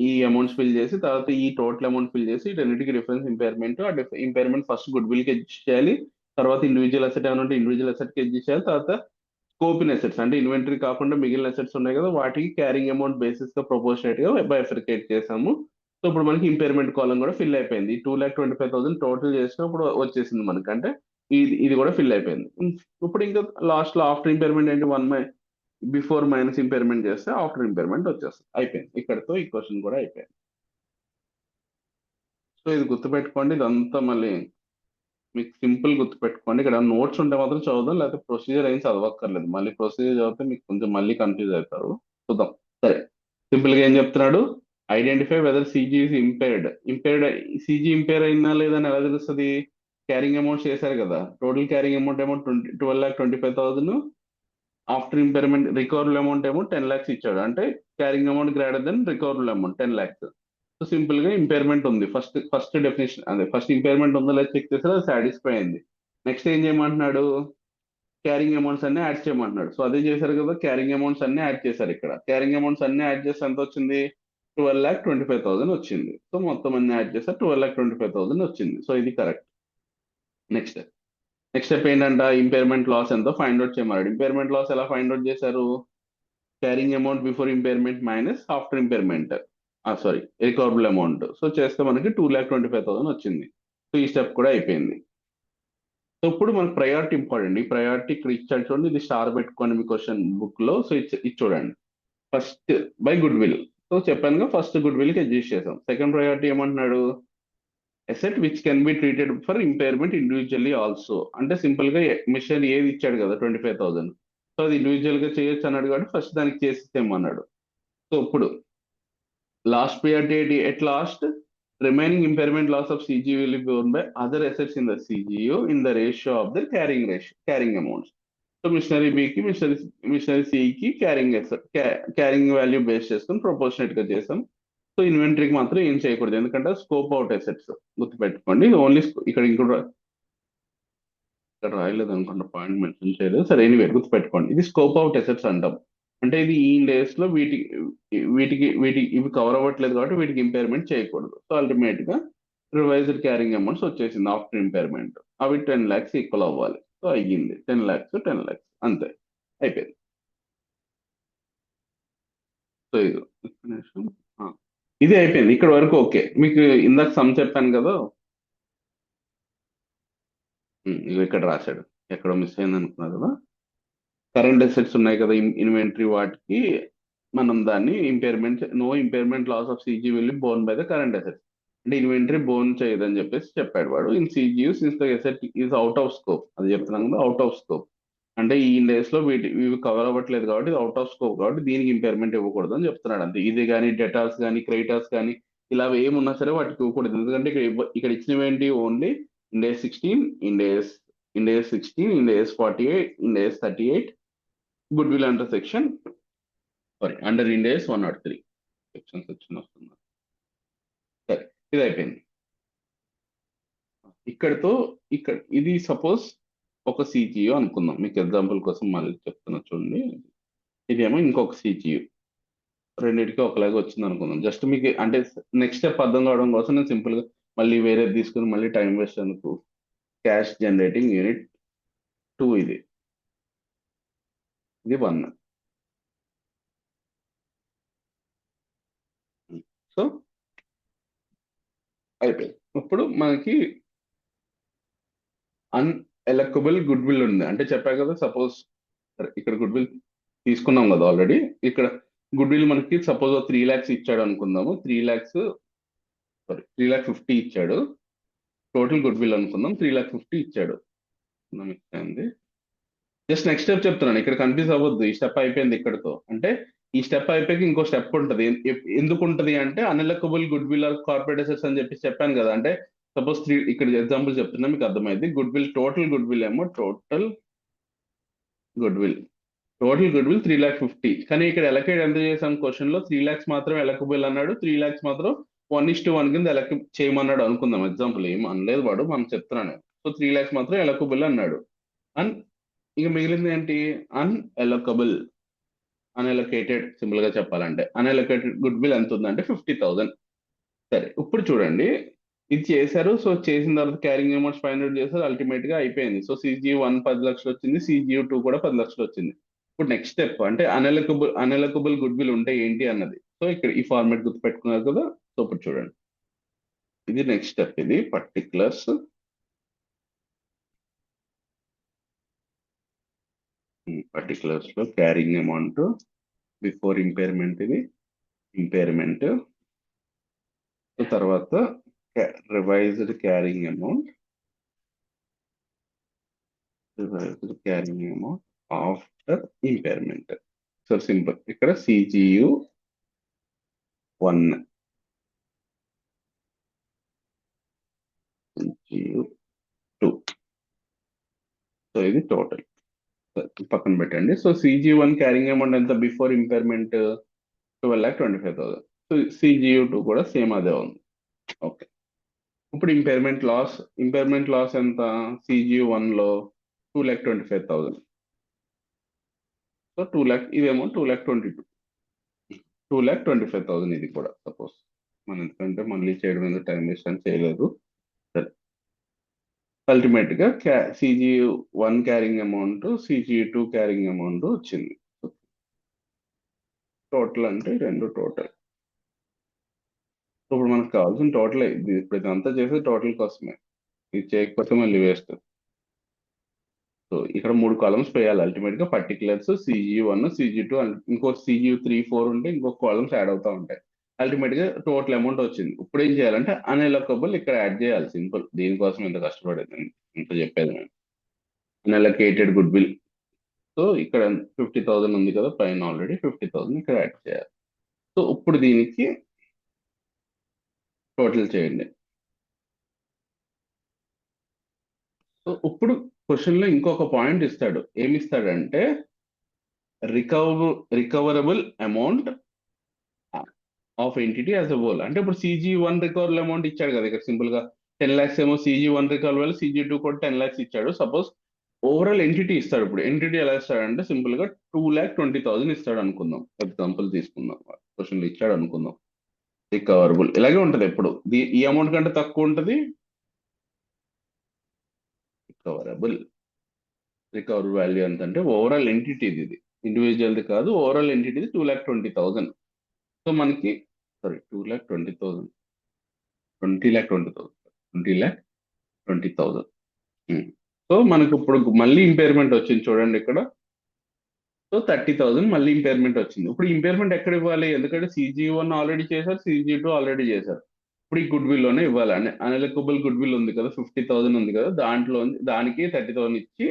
ఈ అమౌంట్స్ ఫిల్ చేసి, తర్వాత ఈ టోటల్ అమౌంట్ ఫిల్ చేసి, వీటన్నిటికి డిఫరెన్స్ ఇంపైర్మెంట్. ఆ ఇంపైర్మెంట్ ఫస్ట్ గుడ్ విల్ కి అడ్జస్ట్ చేయాలి, తర్వాత ఇండివిజువల్ అసెట్ ఏమైనా ఉంటే ఇండివిజువల్ అసెట్ కి అడ్జస్ట్ చేయాలి, తర్వాత స్కోప్ ఇన్ అసెట్స్ అంటే ఇన్వెంటరీ కాకుండా మిగిలిన అసెట్స్ ఉన్నాయి కదా, వాటికి క్యారింగ్ అమౌంట్ బేసిస్ గా ప్రపోర్షనేట్ గా బైఫర్కేట్ చేసాము. సో ఇప్పుడు మనకి ఇంపైర్మెంట్ కాలం కూడా ఫిల్ అయిపోయింది. 2,25,000 టోటల్ చేసినప్పుడు వచ్చేసింది మనకి, అంటే ఇది కూడా ఫిల్ అయిపోయింది. ఇప్పుడు ఇంకా లాస్ట్ లో ఆఫ్టర్ ఇంపైర్మెంట్ ఏంటి, బిఫోర్ మైనస్ ఇంపైర్మెంట్ చేస్తే ఆఫ్టర్ ఇంపైర్మెంట్ వచ్చేస్తుంది. అయిపోయింది, ఇక్కడతో ఈ క్వశ్చన్ కూడా అయిపోయింది. సో ఇది గుర్తుపెట్టుకోండి, ఇదంతా మళ్ళీ మీకు సింపుల్ గుర్తుపెట్టుకోండి. ఇక్కడ నోట్స్ ఉంటే మాత్రం చదువుదాం, లేకపోతే ప్రొసీజర్ ఏం చదవక్కర్లేదు. మళ్ళీ ప్రొసీజర్ చదివితే మీకు కొంచెం మళ్ళీ కన్ఫ్యూజ్ అవుతారు. చూద్దాం. సరే, సింపుల్ గా ఏం చెప్తున్నాడు, identify whether CG is impaired. CG impair అయినా లేదని ఎలా తెలుస్తుంది, క్యారింగ్ అమౌంట్ చేశారు కదా. టోటల్ క్యారింగ్ అమౌంట్ ఏమో 12,25,000, ఆఫ్టర్ ఇంపైర్మెంట్ రికవరబుల్ అమౌంట్ ఏమో 10 lakhs ఇచ్చాడు, అంటే carrying amount greater than recoverable amount 10 lakhs. So simple గా ఇంపైర్మెంట్ ఉంది. ఫస్ట్ డెఫినేషన్ అదే, ఫస్ట్ ఇంపైర్మెంట్ ఉందో లేదా చెక్ చేస్తే అది సాటిస్ఫై అయింది. నెక్స్ట్ ఏం చేయమంటున్నాడు, క్యారింగ్ అమౌంట్స్ అన్ని యాడ్ చేయమంటున్నాడు. సో అదే చేశారు కదా, క్యారింగ్ అమౌంట్స్ అన్ని యాడ్ చేశారు. ఇక్కడ క్యారింగ్ అమౌంట్స్ అన్ని యాడ్ చేస్తే ఎంత వచ్చింది, 12,25,000 వచ్చింది. సో మొత్తం అన్ని యాడ్ చేస్తే 12,25,000 వచ్చింది. సో ఇది కరెక్ట్. నెక్స్ట్ స్టెప్ ఏంటంట, ఇంపైర్మెంట్ లాస్ ఎంతో ఫైండ్ అవుట్ చేయమన్నాడు. ఇంపైర్మెంట్ లాస్ ఎలా ఫైండ్ అవుట్ చేశారు, carrying amount before impairment minus after impairment, sorry recoverable amount. So చేస్తే మనకి 2,25,000 వచ్చింది. సో ఈ స్టెప్ కూడా అయిపోయింది. సో ఇప్పుడు మనకు ప్రయారిటీ ఇంపార్టెంట్. ఈ ప్రయారిటీ ఇక్కడ ఇచ్చాడు చూడండి, ఇది స్టార్ పెట్టుకోండి మీ క్వశ్చన్ బుక్ లో. సో ఇది చూడండి, first by good will. So చెప్పాను ఫస్ట్ గుడ్ విల్ కి అడ్జస్ట్ చేసాం. సెకండ్ ప్రయారిటీ ఏమంటున్నాడు, asset which can be treated for impairment individually also. అంటే సింపుల్ గా మిషన్ ఏది ఇచ్చాడు కదా 25,000, సో అది ఇండివిజువల్ గా చేయొచ్చు అన్నాడు కాబట్టి ఫస్ట్ దానికి చేసిస్తామన్నాడు. సో ఇప్పుడు last priority at last, remaining impairment loss of CGU will be borne by other assets in the CGU in the ratio of the carrying amounts. So machinery B కి machinery C కి carrying value base చేసుకుని proportionate గా చేసాం. సో ఇన్వెంటరీకి మాత్రం ఏం చేయకూడదు, ఎందుకంటే స్కోప్ అవుట్ అసెట్స్ గుర్తుపెట్టుకోండి. ఓన్లీ ఇక్కడ ఇంకొక ఇక్కడ రాయలేదు అనుకుంటా, పాయింట్ మెన్షన్ చేయలేదు. సరే ఎనీవే గుర్తుపెట్టుకోండి, ఇది స్కోప్ అవుట్ అసెట్స్ అంటాం. అంటే ఇది ఈ డేస్ లో వీటికి ఇవి కవర్ అవ్వట్లేదు కాబట్టి వీటికి ఇంపైర్మెంట్ చేయకూడదు. సో అల్టిమేట్ గా రివైజ్డ్ క్యారింగ్ అమౌంట్స్ వచ్చేసింది ఆఫ్టర్ ఇంపైర్మెంట్. అవి 10 lakhs ఈక్వల్ అవ్వాలి. సో అయ్యింది 10 lakhs 10 lakhs అంతే, అయిపోయింది. సో ఇది ఒక్క నిమిషం. ఆ, ఇది అయిపోయింది ఇక్కడ వరకు. ఓకే, మీకు ఇందాక సమ్ చెప్పాను కదా. ఇవి ఇక్కడ రాశాడు, ఎక్కడో మిస్ అయింది అనుకున్నారు కదా. కరెంట్ అసెట్స్ ఉన్నాయి కదా, ఇన్వెంటరీ, వాటికి మనం దాన్ని impairment, no impairment loss of CG will borne by the current assets. అంటే ఇన్వెంటరీ బోర్న్ చేయదని చెప్పేసి చెప్పాడు వాడు. In CGU since the asset is out of scope, అది చెప్తున్నాం కదా, అవుట్ ఆఫ్ స్కోప్. అంటే ఈ డేస్ లో ఇవి కవర్ అవ్వట్లేదు కాబట్టి ఇది అవుట్ ఆఫ్ స్కోప్ కాబట్టి దీనికి ఇంపైర్మెంట్ ఇవ్వకూడదు అని చెప్తున్నాడు అంతే. ఇది కానీ డెటార్స్ కానీ క్రెడిటార్స్ కానీ ఇలా ఏమున్నా సరే వాటికి ఇవ్వకూడదు. ఎందుకంటే ఇక్కడ ఇచ్చినవి ఏంటి, only Ind AS 16, Ind AS 48, Ind AS 38, goodwill under section, sorry under Ind AS 103 section వస్తుంది. సరే ఇది అయిపోయింది. ఇక్కడతో ఇది సపోజ్ ఒక సిజియు అనుకుందాం, మీకు ఎగ్జాంపుల్ కోసం మళ్ళీ చెప్తున్నా చూడండి. ఇదేమో ఇంకొక సిజియు, రెండింటికి ఒకలాగా వచ్చింది అనుకుందాం. జస్ట్ మీకు అంటే నెక్స్ట్ స్టెప్ అర్థం కావడం కోసం నేను సింపుల్ గా మళ్ళీ వేరే తీసుకుని మళ్ళీ టైం వేస్ట్ అనుకో. క్యాష్ జనరేటింగ్ యూనిట్ 2 ఇది 1. సో అయిపోయింది. ఇప్పుడు మనకి అన్ఎలకబుల్ గుడ్ విల్ ఉంది. అంటే చెప్పా కదా, సపోజ్ ఇక్కడ గుడ్ విల్ తీసుకున్నాం కదా ఆల్రెడీ. ఇక్కడ గుడ్ విల్ మనకి సపోజ్ 3 lakhs ఇచ్చాడు అనుకుందాము. 3,50,000 ఇచ్చాడు. టోటల్ గుడ్ విల్ అనుకుందాం 3,50,000 ఇచ్చాడు. జస్ట్ నెక్స్ట్ స్టెప్ చెప్తున్నాను, ఇక్కడ కన్ఫ్యూజ్ అవ్వద్దు. ఈ స్టెప్ అయిపోయింది ఇక్కడతో. అంటే ఈ స్టెప్ అయిపోయి ఇంకో స్టెప్ ఉంటుంది. ఎందుకు ఉంటుంది అంటే unallocable goodwill or corporate assets అని చెప్పి చెప్పాను కదా. అంటే సపోజ్ ఇక్కడ ఎగ్జాంపుల్ చెప్తున్నా మీకు అర్థమైంది. Goodwill, total goodwill ఏమో goodwill total goodwill 3,50,000. కానీ ఇక్కడ ఎలకేట్ ఎంత చేసాం, క్వశ్చన్ లో 3 lakhs మాత్రం ఎలకబుల్ అన్నాడు, 3 lakhs మాత్రం 1:1 కింద ఎలక్ చేయమన్నాడు అనుకుందాం. ఎగ్జాంపుల్ ఏం అనలేదు వాడు, మనం చెప్తున్నాను. సో 3 lakhs మాత్రం ఎలకబుల్ అన్నాడు. అండ్ ఇక మిగిలింది ఏంటి, అన్ఎలకేటెడ్ సింపుల్ గా చెప్పాలంటే అన్ఎలకేటెడ్ గుడ్ విల్ ఎంత ఉందంటే 50,000. సరే ఇప్పుడు చూడండి, ఇది చేశారు. సో చేసిన తర్వాత క్యారింగ్ అమౌంట్స్ ఫైండ్ అవుట్ చేశారు, అల్టిమేట్ గా అయిపోయింది. సో CGU1 10 లక్షలు వచ్చింది, CGU2 కూడా 10 లక్షలు వచ్చింది. ఇప్పుడు నెక్స్ట్ స్టెప్ అంటే అన్ఎలకబుల్ గుడ్ విల్ ఉంటే ఏంటి అన్నది. సో ఇక్కడ ఈ ఫార్మాట్ గుర్తు పెట్టుకున్నారు కదా. సో ఇప్పుడు చూడండి, ఇది నెక్స్ట్ స్టెప్. ఇది పర్టికులర్స్ లో క్యారింగ్ అమౌంట్ బిఫోర్ ఇంపైర్మెంట్, ఇది ఇంపైర్మెంట్. తర్వాత revised carrying amount after impairment. So simple, ఇక్కడ CGU1, CGU2. సో ఇది టోటల్ పక్కన పెట్టండి. సో CGU1 క్యారింగ్ అమౌంట్ ఎంత బిఫోర్ ఇంపైర్మెంట్, 12,25,000. సో CGU2 కూడా సేమ్ అదే ఉంది. ఓకే, ఇప్పుడు ఇంపైర్మెంట్ లాస్ ఎంత, CGU1 లో 2,25,000. సో 2 lakh, ఇదేమో 2,25,000 ఇది కూడా. సపోజ్ మనం ఎందుకంటే మళ్ళీ చేయడం మీద టైం వేస్ట్ అని చేయలేదు. సరే, అల్టిమేట్ గా CGU1 carrying amount, CGU2 carrying amount వచ్చింది. టోటల్ అంటే రెండు టోటల్. ఇప్పుడు మనకు కావాల్సిన టోటల్ ఇది. ఇప్పుడు ఇదంతా చేసేది టోటల్ కోసమే, ఇది చేయకపోతే మళ్ళీ వేస్ట్. సో ఇక్కడ 3 కాలమ్స్ వేయాలి అల్టిమేట్ గా. పర్టికులర్స్, CGU1, CGU2, ఇంకో CGU3, 4 ఉంటే ఇంకొక కాలమ్స్ యాడ్ అవుతా ఉంటాయి. అల్టిమేట్ గా టోటల్ అమౌంట్ వచ్చింది. ఇప్పుడు ఏం చేయాలంటే అన్ఎలకబుల్ ఇక్కడ యాడ్ చేయాలి. సింపుల్, దీనికోసం ఇంత కష్టపడేది, ఇంత చెప్పేది నేను. అన్ఎలకేటెడ్ గుడ్ విల్, సో ఇక్కడ 50,000 ఉంది కదా పైన, ఆల్రెడీ 50,000 ఇక్కడ యాడ్ చేయాలి. సో ఇప్పుడు దీనికి టోటల్ చేయండి. సో ఇప్పుడు క్వశ్చన్ లో ఇంకొక పాయింట్ ఇస్తాడు. ఏమి ఇస్తాడంటే recoverable amount of entity as a whole. అంటే ఇప్పుడు CGU1 రికవరబుల్ అమౌంట్ ఇచ్చాడు కదా ఇక్కడ సింపుల్ గా 10 lakhs ఏమో CGU1 రికవరబుల్, CGU2 కూడా 10 lakhs ఇచ్చాడు. సపోజ్ ఓవరాల్ ఎంటిటీ ఇస్తాడు. ఇప్పుడు ఎంటిటీ ఎలా ఇస్తాడంటే సింపుల్ గా 2,20,000 ఇస్తాడు అనుకుందాం. ఎగ్జాంపుల్ తీసుకుందాం, క్వశ్చన్ ఇచ్చాడు అనుకుందాం. రికవరబుల్ ఇలాగే ఉంటది ఎప్పుడు. ఈ అమౌంట్ కంటే తక్కువ ఉంటది. రికవర్ వాల్యూ ఎంత అంటే ఓవరాల్ ఎంటిటీది, ఇది ఇండివిజువల్ది కాదు, ఓవరాల్ ఎంటిటీది 2,20,000. సో మనకి సారీ 2,20,000, 20,20,000, 20,20,000. సో మనకు ఇప్పుడు మళ్ళీ ఇంపైర్మెంట్ వచ్చింది చూడండి ఇక్కడ. సో 30,000 మళ్ళీ ఇంపైర్మెంట్ వచ్చింది. ఇప్పుడు ఇంపైర్మెంట్ ఎక్కడ ఇవ్వాలి? ఎందుకంటే CG1 ఆల్రెడీ చేశారు, CG2 ఆల్రెడీ చేశారు. ఇప్పుడు ఈ గుడ్ విల్ లోనే ఇవ్వాలి. అనలికబుల్ గుడ్ విల్ ఉంది కదా, 50,000 ఉంది కదా, దానికి 30,000 ఇచ్చి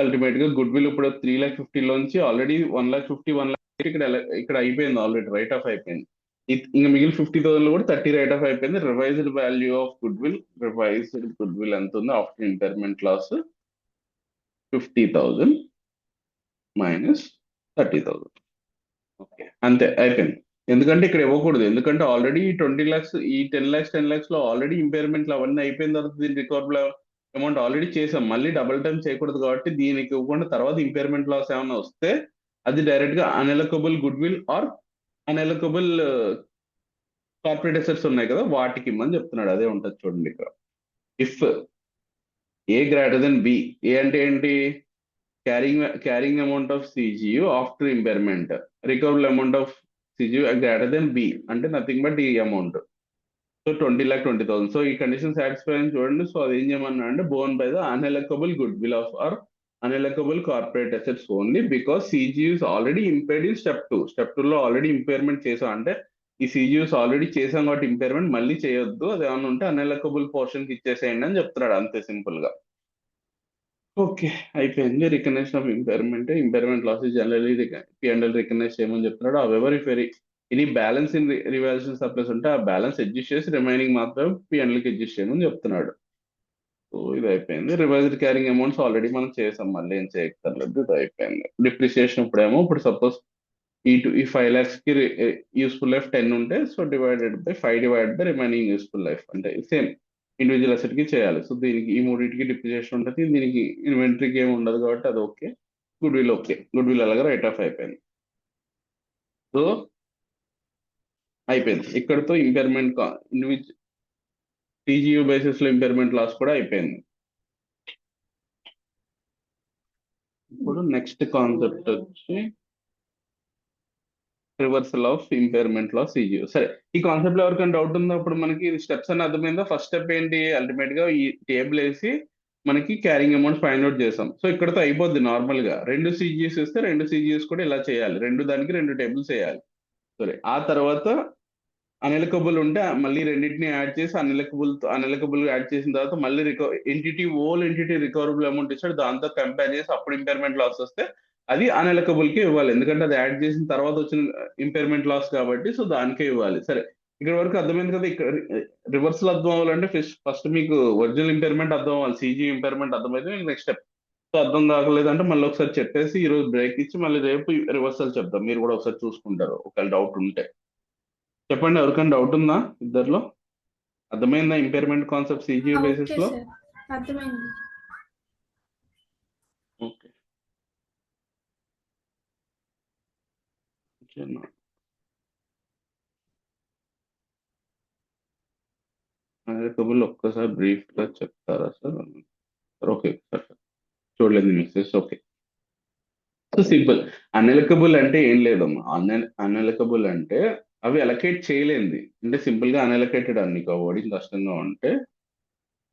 అల్టిమేట్ గా గుడ్ విల్ ఇప్పుడు 3,50,000 లోంచి ఆల్రెడీ 1,50,000, 1,00,000 ఇక్కడ అయిపోయింది, ఆల్రెడీ రైట్ ఆఫ్ అయిపోయింది. ఇంకా మిగిలిన 50,000 లో కూడా 30 రైట్ ఆఫ్ అయిపోయింది. Revised value of goodwill ఎంత ఉంది after impairment loss? 50,000 minus 30,000. Okay, అంతే అయిపోయింది. ఎందుకంటే ఇక్కడ ఇవ్వకూడదు, ఎందుకంటే ఆల్రెడీ 20 lakhs, ఈ 10 lakhs 10 lakhs లో ఆల్రెడీ ఇంపైర్మెంట్లు అవన్నీ అయిపోయిన తర్వాత దీని రికవరబుల్ అమౌంట్ ఆల్రెడీ చేసాం. మళ్ళీ డబుల్ టైం చేయకూడదు కాబట్టి దీనికి ఇవ్వకుండా తర్వాత ఇంపైర్మెంట్ లాస్ ఏమైనా వస్తే అది డైరెక్ట్ గా unallocable goodwill or unallocable corporate assets ఉన్నాయి కదా, వాటికి ఇమ్మని చెప్తున్నాడు. అదే ఉంటుంది చూడండి ఇక్కడ. If A greater than B, A అంటే ఏంటి? Carrying amount of CGU after impairment, recoverable amount of CGU greater than B అంటే నథింగ్ బట్ ఈ అమౌంట్. సో 20,20,000. సో ఈ కండిషన్ సాటిస్ఫై అని చూడండి. సో అది ఏం చేయమన్నా అంటే borne by the unallocable goodwill of or unallocable corporate assets only because CGU already impaired in step 2. Step 2 లో ఆల్రెడీ ఇంపైర్మెంట్ చేసాం అంటే ఈ CGUs ఆల్రెడీ చేసాం కాబట్టి ఇంపైర్మెంట్ మళ్ళీ చేయొద్దు, అది ఏమన్నా ఉంటే అనెలకబుల్ పోర్షన్ కి ఇచ్చేసేయండి అని చెప్తున్నాడు, అంతే సింపుల్ గా. ఓకే, అయిపోయింది. Recognition of impairment loss generally P&L recognize చేయమని చెప్తున్నాడు. However if any balance in revaluation surplus ఉంటే ఆ బ్యాలెన్స్ అడ్జస్ట్ చేసి రిమైనింగ్ మాత్రం P&L కి అడ్జస్ట్ చేయమని చెప్తున్నాడు. సో ఇది అయిపోయింది. రివైజ్డ్ క్యారింగ్ అమౌంట్స్ ఆల్రెడీ మనం చేసాం, మళ్ళీ ఏం చేయక్కర్లేదు, ఇది అయిపోయింది. డిప్రిసియేషన్ ఇప్పుడు సపోజ్ ఈ 5 lakhs కి యూస్ఫుల్ లైఫ్ 10 ఉంటే so divided by 5 divided by remaining useful life అంటే సేమ్ ఇండివిజువల్ అసెట్ కి చేయాలి. సో దీనికి ఈ మూడింటికి డిప్రిసియేషన్ ఉంటుంది, దీనికి ఇన్వెంటరీకి ఏమి ఉండదు కాబట్టి అది okay. Goodwill okay, goodwill అలాగే రైట్ ఆఫ్ అయిపోయింది. సో అయిపోయింది ఇక్కడతో ఇంపైర్మెంట్ CGU బేసిస్ లో ఇంపైర్మెంట్ లాస్ కూడా అయిపోయింది. ఇప్పుడు నెక్స్ట్ కాన్సెప్ట్ వచ్చి reversal of impairment loss CGU. సరే, ఈ కాన్సెప్ట్ లో ఎవరికైనా డౌట్ ఉందో? అప్పుడు మనకి స్టెప్స్ అని అర్థమైందా? ఫస్ట్ స్టెప్ ఏంటి? అల్టిమేట్ గా ఈ టేబుల్ వేసి మనకి క్యారింగ్ అమౌంట్ ఫైండ్ అవుట్ చేసాం. సో ఇక్కడతో అయిపోద్ది. నార్మల్ గా 2 CGUs ఇస్తే 2 CGUs కూడా ఇలా చేయాలి, దానికి 2 టేబుల్స్ వేయాలి. సరే, ఆ తర్వాత అనెలకబుల్ ఉంటే మళ్ళీ రెండింటిని యాడ్ చేసి అనెలకబుల్ యాడ్ చేసిన తర్వాత మళ్ళీ ఎంటిటీ రికవరబుల్ అమౌంట్ ఇచ్చాడు, దాంతో కంపేర్ చేసి అప్పుడు ఇంపైర్మెంట్ లాస్ వస్తే అది అనెలకబుల్ కి ఇవ్వాలి, ఎందుకంటే అది యాడ్ చేసిన తర్వాత వచ్చిన ఇంపైర్మెంట్ లాస్ కాబట్టి, సో దానికే ఇవ్వాలి. సరే, ఇక్కడ వరకు అర్థమైంది కదా. ఇక్కడ రివర్సల్ అర్థం అవ్వాలంటే ఫస్ట్ మీకు ఒరిజినల్ ఇంపైర్మెంట్ అర్థం అవ్వాలి, CG ఇంపైర్మెంట్ అర్థమైతే నెక్స్ట్ స్టెప్. సో అర్థం కాకలేదంటే మళ్ళీ ఒకసారి చెప్పేసి ఈ రోజు బ్రేక్ ఇచ్చి మళ్ళీ రేపు రివర్సల్ చెప్తాం, మీరు కూడా ఒకసారి చూసుకుంటారు ఒకవేళ డౌట్ ఉంటే. చెప్పండి, ఎవరికైనా డౌట్ ఉందా ఇద్దరిలో? అర్థమైందా impairment concept CGU basis okay లో? సార్, అర్థమైంది. ఓకే, అనెలకబుల్ ఒక్కసారి బ్రీఫ్ గా చెప్తారా సార్? ఓకే సార్, చూడలేదు message. Okay, so simple. Unallocable అంటే ఏం లేదమ్మా. అనెలకబుల్ అంటే అవి అలకేట్ చేయలేంది, అంటే సింపుల్ గా అనెలకేటెడ్ అని నీకు వర్డింగ్ కష్టంగా ఉంటే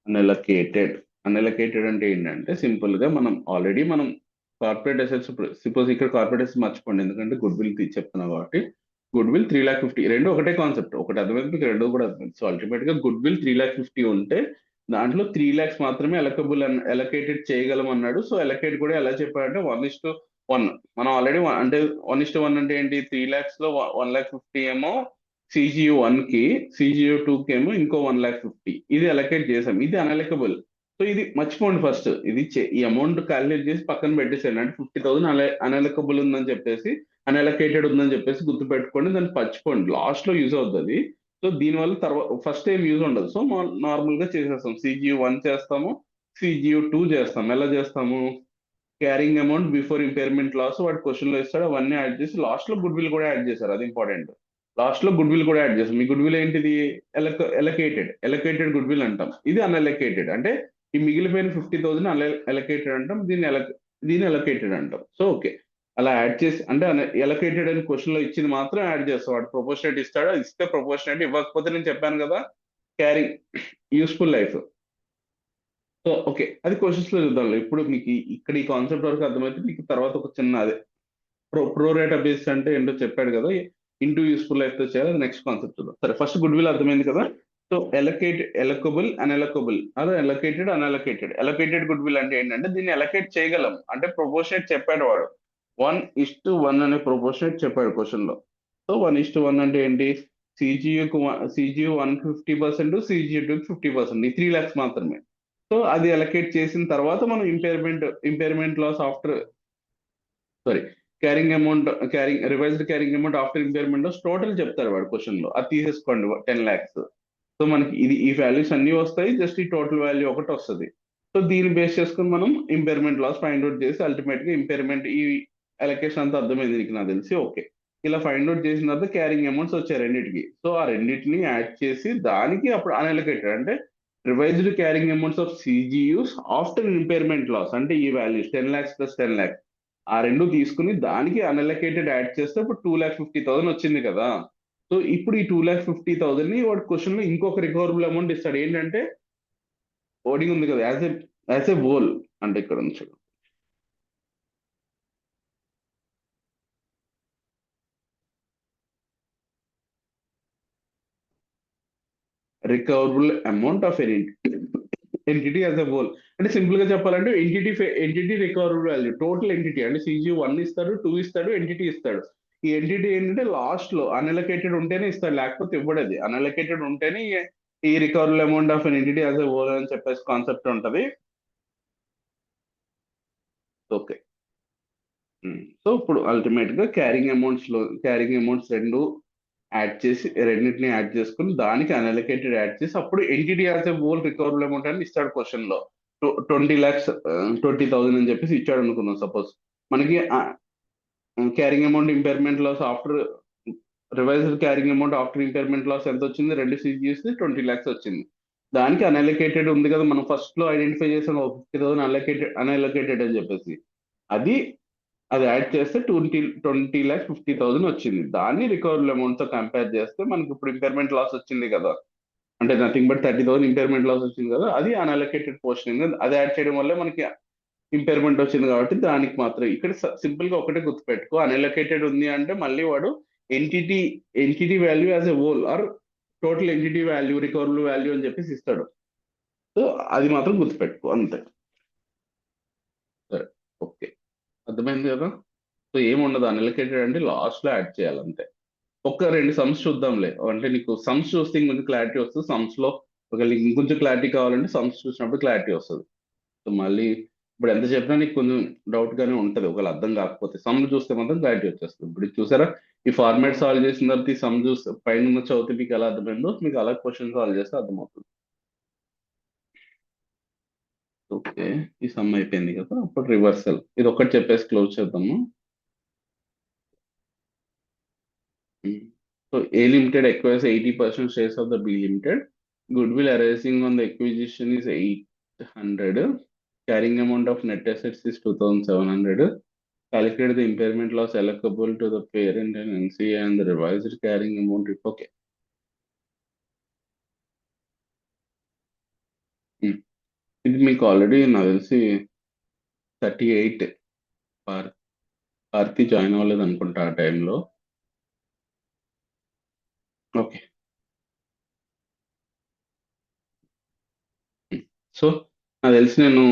అనెలకేటెడ్. అనెలకేటెడ్ అంటే ఏంటంటే సింపుల్ గా మనం కార్పొరేట్ అసెట్స్, సపోజ్ ఇక్కడ కార్పొరేట్ అసెట్స్ మర్చిపోండి, ఎందుకంటే గుడ్ విల్ చెప్తున్నాం కాబట్టి గుడ్ విల్ 3,50,000, రెండు ఒకటే కాన్సెప్ట్, ఒకటి అర్థమైంది మీకు, రెండు కూడా అర్థమైంది. సో అల్టిమేట్ గా గుడ్ విల్ 3,50,000 ఉంటే దాంట్లో 3 lakhs మాత్రమే అలకేటెడ్ చేయగలం అన్నాడు. సో అలకేట్ కూడా ఎలా చెప్పాడంటే 1:1. మనం ఆల్రెడీ అంటే 1:1 అంటే ఏంటి? 3 lakhs లో 1,50,000 ఏమో CGU1 కి, CGU2 కి ఏమో ఇంకో 1,50,000 ఇది అలకేట్ చేసాం, ఇది అనలకబుల్. సో ఇది మర్చిపోండి, ఫస్ట్ ఈ అమౌంట్ క్యాలిక్యులేట్ చేసి పక్కన పెట్టేసేయండి. అంటే 50,000 అనలకబుల్ ఉందని చెప్పేసి, అన్అలకేటెడ్ ఉందని చెప్పేసి గుర్తు పెట్టుకోండి, దాన్ని మర్చిపోండి, లాస్ట్ లో యూజ్ అవుతుంది. సో దీనివల్ల తర్వాత ఫస్ట్ ఏం యూజ్ ఉండదు. సో నార్మల్ గా చేసేస్తాం, CGU1 చేస్తాము, CGU2 చేస్తాం. ఎలా చేస్తాము? Carrying amount before impairment loss వాడు క్వశ్చన్ లో ఇస్తాడు, అవన్నీ యాడ్ చేసి లాస్ట్ లో గుడ్ విల్ కూడా యాడ్ చేశారు. అది ఇంపార్టెంట్. లాస్ట్ లో గుడ్ విల్ కూడా యాడ్ చేస్తాం. మీ గుడ్ విల్ ఏంటిది? ఎలకేటెడ్ గుడ్ విల్ అంటాం. ఇది అన్ఎలకేటెడ్ అంటే ఈ మిగిలిపోయిన 50,000 అన్ఎలకేటెడ్ అంటాం. దీన్ని ఎలకేటెడ్ అంటాం. సో ఓకే, అలా యాడ్ చేసి అంటే ఎలకేటెడ్ అని క్వశ్చన్ లో ఇచ్చింది మాత్రం యాడ్ చేస్తాం. వాడు ప్రపోర్షనేట్ ఇస్తాడు, ఇస్తే ప్రపోర్షనేట్, ఇవ్వకపోతే నేను చెప్పాను కదా carrying useful life. So okay, అది క్వశ్చన్స్ లో చూద్దాం. ఇప్పుడు మీకు ఇక్కడ ఈ కాన్సెప్ట్ వరకు అర్థమైతే మీకు తర్వాత ఒక చిన్న అదే ప్రో రేటా బేస్ అంటే ఏంటో చెప్పాడు కదా, ఇంటూ యూస్ఫుల్ లైఫ్ తో చేయాలి. అది నెక్స్ట్ కాన్సెప్ట్ చూద్దాం. సరే, ఫస్ట్ గుడ్ విల్ అర్థమైంది కదా. సో ఎలకబుల్ అన్ఎలకబుల్, అదే ఎలకేటెడ్ అన్ఎలకేటెడ్. ఎలకేటెడ్ గుడ్ విల్ అంటే ఏంటంటే దీన్ని ఎలకేట్ చేయగలం అంటే ప్రపోర్షనేట్ చెప్పాడు వాడు. 1:1 అనే ప్రపోర్షనేట్ చెప్పాడు క్వశ్చన్ లో. సో 1:1 అంటే ఏంటి? సిజియు 150%, సిజియు 50%, ఈ 3 lakhs మాత్రమే. సో అది అలకేట్ చేసిన తర్వాత మనం impairment loss after sorry revised carrying amount after impairment loss total చెప్తారు వాడు క్వశ్చన్ లో. అది తీసేసుకోండి 10 lakhs. సో మనకి ఈ వాల్యూస్ అన్ని వస్తాయి, జస్ట్ ఈ టోటల్ వాల్యూ ఒకటి వస్తుంది. సో దీన్ని బేస్ చేసుకుని మనం ఇంపైర్మెంట్ లాస్ ఫైండ్ అవుట్ చేసి అల్టిమేట్ గా ఇంపైర్మెంట్ ఈ అలొకేషన్ అంతా అర్థమైంది నీకు నాకు తెలిసి. ఓకే, ఇలా ఫైండ్ అవుట్ చేసిన తర్వాత క్యారింగ్ అమౌంట్స్ వచ్చాయి రెండింటికి. సో ఆ రెండింటిని యాడ్ చేసి దానికి అప్పుడు అన్అలొకేటెడ్ అంటే revised carrying amounts of CGUs after impairment loss అంటే ఈ వాల్యూస్ 10 lakhs + 10 lakhs ఆ రెండు తీసుకుని దానికి అన్అలొకేటెడ్ యాడ్ చేస్తే ఇప్పుడు 2,50,000 వచ్చింది కదా. సో ఇప్పుడు ఈ 2,50,000 ని వాడు క్వశ్చన్ లో ఇంకొక రికవరబుల్ అమౌంట్ ఇస్తాడు. ఏంటంటే ఓడింగ్ ఉంది కదా, యాజ్ ఎ హోల్ అంటే ఇక్కడ నుంచి recoverable amount of N entity as a whole. అంటే సింపుల్ గా చెప్పాలంటే entity recoverable value total entity అంటే CGU1 ఇస్తాడు, 2 ఇస్తాడు, ఎంటిటీ ఇస్తాడు. ఈ ఎంటిటీ ఏంటంటే లాస్ట్ లో అన్అలొకేటెడ్ ఉంటేనే ఇస్తాడు, లేకపోతే ఇవ్వడది. అన్అలొకేటెడ్ ఉంటేనే ఈ recoverable amount of N entity as a whole అని చెప్పేసి కాన్సెప్ట్ ఉంటది. ఓకే, సో ఇప్పుడు అల్టిమేట్ గా క్యారింగ్ అమౌంట్స్ రెండు యాడ్ చేసి రెండింటిని యాడ్ చేసుకుని దానికి అన్అలొకేటెడ్ యాడ్ చేసి అప్పుడు entity as a whole recoverable amount అని ఇస్తాడు క్వశ్చన్ లో. 20 lakhs 20,000 అని చెప్పేసి ఇచ్చాడు అనుకున్నాం. సపోజ్ మనకి carrying amount impairment loss after revised carrying amount after impairment loss ఎంత వచ్చింది? 2 CGS 20 lakhs వచ్చింది. దానికి అన్అలొకేటెడ్ ఉంది కదా, మనం ఫస్ట్ లో ఐడెంటిఫై చేసాం 50,000 అన్అలొకేటెడ్ అని చెప్పేసి. అది యాడ్ చేస్తే 20,50,000 వచ్చింది. దాన్ని రికవరబుల్ అమౌంట్ తో కంపేర్ చేస్తే మనకి ఇప్పుడు ఇంపైర్మెంట్ లాస్ వచ్చింది కదా, అంటే నథింగ్ బట్ 30,000 ఇంపైర్మెంట్ లాస్ వచ్చింది కదా, అది అన్అలొకేటెడ్ పోర్షన్. అది యాడ్ చేయడం వల్ల మనకి ఇంపైర్మెంట్ వచ్చింది కాబట్టి దానికి మాత్రం ఇక్కడ సింపుల్ గా ఒకటే గుర్తుపెట్టుకో, అన్అలొకేటెడ్ ఉంది అంటే మళ్ళీ వాడు entity value as a whole or total entity value recoverable value అని చెప్పేసి ఇస్తాడు. సో అది మాత్రం గుర్తుపెట్టుకో అంతే. సరే, ఓకే, అర్థమైంది కదా. సో ఏముండదు, అన్అలొకేటెడ్ అంటే లాస్ట్ లో యాడ్ చేయాలి అంతే. ఒక 2 సమ్స్ చూద్దాంలే, అంటే నీకు సమ్స్ చూస్తే ఇంకొంచెం క్లారిటీ వస్తుంది. సమ్స్ లో ఒకవేళ నీకు ఇంకొంచెం క్లారిటీ కావాలంటే సమ్స్ చూసినప్పుడు క్లారిటీ వస్తుంది. సో మళ్ళీ ఇప్పుడు ఎంత చెప్పినా నీకు కొంచెం డౌట్ గానే ఉంటది ఒకవేళ అర్థం కాకపోతే. సమ్ చూస్తే మాత్రం క్లారిటీ వచ్చేస్తుంది. ఇప్పుడు ఇది చూసారా, ఈ ఫార్మాట్ సాల్వ్ చేసిన తర్వాత ఈ సమ్ చూస్తే పైన ఉన్న చదివితే మీకు ఎలా అర్థమైందో మీకు అలా క్వశ్చన్ సాల్వ్ చేస్తే అర్థమవుతుంది. ఓకే, ఈ సమ్ అయిపోయింది కదా, అప్పుడు రివర్సల్ ఇది ఒక్కటి చెప్పేసి క్లోజ్ చేద్దాము. So A Limited acquires 80% shares of the B Limited. Goodwill arising on the acquisition is 800. Carrying amount of net assets is 2,700. Calculate the impairment loss allocable to the parent and NCA and the revised carrying amount. Okay. ఇది మీకు already నాకు తెలిసి 38 Bharati join అవ్వలేదు అనుకుంటా ఆ టైంలో. Okay, so నాకు తెలిసి నేను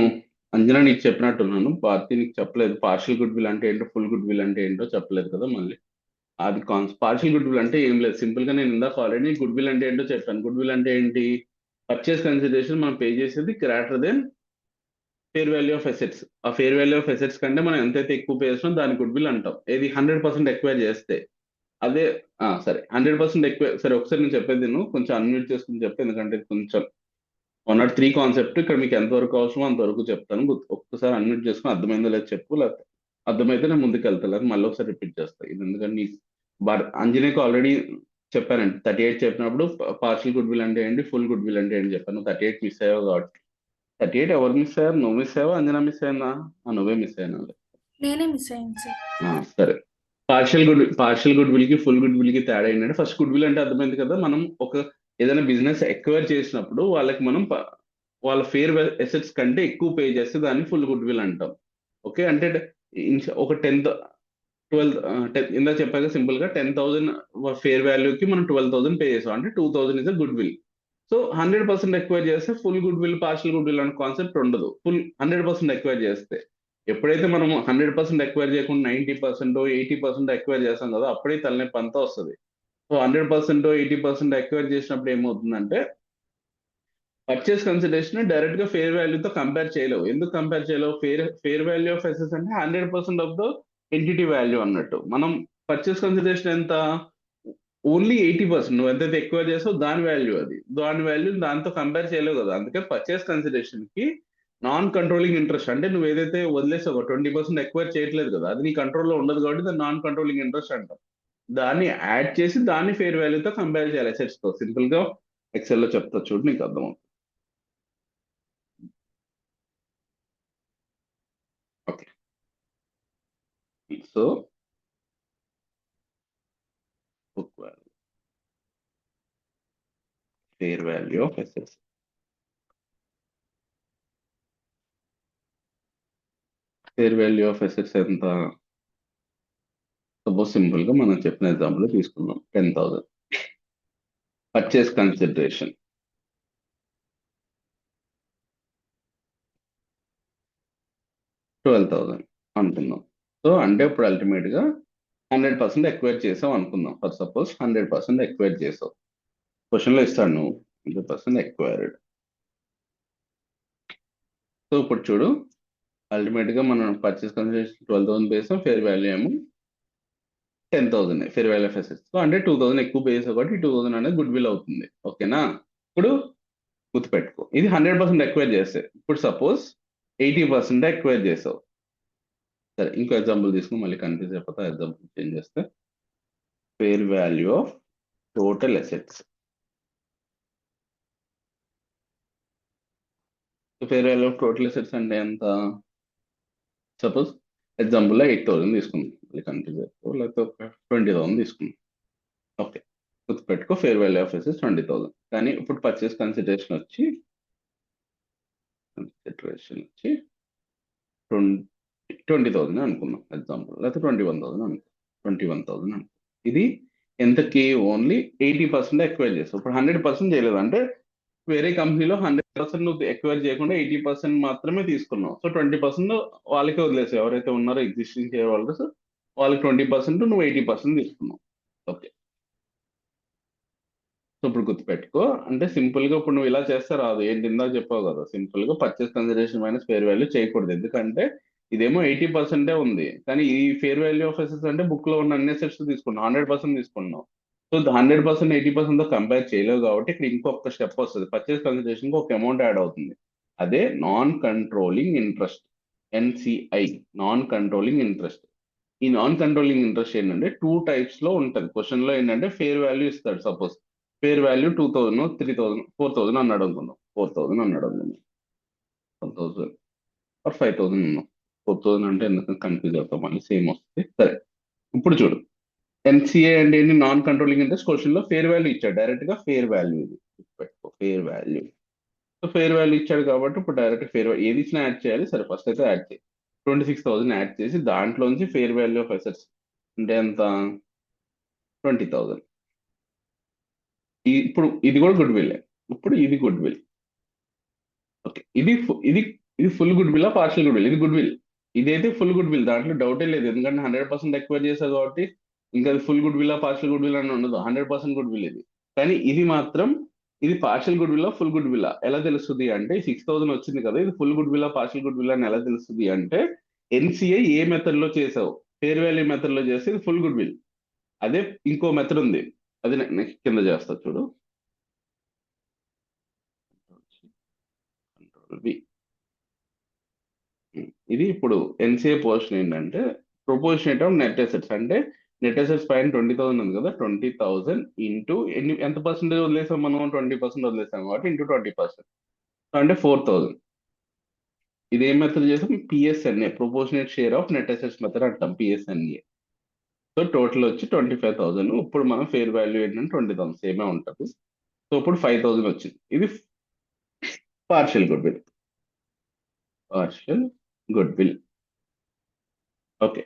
అంజనా నీకు చెప్పినట్టున్నాను, భారతి నీకు చెప్పలేదు. పార్షియల్ గుడ్ విల్ అంటే ఏంటో, ఫుల్ గుడ్ విల్ అంటే ఏంటో చెప్పలేదు కదా. మళ్ళీ అది పార్షియల్ గుడ్ విల్ అంటే ఏం లేదు, సింపుల్ గా నేను ఇందాక ఆల్రెడీ గుడ్ విల్ అంటే ఏంటో చెప్పాను. గుడ్ విల్ అంటే ఏంటి? పర్చేస్ కన్సిడరేషన్ మనం పే చేసేది greater than fair value of assets. ఆ ఫేర్ వాల్యూ ఆఫ్ అసెట్స్ కంటే మనం ఎంతైతే ఎక్కువ పే చేస్తామో దాన్ని గుడ్ విల్ అంటాం. ఏది 100% ఎక్వైర్ చేస్తే అదే. సరే, 100% ఎక్కువ. సరే ఒకసారి నేను చెప్పేది నువ్వు కొంచెం అన్మ్యూట్ చేసుకుని చెప్పు, ఎందుకంటే కొంచెం 103 కాన్సెప్ట్ ఇక్కడ మీకు ఎంతవరకు అవసరమో అంతవరకు చెప్తాను. ఒక్కసారి అన్మ్యూట్ చేసుకుని అర్థమైందో లేదో చెప్పు, లేకపోతే అర్థమైతే నేను ముందుకు వెళ్తా, లేదా మళ్ళీ ఒకసారి రిపీట్ చేస్తాను. ఇది ఎందుకంటే అంజనీకి ఆల్రెడీ చెప్పానండి. 38 చెప్పినప్పుడు పార్షియల్ గుడ్ విల్ అంటే ఏంటి, ఫుల్ గుడ్ విల్ అంటే ఏంటి చెప్పాను. 38 మిస్ అయ్యావు కాబట్టి. 38 ఎవరు మిస్ అయ్యారు? నువ్వు మిస్ అయ్యావా, అంజనా మిస్ అయిందా? నువ్వే మిస్ అయినా. నేనే మిస్ అయ్యాను సార్. సరే. పార్షియల్ గుడ్ విల్ కి ఫుల్ గుడ్ విల్ కి తేడా ఏంటంటే, ఫస్ట్ గుడ్ విల్ అంటే అర్థమైంది కదా, మనం ఏదైనా బిజినెస్ ఎక్వైర్ చేసినప్పుడు వాళ్ళకి మనం వాళ్ళ ఫేర్ అసెట్స్ కంటే ఎక్కువ పే చేస్తే దాన్ని ఫుల్ గుడ్ విల్ అంటాం. ఓకే అంటే ఒక 12 ఇందా చెప్పాక సింపుల్ గా 10,000 ఫేర్ వాల్యూకి మనం 12,000 పే చేసాం అంటే 2,000 is a goodwill. So 100% acquire చేస్తే full goodwill, partial goodwill అనే కాన్సెప్ట్ ఉండదు. 100% ఎక్వైర్ చేస్తే, ఎప్పుడైతే మనం 100% ఎక్వైర్ చేయకుండా 90% 80% ఎక్వైర్ చేస్తాం కదా, అప్పుడే తలనొప్పి అంతా వస్తుంది. సో 100% 80% ఎక్వైర్ చేసినప్పుడు ఏమవుతుందంటే, పర్చేస్ కన్సిడరేషన్ డైరెక్ట్ గా ఫేర్ వాల్యూతో కంపేర్ చేయలేవు. ఎందుకు కంపేర్ చేయలేవు? ఫేర్ వాల్యూ ఆఫ్ అసెట్స్ అంటే 100% ఆఫ్ ద ఎంటిటీ వాల్యూ అన్నట్టు. మనం పర్చేస్ కన్సిడరేషన్ ఎంత, ఓన్లీ 80%. నువ్వు ఎంతైతే ఎక్కువ చేసావు దాని వాల్యూ, దాని వాల్యూ దాంతో కంపేర్ చేయలేవు కదా. అందుకే పర్చేస్ కన్సిడరేషన్ కి నాన్ కంట్రోలింగ్ ఇంట్రెస్ట్, అంటే నువ్వు ఏదైతే వదిలేసావో 20% ఎక్వైర్ చేయట్లేదు కదా, అది నీ కంట్రోల్లో ఉండదు కాబట్టి దాన్ని నాన్ కంట్రోలింగ్ ఇంట్రెస్ట్ అంటాం. దాన్ని యాడ్ చేసి దాన్ని ఫేర్ వాల్యూతో కంపేర్ చేయాలి అసెట్స్ తో. సింపుల్ గా ఎక్సెల్ లో చెప్తా చూడు, నీకు అర్థం. Okay. So book value, fair value of assets. Fair value of assets ఎంత? సపోజ్ సింపుల్ గా మనం చెప్పిన ఎగ్జాంపుల్ తీసుకుందాం. 10,000 పర్చేస్ కన్సిడరేషన్, 12,000 అనుకుందాం. సో అంటే ఇప్పుడు అల్టిమేట్ గా 100% ఎక్వైర్ చేసావు అనుకుందాం. ఫర్ సపోజ్ 100% ఎక్వైర్ చేసావు. క్వశ్చన్ లో ఇస్తాను నువ్వు 100% ఎక్వైర్డ్. సో ఇప్పుడు చూడు, అల్టిమేట్ గా మనం పర్చేస్ కన్సిడరేషన్ 12,000 చేసాం, ఫేర్ వాల్యూ ఏమో 10,000 fair value of assets. So అంటే 2,000 ఎక్కువ పే చేసావు కాబట్టి 2,000 అనేది గుడ్ విల్ అవుతుంది. ఓకేనా? ఇప్పుడు గుర్తుపెట్టుకో, ఇది 100% ఎక్వైర్ చేస్తే. ఇప్పుడు సపోజ్ 80% ఎక్వైర్ చేసావు. సరే, ఇంకో ఎగ్జాంపుల్ తీసుకుని మళ్ళీ కన్ఫ్యూజ్ అయిపోతా. ఎగ్జాంపుల్ చేంజ్ చేస్తే, fair value of total assets. Fair value of total assets అంటే ఎంత? సపోజ్ ఎగ్జాంపుల్ లో 8,000 తీసుకుందాం, మళ్ళీ కన్ఫ్యూజ్ అయిపో, లేకపోతే 20,000 తీసుకుందాం. ఓకే, గుర్తుపెట్టుకో, ఫేర్ వాల్యూ ఆఫ్ అసెట్స్ 20,000. కానీ ఇప్పుడు పర్చేస్ కన్సిడరేషన్ వచ్చి 20,000 అనుకుందాం ఎగ్జాంపుల్, లేకపోతే 21,000 అనుకో, 21,000 అనుకో. ఇది ఎంతకి? ఓన్లీ 80% ఎక్వైర్ చేస్తావు. ఇప్పుడు 100% చేయలేదు అంటే, వేరే కంపెనీలో 100% నువ్వు ఎక్వైర్ చేయకుండా 80% మాత్రమే తీసుకున్నావు. సో 20% వాళ్ళకే వదిలేసావు. ఎవరైతే ఉన్నారో ఎగ్జిస్టింగ్ షేర్ హోల్డర్స్, వాళ్ళకి 20%, నువ్వు 80% తీసుకున్నావు. ఓకే. సో ఇప్పుడు గుర్తుపెట్టుకో, అంటే సింపుల్ గా ఇప్పుడు నువ్వు ఇలా చేస్తే రాదు. ఏంటి ఇందాక చెప్పావు కదా, సింపుల్ గా purchase consideration minus fair value చేయకూడదు. ఎందుకంటే ఇదేమో 80% ఉంది, కానీ ఈ ఫేర్ వాల్యూ ఆఫ్ అసెట్స్ అంటే బుక్ లో ఉన్న అన్ని అసెట్స్ తీసుకున్నావు, 100% తీసుకున్నావు. సో 100% 80% తో కంపేర్ చేయలేవు కాబట్టి ఇక్కడ ఇంకొక స్టెప్ వస్తుంది. పర్చేస్ కన్సిడరేషన్ కి ఒక అమౌంట్ యాడ్ అవుతుంది. అదే non controlling interest, NCI, non controlling interest. ఈ నాన్ కంట్రోలింగ్ ఇంట్రెస్ట్ ఏంటంటే 2 టైప్స్ లో ఉంటుంది. క్వశ్చన్ లో ఏంటంటే ఫేర్ వాల్యూ ఇస్తాడు. సపోజ్ ఫేర్ వాల్యూ 2,000, 3,000, 4,000 అన్నాడు అనుకుందాం. 4,000 అన్నాడు అనుకుందాం. 1,000 ఆర్ 5,000 ఉన్నాం. 4,000 అంటే ఎందుకు కన్ఫ్యూజ్ అవుతాం, మళ్ళీ సేమ్ వస్తుంది. సరే, ఇప్పుడు చూడు, NCA అంటే ఏంటి? Non controlling interest. క్వశ్చన్ లో ఫేర్ వాల్యూ ఇచ్చాడు, డైరెక్ట్ గా ఫేర్ వాల్యూ. ఇది పెట్టుకో, fair value. So fair value ఇచ్చాడు కాబట్టి ఇప్పుడు డైరెక్ట్ ఫేర్ వాల్యూ ఏది ఇచ్చినా యాడ్ చేయాలి. సరే, ఫస్ట్ అయితే యాడ్ చేయి. 26,000 యాడ్ చేసి దాంట్లోంచి ఫేర్ వాల్యూ ఆఫ్ అసెట్స్ అంటే ఎంత? 20,000. ఇప్పుడు ఇది కూడా గుడ్ విల్. ఇప్పుడు ఇది గుడ్ విల్. ఓకే, ఇది ఇది full goodwill, partial good will? ఇది గుడ్ విల్. ఇదైతే ఫుల్ గుడ్ విల్, దాంట్లో డౌటే లేదు. ఎందుకంటే 100% ఎక్వైర్ చేశారు కాబట్టి ఇంకా అది full goodwill, partial good will అని ఉండదు. 100% గుడ్ విల్ ఇది. కానీ ఇది మాత్రం, ఇది partial goodwill, full good will ఎలా తెలుస్తుంది అంటే, 6,000 వచ్చింది కదా, ఇది full goodwill, partial good will అని ఎలా తెలుస్తుంది అంటే, NCA ఏ మెథడ్ లో చేసావు? ఫేర్ వాల్యూ మెథడ్ లో చేస్తే ఇది ఫుల్ గుడ్ విల్. అదే ఇంకో మెథడ్ ఉంది, అది నెక్స్ట్ కింద చేస్తా చూడు. Control V. ఇది ఇప్పుడు ఎన్సిఏ పోర్షన్ ఏంటంటే ప్రొపోర్షనేట్ ఆఫ్ నెట్ అసెట్స్, అంటే నెట్ అసెట్స్ పైన 20,000 ఉంది కదా, 20,000 ఇంటూ ఎంత పర్సెంటేజ్ వదిలేసాం మనం, 20% వదిలేసాం కాబట్టి ఇంటూ 20%, అంటే 4,000. ఇది ఏం మెథడ్ చేసాం, PSNA, proportionate share of net assets method అంటాం, పిఎస్ఎన్ఏ. సో టోటల్ వచ్చి 25,000. ఇప్పుడు మనం ఫేర్ వాల్యూ ఏంటంటే 20,000 సేమే ఉంటుంది. సో ఇప్పుడు 5,000 వచ్చింది. ఇది partial goodwill, partial goodwill. Okay,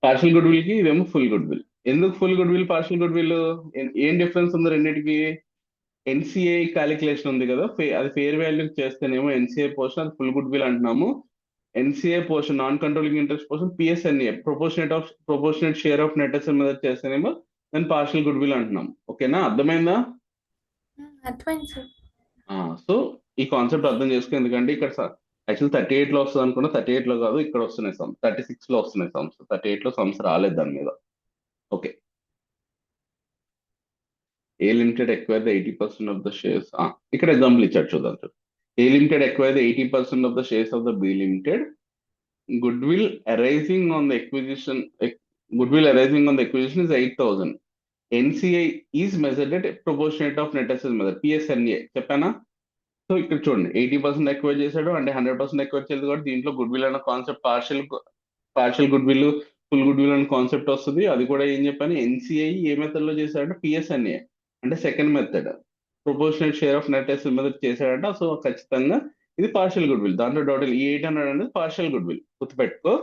partial goodwill కి ఇదేమో ఫుల్ గుడ్ విల్. ఎందుకు full goodwill partial good will, ఏం డిఫరెన్స్ ఉంది రెండింటికి? ఎన్సిఐ క్యాలిక్యులేషన్ ఉంది కదా, అది ఫేర్ వాల్యూ చేస్తేనేమో ఎన్సిఐ పోర్షన్ అది ఫుల్ గుడ్ విల్ అంటున్నాము. NCI portion, non controlling interest portion, PSNA, proportionate share of net asset మీద చేస్తేనేమో దాన్ని పార్షియల్ గుడ్ విల్ అంటున్నాం. ఓకేనా, అర్థమైందా? అర్థమైంది సార్. సో ఈ కాన్సెప్ట్ అర్థం చేసుకో, ఎందుకంటే ఇక్కడ యాక్చువల్ 38 లో వస్తుంది అనుకున్నా, 38 లో కాదు, ఇక్కడ వస్తున్నాయి సమ్స్, 36 లో వస్తున్నాయి సమ్స్, 38 లో సమ్స్ రాలేదు దాని మీద. Okay, A limited acquire the 80% of the shares. ఇక్కడ ఎగ్జాంపుల్ ఇచ్చాడు చూద్దాం. A limited acquire the 80% of the shares of the B limited. Good arising on the acquisition good arising on the acquisition is 8,000. NCI is measured at proportionate of net assets method, PSNA చెప్పానా? So ఇక్కడ చూడండి, 80% acquire చేశాడు అంటే 100% acquire చేయలేదు కాబట్టి దీంట్లో good will అన్న concept, partial goodwill, full goodwill అనే కాన్సెప్ట్ వస్తుంది. అది కూడా ఏం చెప్పాను, ఎన్సిఐ ఏ మెథడ్ లో చేశాడంటే పిఎస్ఎన్ఏ, అంటే second method, proportional share of net assets method చేశాడంట. సో ఖచ్చితంగా ఇది పార్షియల్ గుడ్ విల్. దాంట్లో టోటల్ ఈ 800 అనేది పార్షియల్ గుడ్ విల్, గుర్తుపెట్టుకో.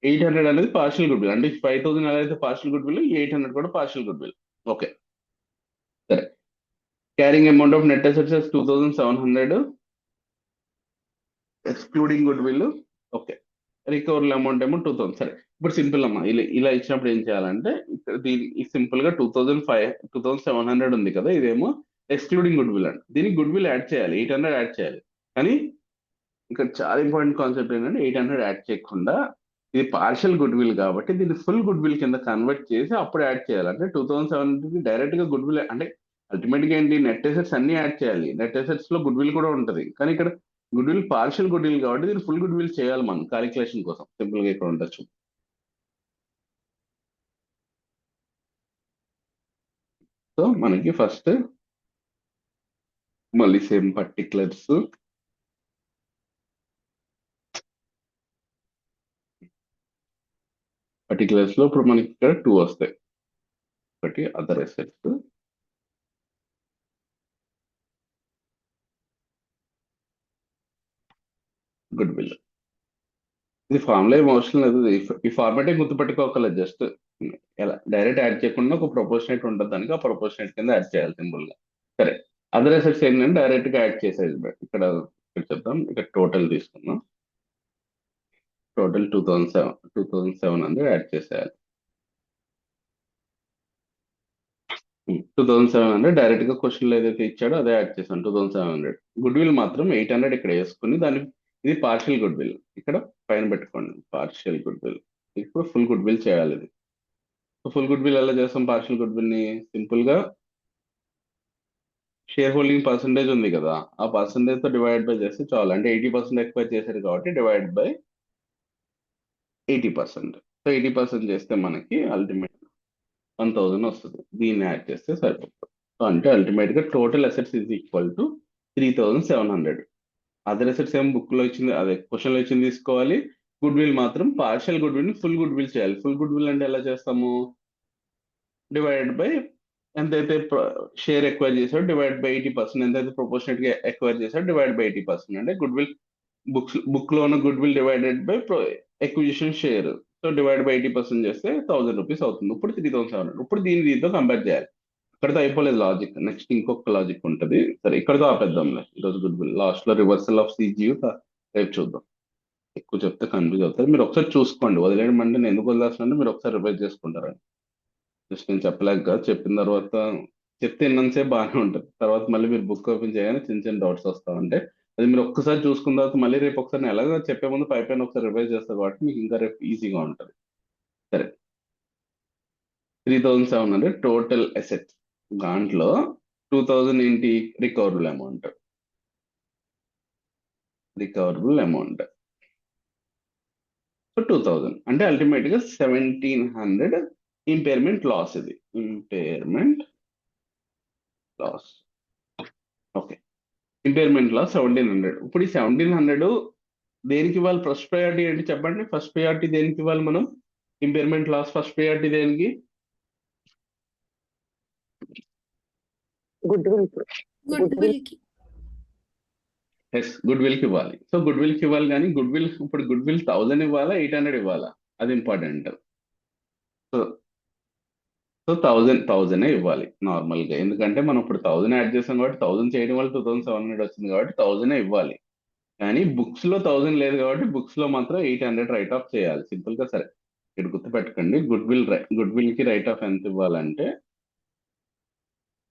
800 అనేది పార్షియల్ గుడ్ విల్, అంటే 5,000 ఎలా అయితే పార్షియల్ గుడ్ విల్, 800 కూడా పార్షియల్ గుడ్ విల్. ఓకే, సరే. Carrying amount of net assets 2,700 excluding good will. Okay, recoverable amount ఏమో 2,000. సరే, ఇప్పుడు సింపుల్ అమ్మా, ఇలా ఇచ్చినప్పుడు ఏం చేయాలంటే ఇక్కడ దీని సింపుల్ గా 2,700 ఉంది కదా, ఇదేమో ఎక్స్క్లూడింగ్ గుడ్ విల్ అండి. దీనికి గుడ్ విల్ యాడ్ చేయాలి, 800 యాడ్ చేయాలి. కానీ ఇక్కడ చాలా ఇంపార్టెంట్ కాన్సెప్ట్ ఏంటంటే 800 యాడ్ చేయకుండా, ఇది పార్షియల్ గుడ్ విల్ కాబట్టి దీన్ని ఫుల్ గుడ్ విల్ కింద కన్వర్ట్ చేసి అప్పుడు యాడ్ చేయాలి. అంటే 2,700 డైరెక్ట్ గా గుడ్ విల్, అంటే అల్టిమేట్ గా ఏంటి, నెట్ అసెట్స్ అన్ని యాడ్ చేయాలి, నెట్ అసెట్స్ లో గుడ్ విల్ కూడా ఉంటది. కానీ ఇక్కడ good will partial good will కాబట్టి దీన్ని ఫుల్ గుడ్ విల్ చేయాలి మనం క్యాలిక్యులేషన్ కోసం. సింపుల్ గా ఇక్కడ ఉండొచ్చు. సో మనకి ఫస్ట్ మళ్ళీ సేమ్ పర్టికులర్స్, లో ఇప్పుడు మనకి ఇక్కడ 2 వస్తాయి. ఒకటి అదర్ అసెట్స్, గుడ్ విల్. ఇది ఫార్ములా ఏం అవసరం లేదు, ఈ ఫార్మాటే గుర్తుపెట్టుకోగలదు. జస్ట్ ఎలా డైరెక్ట్ యాడ్ చేయకుండా ఒక ప్రొపోర్షనేట్ ఉంటుంది దానికి, ఆ ప్రొపోర్షనేట్ కింద యాడ్ చేయాలి సింపుల్ గా. సరే, అదర్ అసెట్స్ ఏంటంటే డైరెక్ట్ గా యాడ్ చేసేది. ఇక్కడ చెప్తాం, ఇక్కడ టోటల్ తీసుకుందాం. టోటల్ 2,700 యాడ్ చేసేయాలి. 2,700 డైరెక్ట్ గా క్వశ్చన్ లో ఏదైతే ఇచ్చాడో అదే యాడ్ చేశాను, 2,700. గుడ్ విల్ మాత్రం 800 ఇక్కడ వేసుకుని దాని, ఇది పార్షియల్ గుడ్ విల్, ఇక్కడ పైన పెట్టుకోండి పార్షియల్ గుడ్ విల్. ఇప్పుడు ఫుల్ గుడ్ విల్ చేయాలి ఇది. ఫుల్ గుడ్ విల్ ఎలా చేస్తాం పార్షియల్ గుడ్ విల్ ని? సింపుల్ గా షేర్ హోల్డింగ్ పర్సంటేజ్ ఉంది కదా, ఆ పర్సంటేజ్ తో డివైడ్ బై చేస్తే చాలు. అంటే 80% ఎక్వైర్ చేశారు కాబట్టి డివైడ్ బై 80%. సో 80% చేస్తే మనకి అల్టిమేట్ 1,000 వస్తుంది. దీన్ని యాడ్ చేస్తే సరిపోతుంది. సో అంటే అల్టిమేట్ గా total assets is equal to 3,700. Other assets ఏం బుక్ లో ఇచ్చింది, అదే క్వశ్చన్ లో ఇచ్చింది తీసుకోవాలి. గుడ్ విల్ మాత్రం పార్షియల్ గుడ్ విల్ ని ఫుల్ గుడ్ విల్ చేయాలి. ఫుల్ గుడ్ విల్ అంటే ఎలా చేస్తాము, డివైడ్ బై ఎంతైతే షేర్ ఎక్వైర్ చేశాడో డివైడ్ బై 80%, ఎంతైతే ప్రొపోర్షనేట్ గా ఎక్వైర్ చేశాడో డివైడ్ బై 80%. అంటే గుడ్ విల్ బుక్ లో ఉన్న goodwill divided by acquisition share. So divide by 80% చేస్తే 1,000 రూపీస్ అవుతుంది. ఇప్పుడు 3,700. ఇప్పుడు దీంతో కంపేర్ చేయాలి. ఇక్కడతో అయిపోలేదు లాజిక్, నెక్స్ట్ ఇంకొక లాజిక్ ఉంటుంది. సరే, ఇక్కడతో ఆపేద్దాంలే ఈరోజు గుడ్ విల్. లాస్ట్ లో రివర్సల్ ఆఫ్ సిజియు రేపు చూద్దాం. ఎక్కువ చెప్తే కన్ఫ్యూజ్ అవుతారు. మీరు ఒకసారి చూసుకోండి, వదిలేయడం అంటే నేను ఎందుకు వదిలేస్తున్నాను, మీరు ఒకసారి రివైజ్ చేసుకుంటారండి. జస్ట్ నేను చెప్పలేక కాదు, చెప్పిన తర్వాత చెప్తే ఇన్నంతసేపు బాగానే ఉంటుంది, తర్వాత మళ్ళీ మీరు బుక్ ఓపెన్ చేయగానే చిన్న చిన్న డౌట్స్ వస్తా ఉంటే అది మీరు ఒక్కసారి చూసుకున్న తర్వాత మళ్ళీ రేపు ఒకసారి నేను ఎలాగో చెప్పే ముందు పైన ఒకసారి రివైజ్ చేస్తారు కాబట్టి మీకు ఇంకా రేపు ఈజీగా ఉంటుంది. సరే, 3,700 టోటల్ అసెట్స్, దాంట్లో 2,000 ఏంటి recoverable amount. Recoverable amount. So 2000 అంటే అల్టిమేట్ గా 1700 ఇంపైర్మెంట్ లాస్. ఇది impairment loss. Okay, impairment loss 1700. ఇప్పుడు ఈ 1700 దేనికి ఇవ్వాలి? ఫస్ట్ ప్రయారిటీ ఏంటి చెప్పండి? ఫస్ట్ ప్రయారిటీ దేనికి ఇవ్వాలి మనం? ఇంపైర్మెంట్ లాస్ ఫస్ట్ ప్రయారిటీ దేనికి? గుడ్ విల్ గుడ్ కి. ఎస్, గుడ్ విల్ కి ఇవ్వాలి. సో గుడ్ విల్ కి ఇవ్వాలి, కానీ గుడ్ విల్ ఇప్పుడు గుడ్ విల్ 1000 ఇవ్వాలా 800 ఇవ్వాలా? అది ఇంపార్టెంట్. సో సో 1000 ఇవ్వాలి నార్మల్ గా, ఎందుకంటే మనం ఇప్పుడు 1000 యాడ్ చేసాం కాబట్టి 1000 చేయడం వల్ల 2700 వచ్చింది కాబట్టి 1000 ఇవ్వాలి. కానీ బుక్స్ లో 1000 లేదు కాబట్టి బుక్స్ లో మాత్రం 800 రైట్ ఆఫ్ చేయాలి సింపుల్ గా. సరే, ఇక్కడ గుర్తుపెట్టుకోండి, గుడ్ విల్ కి రైట్ ఆఫ్ ఎంత ఇవ్వాలంటే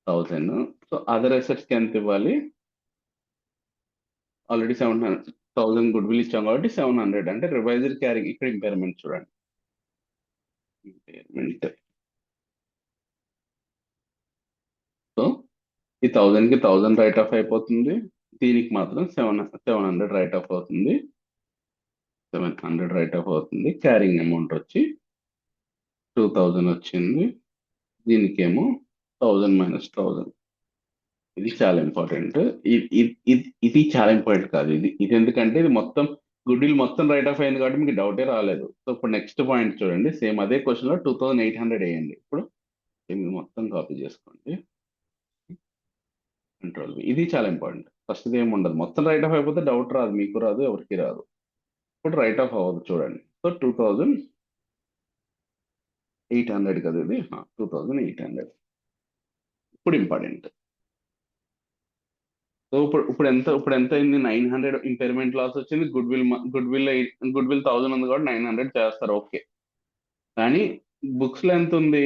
1000. సో అదర్ అసెట్స్ కి ఎంత ఇవ్వాలి? ఆల్రెడీ 1000 గుడ్ విల్ ఇచ్చాం కాబట్టి 700 అంటే రివైజర్ క్యారింగ్. ఇక్కడ ఇంపైర్మెంట్ చూడండి, ఇంపైర్మెంట్. సో ఈ 1000 కి 1000 రైట్ ఆఫ్ అయిపోతుంది, దీనికి మాత్రం 700 రైట్ ఆఫ్ అవుతుంది. 700 రైట్ ఆఫ్ అవుతుంది. క్యారింగ్ అమౌంట్ వచ్చి 2000 వచ్చింది, దీనికేమో 1000 మైనస్ 1000. ఇది చాలా ఇంపార్టెంట్. ఇది చాలా ఇంపార్టెంట్ కాదు, ఇది ఎందుకంటే ఇది మొత్తం గుడ్ విల్ మొత్తం రైట్ ఆఫ్ అయింది కాబట్టి మీకు డౌటే రాలేదు. సో ఇప్పుడు నెక్స్ట్ పాయింట్ చూడండి, సేమ్ అదే క్వశ్చన్ లో 2800 వేయండి. ఇప్పుడు ఇది మొత్తం కాపీ చేసుకోండి, కంట్రోల్ V. ఇది చాలా ఇంపార్టెంట్. ఫస్ట్ ఏమి ఉండదు, మొత్తం రైట్ ఆఫ్ అయిపోతే డౌట్ రాదు, మీకు రాదు, ఎవరికి రాదు. ఇప్పుడు రైట్ ఆఫ్ అవ్వదు చూడండి. సో 2800 కదా ఇది, 2800. ఇప్పుడు ఇంపార్టెంట్. సో ఇప్పుడు ఎంత అయింది? 900 ఇంపైర్మెంట్ లాస్ వచ్చింది. గుడ్ విల్ 1000 ఉంది కాబట్టి 900 చేస్తారు, ఓకే. కానీ బుక్స్ లో ఎంత ఉంది?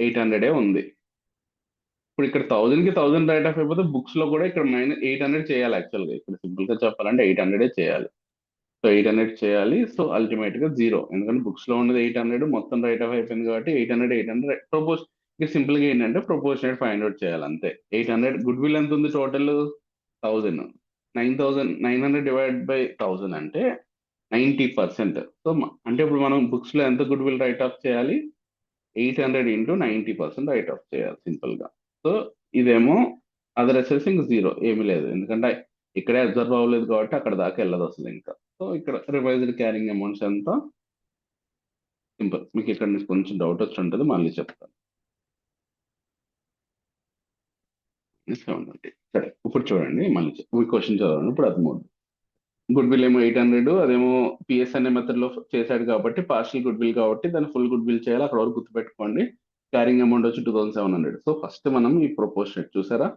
800 ఉంది. ఇప్పుడు ఇక్కడ 1000 కి 1000 రైట్ ఆఫ్ అయిపోతే బుక్స్ లో కూడా ఇక్కడ -800 చేయాలి యాక్చువల్ గా. ఇక్కడ సింపుల్ గా చెప్పాలంటే 800 చేయాలి. సో 800 చేయాలి. సో అల్టిమేట్ గా 0, ఎందుకంటే బుక్స్ లో ఉన్నది 800, మొత్తం రైట్ ఆఫ్ అయిపోయింది కాబట్టి 800 ప్రపోజ్. ఇక్కడ సింపుల్ గా ఏంటంటే ప్రపోర్షనేట్ 500 చేయాలి అంతే. 800 గుడ్ విల్ ఎంత ఉంది టోటల్? 1000. 900 డివైడ్ బై 1000 అంటే 90%. సో అంటే ఇప్పుడు మనం బుక్స్ లో ఎంత గుడ్ విల్ రైట్ ఆఫ్ చేయాలి? 800 ఇంటూ 90% రైట్ ఆఫ్ చేయాలి సింపుల్ గా. సో ఇదేమో అదర్ అసెట్స్ ఇంక 0, ఏమీ లేదు, ఎందుకంటే ఇక్కడే అబ్జర్వ్ అవ్వలేదు కాబట్టి అక్కడ దాకా వెళ్ళదు అసలు ఇంకా. సో ఇక్కడ రివైజ్డ్ క్యారింగ్ అమౌంట్స్ ఎంత? సింపుల్, మీకు ఇక్కడ నుంచి కొంచెం డౌట్ వచ్చి ఉంటుంది, మళ్ళీ చెప్తాను. 700. సరే, ఇప్పుడు చూడండి, మళ్ళీ ఈ క్వశ్చన్ చదవండి, ఇప్పుడు అర్థమవుతుంది. గుడ్ విల్ ఏమో 800, అదేమో పిఎస్ అనే మెథడ్ లో చేశాడు కాబట్టి పార్షియల్ గుడ్ విల్ కాబట్టి దాన్ని ఫుల్ గుడ్ విల్ చేయాలి. అక్కడ వరకు గుర్తుపెట్టుకోండి. క్యారింగ్ అమౌంట్ వచ్చి 2700. సో ఫస్ట్ మనం ఈ ప్రపోర్షనేట్ చూసారా,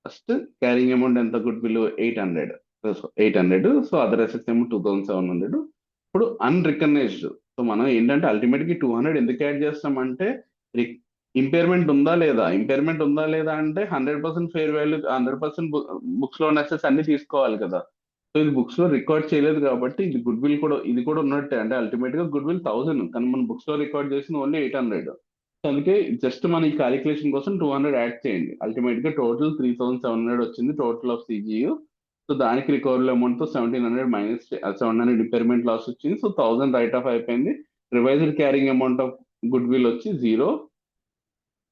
ఫస్ట్ క్యారింగ్ అమౌంట్ ఎంత? Good will 800. So other assets ఏమో 2700. ఇప్పుడు అన్రికగ్నైజ్డ్. సో మనం ఏంటంటే అల్టిమేట్ కి 200 ఎందుకు యాడ్ చేస్తామంటే ఇంపైర్మెంట్ ఉందా లేదా అంటే 100% ఫెయిర్ వాల్యూ, 100% బుక్స్ లో ఉన్న అసెట్స్ అన్ని తీసుకోవాలి కదా. సో ఇది బుక్స్ లో రికార్డ్ చేయలేదు కాబట్టి ఇది గుడ్ విల్ కూడా, ఇది కూడా ఉన్నట్టే. అంటే అల్టిమేట్ గా గుడ్ విల్ 1000, కానీ మనం బుక్స్ లో రికార్డ్ చేసింది ఓన్లీ 800. సో అందుకే జస్ట్ మన ఈ క్యాలిక్యులేషన్ కోసం 200 యాడ్ చేయండి. అల్టిమేట్ గా టోటల్ 3700 వచ్చింది టోటల్ ఆఫ్ సిజియు. సో దానికి రికవరీ అమౌంట్ తో 1700 మైనస్ 700 ఇంపైర్మెంట్ లాస్ వచ్చింది. సో 1000 రైట్ ఆఫ్ అయిపోయింది. Revised carrying amount of good will వచ్చి 0.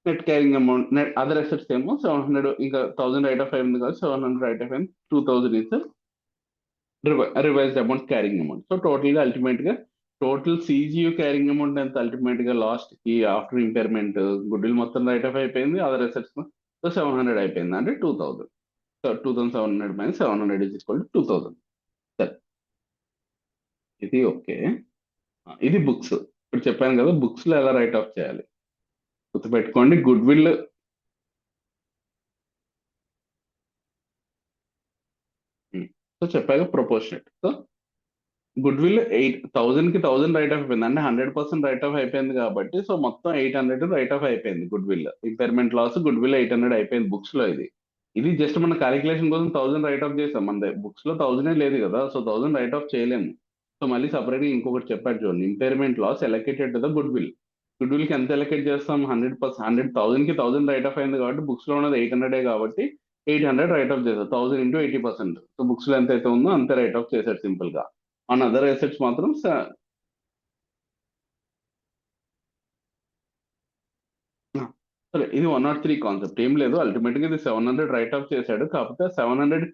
Net carrying amount, net other assets ఏమో 700, ఇంకా 1000 రైట్ ఆఫ్ అయింది కదా, 700 రైట్ ఆఫ్ అయింది. 2000 is revised amount carrying amount. So total గా అల్టిమేట్ గా టోటల్ సిజియు క్యారింగ్ అమౌంట్ ఎంత? అల్టిమేట్ గా లాస్ట్ కి ఆఫ్టర్ ఇంపైర్మెంట్ గుడ్ విల్ మొత్తం రైట్ ఆఫ్ అయిపోయింది, అదర్ అసెట్స్ సో 700 అయిపోయింది, అంటే 2000. So 2700 minus 700 is equal to 2000. సరే, ఇది ఓకే. ఇది బుక్స్. ఇప్పుడు చెప్పాను కదా బుక్స్ లో ఎలా రైట్ ఆఫ్ చేయాలి గుర్తుపెట్టుకోండి. గుడ్ విల్ సో చెప్పాక ప్రపోర్షనేట్. సో గుడ్ విల్ 1000 కి 1000 రైట్ ఆఫ్ అయిపోయింది, అంటే 100% రైట్ ఆఫ్ అయిపోయింది కాబట్టి సో మొత్తం 800 రైట్ ఆఫ్ అయిపోయింది goodwill. Impairment loss goodwill 800 అయిపోయింది బుక్స్ లో. ఇది జస్ట్ మన క్యాలిక్యులేషన్ కోసం 1000 రైట్ ఆఫ్ చేసాం. మన బుక్స్ లో 1000 లేదు కదా, సో 1000 రైట్ ఆఫ్ చేయలేము. సో మళ్ళీ సపరేట్ గా ఇంకొకటి చెప్పాడు చూడండి, impairment loss allocated to the goodwill. Goodwill కి ఎంత ఎలకేట్ చేస్తాం? 100%. 1000 కి 1000 రైట్ ఆఫ్ అయింది కాబట్టి బుక్స్ లో ఉన్నది 800 కాబట్టి 800 రైట్ ఆఫ్ చేశారు. 1000 ఇంటూ 80%. సో బుక్స్ లో ఎంత అయితే ఉందో అంతే రైట్ ఆఫ్ చేశారు సింపుల్ గా. ఆన్ అదర్ అసెట్స్ మాత్రం సరే, ఇది 103 కాన్సెప్ట్ ఏం లేదు. అల్టిమేట్ గా ఇది 700 రైట్ ఆఫ్ చేశాడు. కాకపోతే 700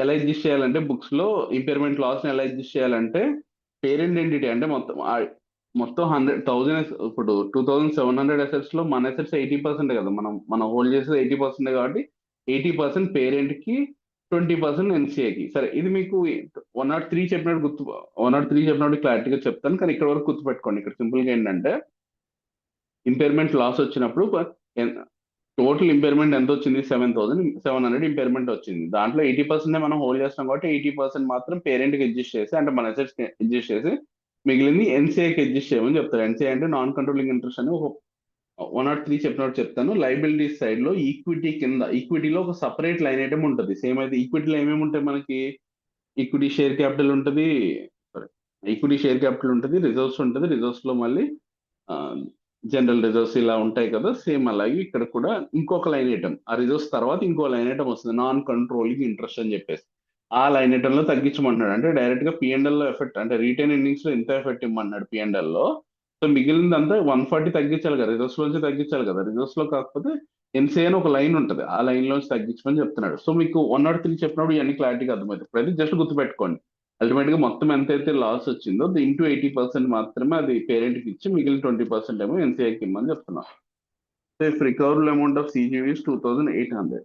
ఎలా అడ్జస్ట్ చేయాలంటే బుక్స్ లో ఇంపైర్మెంట్ లాస్ ని ఎలా అడ్జస్ట్ చేయాలంటే పేరెంట్ ఎంటిటీ అంటే మొత్తం 100,000 ఇప్పుడు 2700 అసెట్స్ లో మన అసెట్స్ 80% కదా, మనం హోల్డ్ చేసేది 80% కాబట్టి 80% పేరెంట్ కి, 20% ఎన్సీఏకి. సరే, ఇది మీకు 103 చెప్పినట్టు 103 చెప్పినప్పుడు క్లారిటీగా చెప్తాను, కానీ ఇక్కడ వరకు గుర్తుపెట్టుకోండి. ఇక్కడ సింపుల్ గా ఏంటంటే ఇంపైర్మెంట్ లాస్ వచ్చినప్పుడు టోటల్ ఇంపైర్మెంట్ ఎంత వచ్చింది? 7,700 ఇంపైర్మెంట్ వచ్చింది. దాంట్లో 80% మనం హోల్డ్ చేస్తాం కాబట్టి 80% మాత్రం పేరెంట్ కి అడ్జస్ట్ చేసి, అంటే మన అసెట్స్ కి అడ్జస్ట్ చేసి, మిగిలింది ఎన్సీఐకి అడ్జస్ట్ చేయమని చెప్తారు. ఎన్సీఐ అంటే నాన్ కంట్రోలింగ్ ఇంట్రెస్ట్ అని ఒక 103 చెప్పినట్టు చెప్తాను. లైబిలిటీస్ సైడ్ లో ఈక్విటీ కింద, ఈక్విటీలో ఒక సపరేట్ లైన్ ఐటమ్ ఉంటుంది. సేమ్ అయితే ఈక్విటీలో ఏమేమి ఉంటాయి మనకి? ఈక్విటీ షేర్ క్యాపిటల్ ఉంటుంది, సారీ, ఈక్విటీ షేర్ క్యాపిటల్ ఉంటుంది, రిజర్వ్స్ ఉంటుంది, రిజర్వ్స్ లో మళ్ళీ జనరల్ రిజర్వ్స్ ఇలా ఉంటాయి కదా. సేమ్ అలాగే ఇక్కడ కూడా ఇంకొక లైన్ ఐటమ్, ఆ రిజర్వ్స్ తర్వాత ఇంకో లైన్ ఐటమ్ వస్తుంది, నాన్ కంట్రోలింగ్ ఇంట్రెస్ట్ అని చెప్పేసి. ఆ లైన్ ఐటమ్ లో తగ్గించమంటున్నాడు. అంటే డైరెక్ట్ గా పిఎన్ఎల్ లో ఎఫెక్ట్, అంటే రీటైన్ ఎర్నింగ్స్ లో ఎంత ఎఫెక్ట్ ఇమ్మన్నాడు పిఎన్ఎల్ లో. సో మిగిలిందంతా 140 తగ్గించాలి కదా, రిజర్వ్స్ లోంచి తగ్గించాలి కదా. రిజర్వ్స్ లో కాకపోతే ఎన్సీఏ అని ఒక లైన్ ఉంటుంది, ఆ లైన్ లోంచి తగ్గించమని చెప్తున్నాడు. సో మీకు 103 చెప్పినప్పుడు ఇవన్నీ క్లారిటీగా అర్థమవుతుంది. ఇప్పుడు అయితే జస్ట్ గుర్తుపెట్టుకోండి, అల్టిమేట్ గా మొత్తం ఎంతైతే లాస్ వచ్చిందో ఇంటూ 80% మాత్రమే అది పేరెంట్ కి ఇచ్చి, మిగిలిన 20% ఏమో ఎన్సీఐకి ఇమ్మని చెప్తున్నా. So if recoverable amount of CGV is 2800.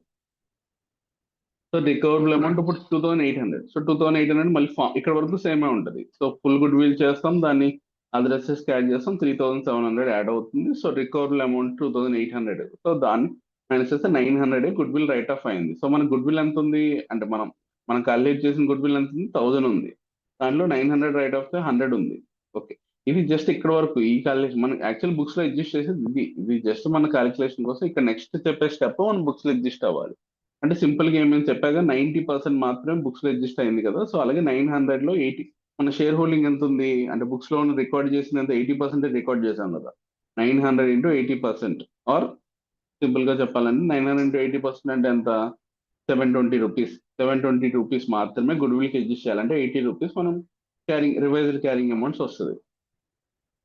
So recoverable amount ఇప్పుడు 2800. సో 2800 మళ్ళీ ఇక్కడ వరకు సేమే ఉంటుంది. సో ఫుల్ గుడ్ విల్ చేస్తాం, దాన్ని అదర్ అసెట్స్ యాడ్ చేస్తాం, 3700 యాడ్ అవుతుంది. So recoverable amount 2800. సో దాన్ని మైనస్ చేస్తే 900 గుడ్ విల్ రైట్ ఆఫ్ అయింది. సో మన గుడ్ విల్ ఎంత ఉంది అంటే, మనం క్యాలిక్యులేట్ చేసిన గుడ్ విల్ ఎంత ఉంది? 1000 ఉంది. దాంట్లో 900 రైట్ ఆఫ్ 100 ఉంది. ఓకే, ఇది జస్ట్ ఇక్కడ వరకు ఈ క్యాలిక్యులేషన్. మనం యాక్చువల్ బుక్స్ లో అడ్జస్ట్ చేసేది ఇది జస్ట్ మన క్యాలిక్యులేషన్ కోసం. ఇక్కడ నెక్స్ట్ చెప్పే స్టెప్ మనం బుక్స్ లో అడ్జస్ట్ అవ్వాలి. అంటే సింపుల్ గా ఏమేమి చెప్పాక 90% మాత్రమే బుక్స్ లో అడ్జస్ట్ అయింది కదా. సో అలాగే 900 లో 80 మన షేర్ హోల్డింగ్ ఎంత ఉంది అంటే, బుక్స్ లో రికార్డ్ చేసినంత 80% రికార్డ్ చేసాం కదా. 900 ఇంటూ 80%, ఆర్ సింపుల్ గా చెప్పాలంటే 900 ఇంటూ 80% అంటే ఎంత? 720 రూపీస్. 720 రూపీస్ మాత్రమే గుడ్ విల్ కి అడ్జస్ట్ చేయాలంటే 80 రూపీస్ మనం రివైజ్డ్ క్యారింగ్ అమౌంట్స్ వస్తుంది.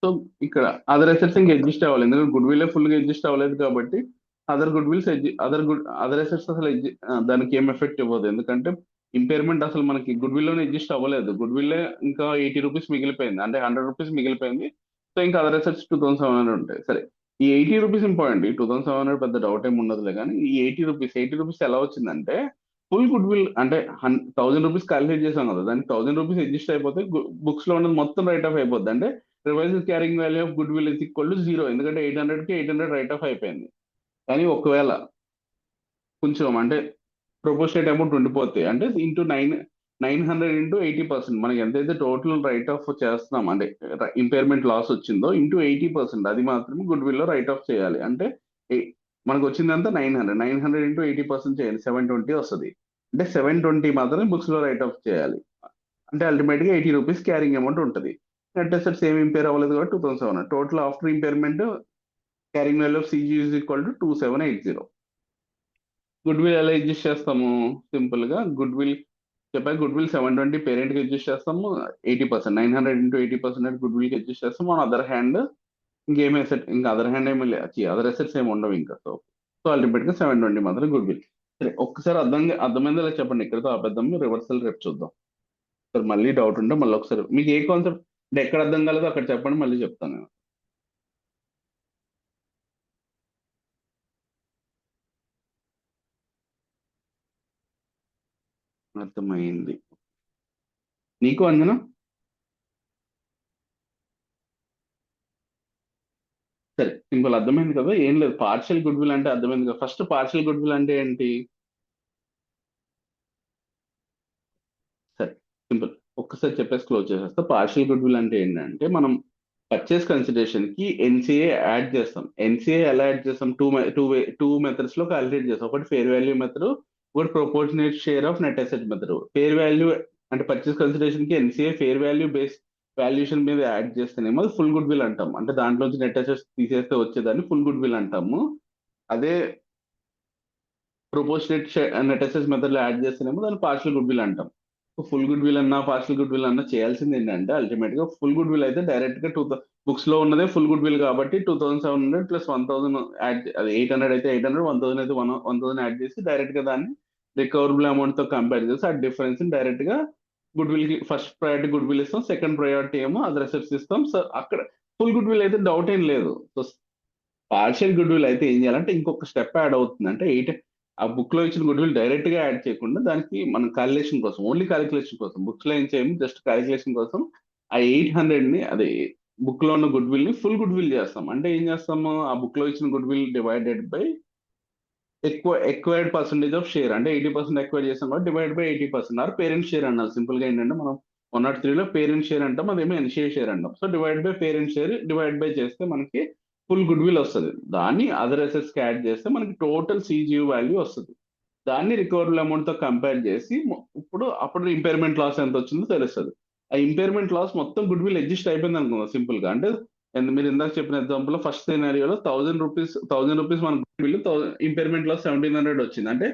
సో ఇక్కడ అదర్ అసెట్స్ ఇంకా అడ్జస్ట్ అవ్వాలి, ఎందుకంటే గుడ్ విల్ ఫుల్ గా అడ్జస్ట్ అవ్వలేదు కాబట్టి other goodwills other assets అసలు దానికి ఏం ఎఫెక్ట్ ఇవ్వదు. ఎందుకంటే ఇంపైర్మెంట్ అసలు మనకి గుడ్ విల్ లోనే అడ్జస్ట్ అవ్వలేదు. గుడ్ విల్ ఇంకా 80 రూపీస్ మిగిలిపోయింది, అంటే 100 రూపీస్ మిగిలిపోయింది. సో ఇంకా అదర్ అసెట్స్ 2700 ఉంటాయి. సరే, ఈ 80 రూపీస్ ఇంపార్టెంట్. ఈ 2700 పెద్ద డౌట్ ఏమి ఉండదులే, కానీ ఈ 80 రూపీస్ ఎలా వచ్చిందంటే, ఫుల్ గుడ్ విల్ అంటే 1000 రూపీస్ క్యాలిక్యులేట్ చేసాం కదా, దానికి 1000 రూపీస్ అడ్జస్ట్ అయిపోతే బుక్స్ లో ఉన్నది మొత్తం రైట్ ఆఫ్ అయిపోద్ది. అంటే revised carrying value of goodwill is equal to 0, ఎందుకంటే 800 కి 800 రైట్ ఆఫ్ అయిపోయింది. కానీ ఒకవేళ కొంచెం అంటే ప్రొపోర్షనేట్ అమౌంట్ ఉండిపోతే, అంటే ఇంటూ 900 ఇంటూ 80%, మనకి ఎంతైతే టోటల్ రైట్ ఆఫ్ చేస్తున్నాం అంటే ఇంపైర్మెంట్ లాస్ వచ్చిందో ఇంటూ 80%, అది మాత్రమే గుడ్ విల్ లో రైట్ ఆఫ్ చేయాలి. అంటే మనకు వచ్చిందంతా 900 ఇంటూ 80% చేయాలి, 720 వస్తుంది. అంటే 720 మాత్రమే బుక్స్ లో రైట్ ఆఫ్ చేయాలి. అంటే అల్టిమేట్ గా 80 రూపీస్ క్యారింగ్ అమౌంట్ ఉంటుంది. నెట్ అసెట్స్ ఏమి ఇంపేర్ అవ్వలేదు కాబట్టి 2700. Total after impairment carrying value of సిజీ is equal to 2780. Good will ఎలా అడ్జస్ట్ చేస్తాము? సింపుల్ గా గుడ్ విల్ చెప్పాక, గుడ్ విల్ 720 పేరెంట్ కి అడ్జస్ట్ చేస్తాము, 80% 900 ఇంటూ 80% గుడ్ విల్ కి అడ్జస్ట్ చేస్తాము. ఆన్ అదర్ హ్యాండ్ ఇంకేం అసెట్, ఇంకా అదర్ హ్యాండ్ ఏమి అదర్ అసెట్స్ ఏమి ఉండవు ఇంకా. సో అల్టిమేట్ గా 720 మాత్రం గుడ్ విల్. సరే, ఒక్కసారి అర్థమైందా చెప్పండి. ఇక్కడతో ఆపేద్దాము, రివర్సల్ రేపు చూద్దాం. సార్ మళ్ళీ డౌట్ ఉంటే మళ్ళీ ఒకసారి మీకు ఏ కాన్సెప్ట్ అంటే ఎక్కడ అర్థం కాలేదో అక్కడ చెప్పండి, మళ్ళీ చెప్తాను నేను. అర్థమైంది నీకు అంజనా? సరే, సింపుల్ అర్థమైంది కదా. ఏం లేదు, పార్షియల్ గుడ్ విల్ అంటే అర్థమైంది కదా. ఫస్ట్ పార్షియల్ గుడ్ విల్ అంటే ఏంటి? సరే, సింపుల్, ఒక్కసారి చెప్పేసి క్లోజ్ చేసేస్తా. పార్షియల్ గుడ్ విల్ అంటే ఏంటంటే, మనం పర్చేస్ కన్సిడరేషన్ కి ఎన్సీఏ యాడ్ చేస్తాం. ఎన్సీఏ ఎలా యాడ్ చేస్తాం? టూ మెథడ్స్ లో క్యాలిక్యులేట్ చేస్తాం. ఒకటి ఫేర్ వాల్యూ మెథడ్, ఒకటి proportionate share of net asset method. Fair value అంటే పర్చేస్ కన్సిడరేషన్ కి NCA fair value base valuation మీద యాడ్ చేస్తేనేమో ఫుల్ గుడ్ విల్ అంటాం. అంటే దాంట్లోంచి నెట్ అసెట్స్ తీసేస్తే వచ్చేదాన్ని ఫుల్ గుడ్ విల్ అంటాము. అదే ప్రొపోర్షనేట్ నెట్ అసెట్స్ మెథడ్ లో యాడ్ చేస్తేనేమో దాన్ని పార్షియల్ గుడ్ విల్ అంటాం. ఫుల్ గుడ్ విల్ అన్నా పార్షియల్ గుడ్ విల్ అన్నా చేయాల్సింది ఏంటంటే అల్టిమేట్ గా ఫుల్ గుడ్ విల్ అయితే డైరెక్ట్ గా బుక్స్ లో ఉన్నదే ఫుల్ గుడ్ విల్ కాబట్టి 2700 ప్లస్ 1000 యాడ్, అది 800 అయితే 800, 1000 అయితే 1000 యాడ్ చేసి డైరెక్ట్ గా దాన్ని రికవరబుల్ అమౌంట్ తో కంపేర్ చేసి ఆ డిఫరెన్స్ డైరెక్ట్ గా గుడ్ విల్ కి ఫస్ట్ ప్రయారిటీ గుడ్ విల్ ఇస్తాం, సెకండ్ ప్రయారిటీ ఏమో అదర్ అసెట్స్ ఇస్తాం. సో అక్కడ ఫుల్ గుడ్ విల్ అయితే డౌట్ ఏం లేదు. సో పార్షియల్ గుడ్ విల్ అయితే ఏం చేయాలంటే ఇంకొక స్టెప్ యాడ్ అవుతుంది. అంటే ఆ బుక్ లో ఇచ్చిన గుడ్ విల్ డైరెక్ట్ గా యాడ్ చేయకుండా దానికి మనం క్యాలిక్యులేషన్ కోసం, ఓన్లీ క్యాలిక్యులేషన్ కోసం, బుక్స్ లో ఏం చేయము, జస్ట్ క్యాలిక్యులేషన్ కోసం ఆ 800 ని, అదే బుక్ లో ఉన్న గుడ్ విల్ ని ఫుల్ గుడ్ విల్ చేస్తాం. అంటే ఏం చేస్తాము, ఆ బుక్ లో ఇచ్చిన goodwill divided by acquired percentage of share, అంటే 80% ఎక్వైర్ చేస్తాం కాబట్టి divide by 80%, or parent share అన్నారు. సింపుల్ గా ఏంటంటే మనం 103 లో పేరెంట్ షేర్ అంటాం, అదేమో ఎన్షియర్ షేర్ అంటాం. So divide by parent share divide by చేస్తే మనకి ఫుల్ గుడ్ విల్ వస్తుంది. దాన్ని అదర్ అసెట్స్ కి యాడ్ చేస్తే మనకి టోటల్ సిజియు వాల్యూ వస్తుంది. దాన్ని రికవరబుల్ అమౌంట్ తో కంపేర్ చేసి అప్పుడు ఇంపైర్మెంట్ లాస్ ఎంత వచ్చిందో తెలుస్తుంది. ఆ ఇంపైర్మెంట్ లాస్ మొత్తం గుడ్ విల్ అడ్జస్ట్ అయిపోయింది అనుకుందాం సింపుల్ గా. అంటే మీరు ఇందాక చెప్పిన ఎగ్జాంపుల్ లో ఫస్ట్ సినారియోలో 1000 రూపీస్ మన గుడ్ విల్, ఇంపైర్మెంట్ లాస్ 1700 వచ్చింది. అంటే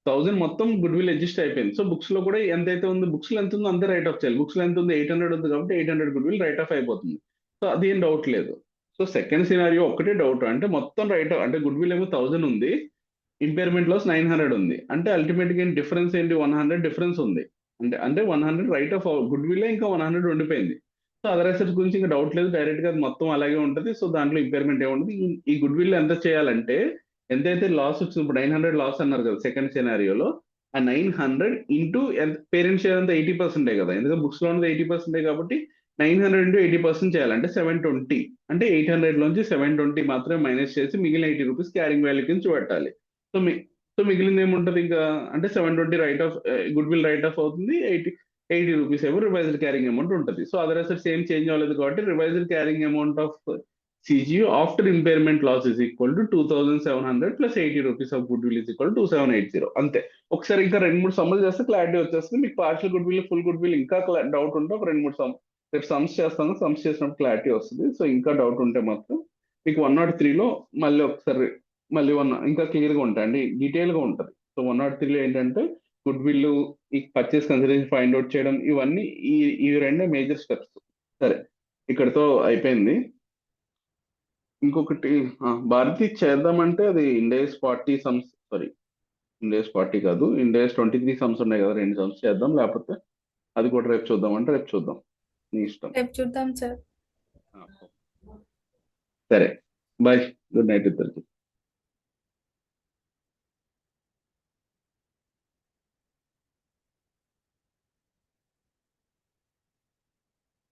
1000 మొత్తం గుడ్ విల్ అడ్జస్ట్ అయిపోయింది. సో బుక్స్ లో కూడా ఎంతైతే ఉంది, బుక్స్ లో ఎంత ఉందో అంతే రైట్ ఆఫ్ చేయాలి. బుక్స్ లో ఎంత ఉంది, 800 ఉంది కాబట్టి 800 గుడ్ విల్ రైట్ ఆఫ్ అయిపోతుంది. సో అది ఏం డౌట్ లేదు. సో సెకండ్ సినారియో ఒకటే డౌట్, అంటే మొత్తం రైట్ ఆఫ్, అంటే గుడ్ విల్ ఏమో 1000 ఉంది, ఇంపైర్మెంట్ లాస్ 900 ఉంది. అంటే అల్టిమేట్ గా డిఫరెన్స్ ఏంటి, 100 డిఫరెన్స్ ఉంది. అంటే 100 రైట్ ఆఫ్ గుడ్ విల్, ఇంకా 100 ఉండిపోయింది. సో అదర్ అసెట్స్ గురించి ఇంకా డౌట్ లేదు, డైరెక్ట్ గా అది మొత్తం అలాగే ఉంటుంది. సో దాంట్లో ఇంపైర్మెంట్ ఏముంటుంది. ఈ గుడ్ విల్ ఎంత చేయాలంటే, ఎంతైతే లాస్ వచ్చింది, ఇప్పుడు 900 లాస్ అన్నారు కదా సెకండ్ సినారియోలో, ఆ 900 ఇంటూ పేరెంట్ షేర్ అంతా 80% కదా, ఎందుకంటే బుక్స్ లో ఉన్నది 80% కాబట్టి 900 ఇంటూ 80% చేయాలంటే 720. అంటే 800 లోంచి 720 మాత్రమే మైనస్ చేసి మిగిలిన 80 రూపీస్ క్యారింగ్ వాల్యూ కింద చూపెట్టాలి. సో మిగిలింది ఏముంటది ఇంకా, అంటే 720 write off goodwill write off అవుతుంది, 80 రూపీస్ ఏమో రివైజ్డ్ క్యారింగ్ అమౌంట్ ఉంటుంది. సో అదర్ అసెట్స్ ఏం చేంజ్ అవ్వలేదు కాబట్టి revised carrying amount of CGU after impairment loss is equal to 2700 plus 80 rupees of goodwill is equal 2780. అంతే. ఒకసారి ఇంకా 2-3 సమ్ములు చేస్తే క్లారిటీ వచ్చేస్తుంది. మీకు partial goodwill, full goodwill ఇంకా డౌట్ ఉంటే ఒక 2-3 రేపు సమ్స్ చేస్తాను, సమ్స్ చేసినప్పుడు క్లారిటీ వస్తుంది. సో ఇంకా డౌట్ ఉంటే మాత్రం మీకు 103లో మళ్ళీ ఒకసారి ఇంకా క్లియర్ గా ఉంటాయండి, డీటెయిల్ గా ఉంటుంది. సో 103లో ఏంటంటే గుడ్ విల్, ఈ పర్చేస్ కన్సిడరేషన్ ఫైండ్ అవుట్ చేయడం, ఇవన్నీ ఈ రెండే మేజర్ స్టెప్స్. సరే, ఇక్కడతో అయిపోయింది. ఇంకొకటి భారతి చేద్దామంటే అది ఇండేస్ 40 సమ్స్, సారీ ఇండేస్ 40 కాదు, ఇండేస్ 23 సమ్స్ ఉన్నాయి కదా, 2 సమ్స్ చేద్దాం. లేకపోతే అది కూడా రేపు చూద్దాం అంటే రేపు చూద్దాం, నీ ఇష్టం. రేపు చూద్దాం సార్. సరే, బాయ్, గుడ్ నైట్ ఇద్దరికి.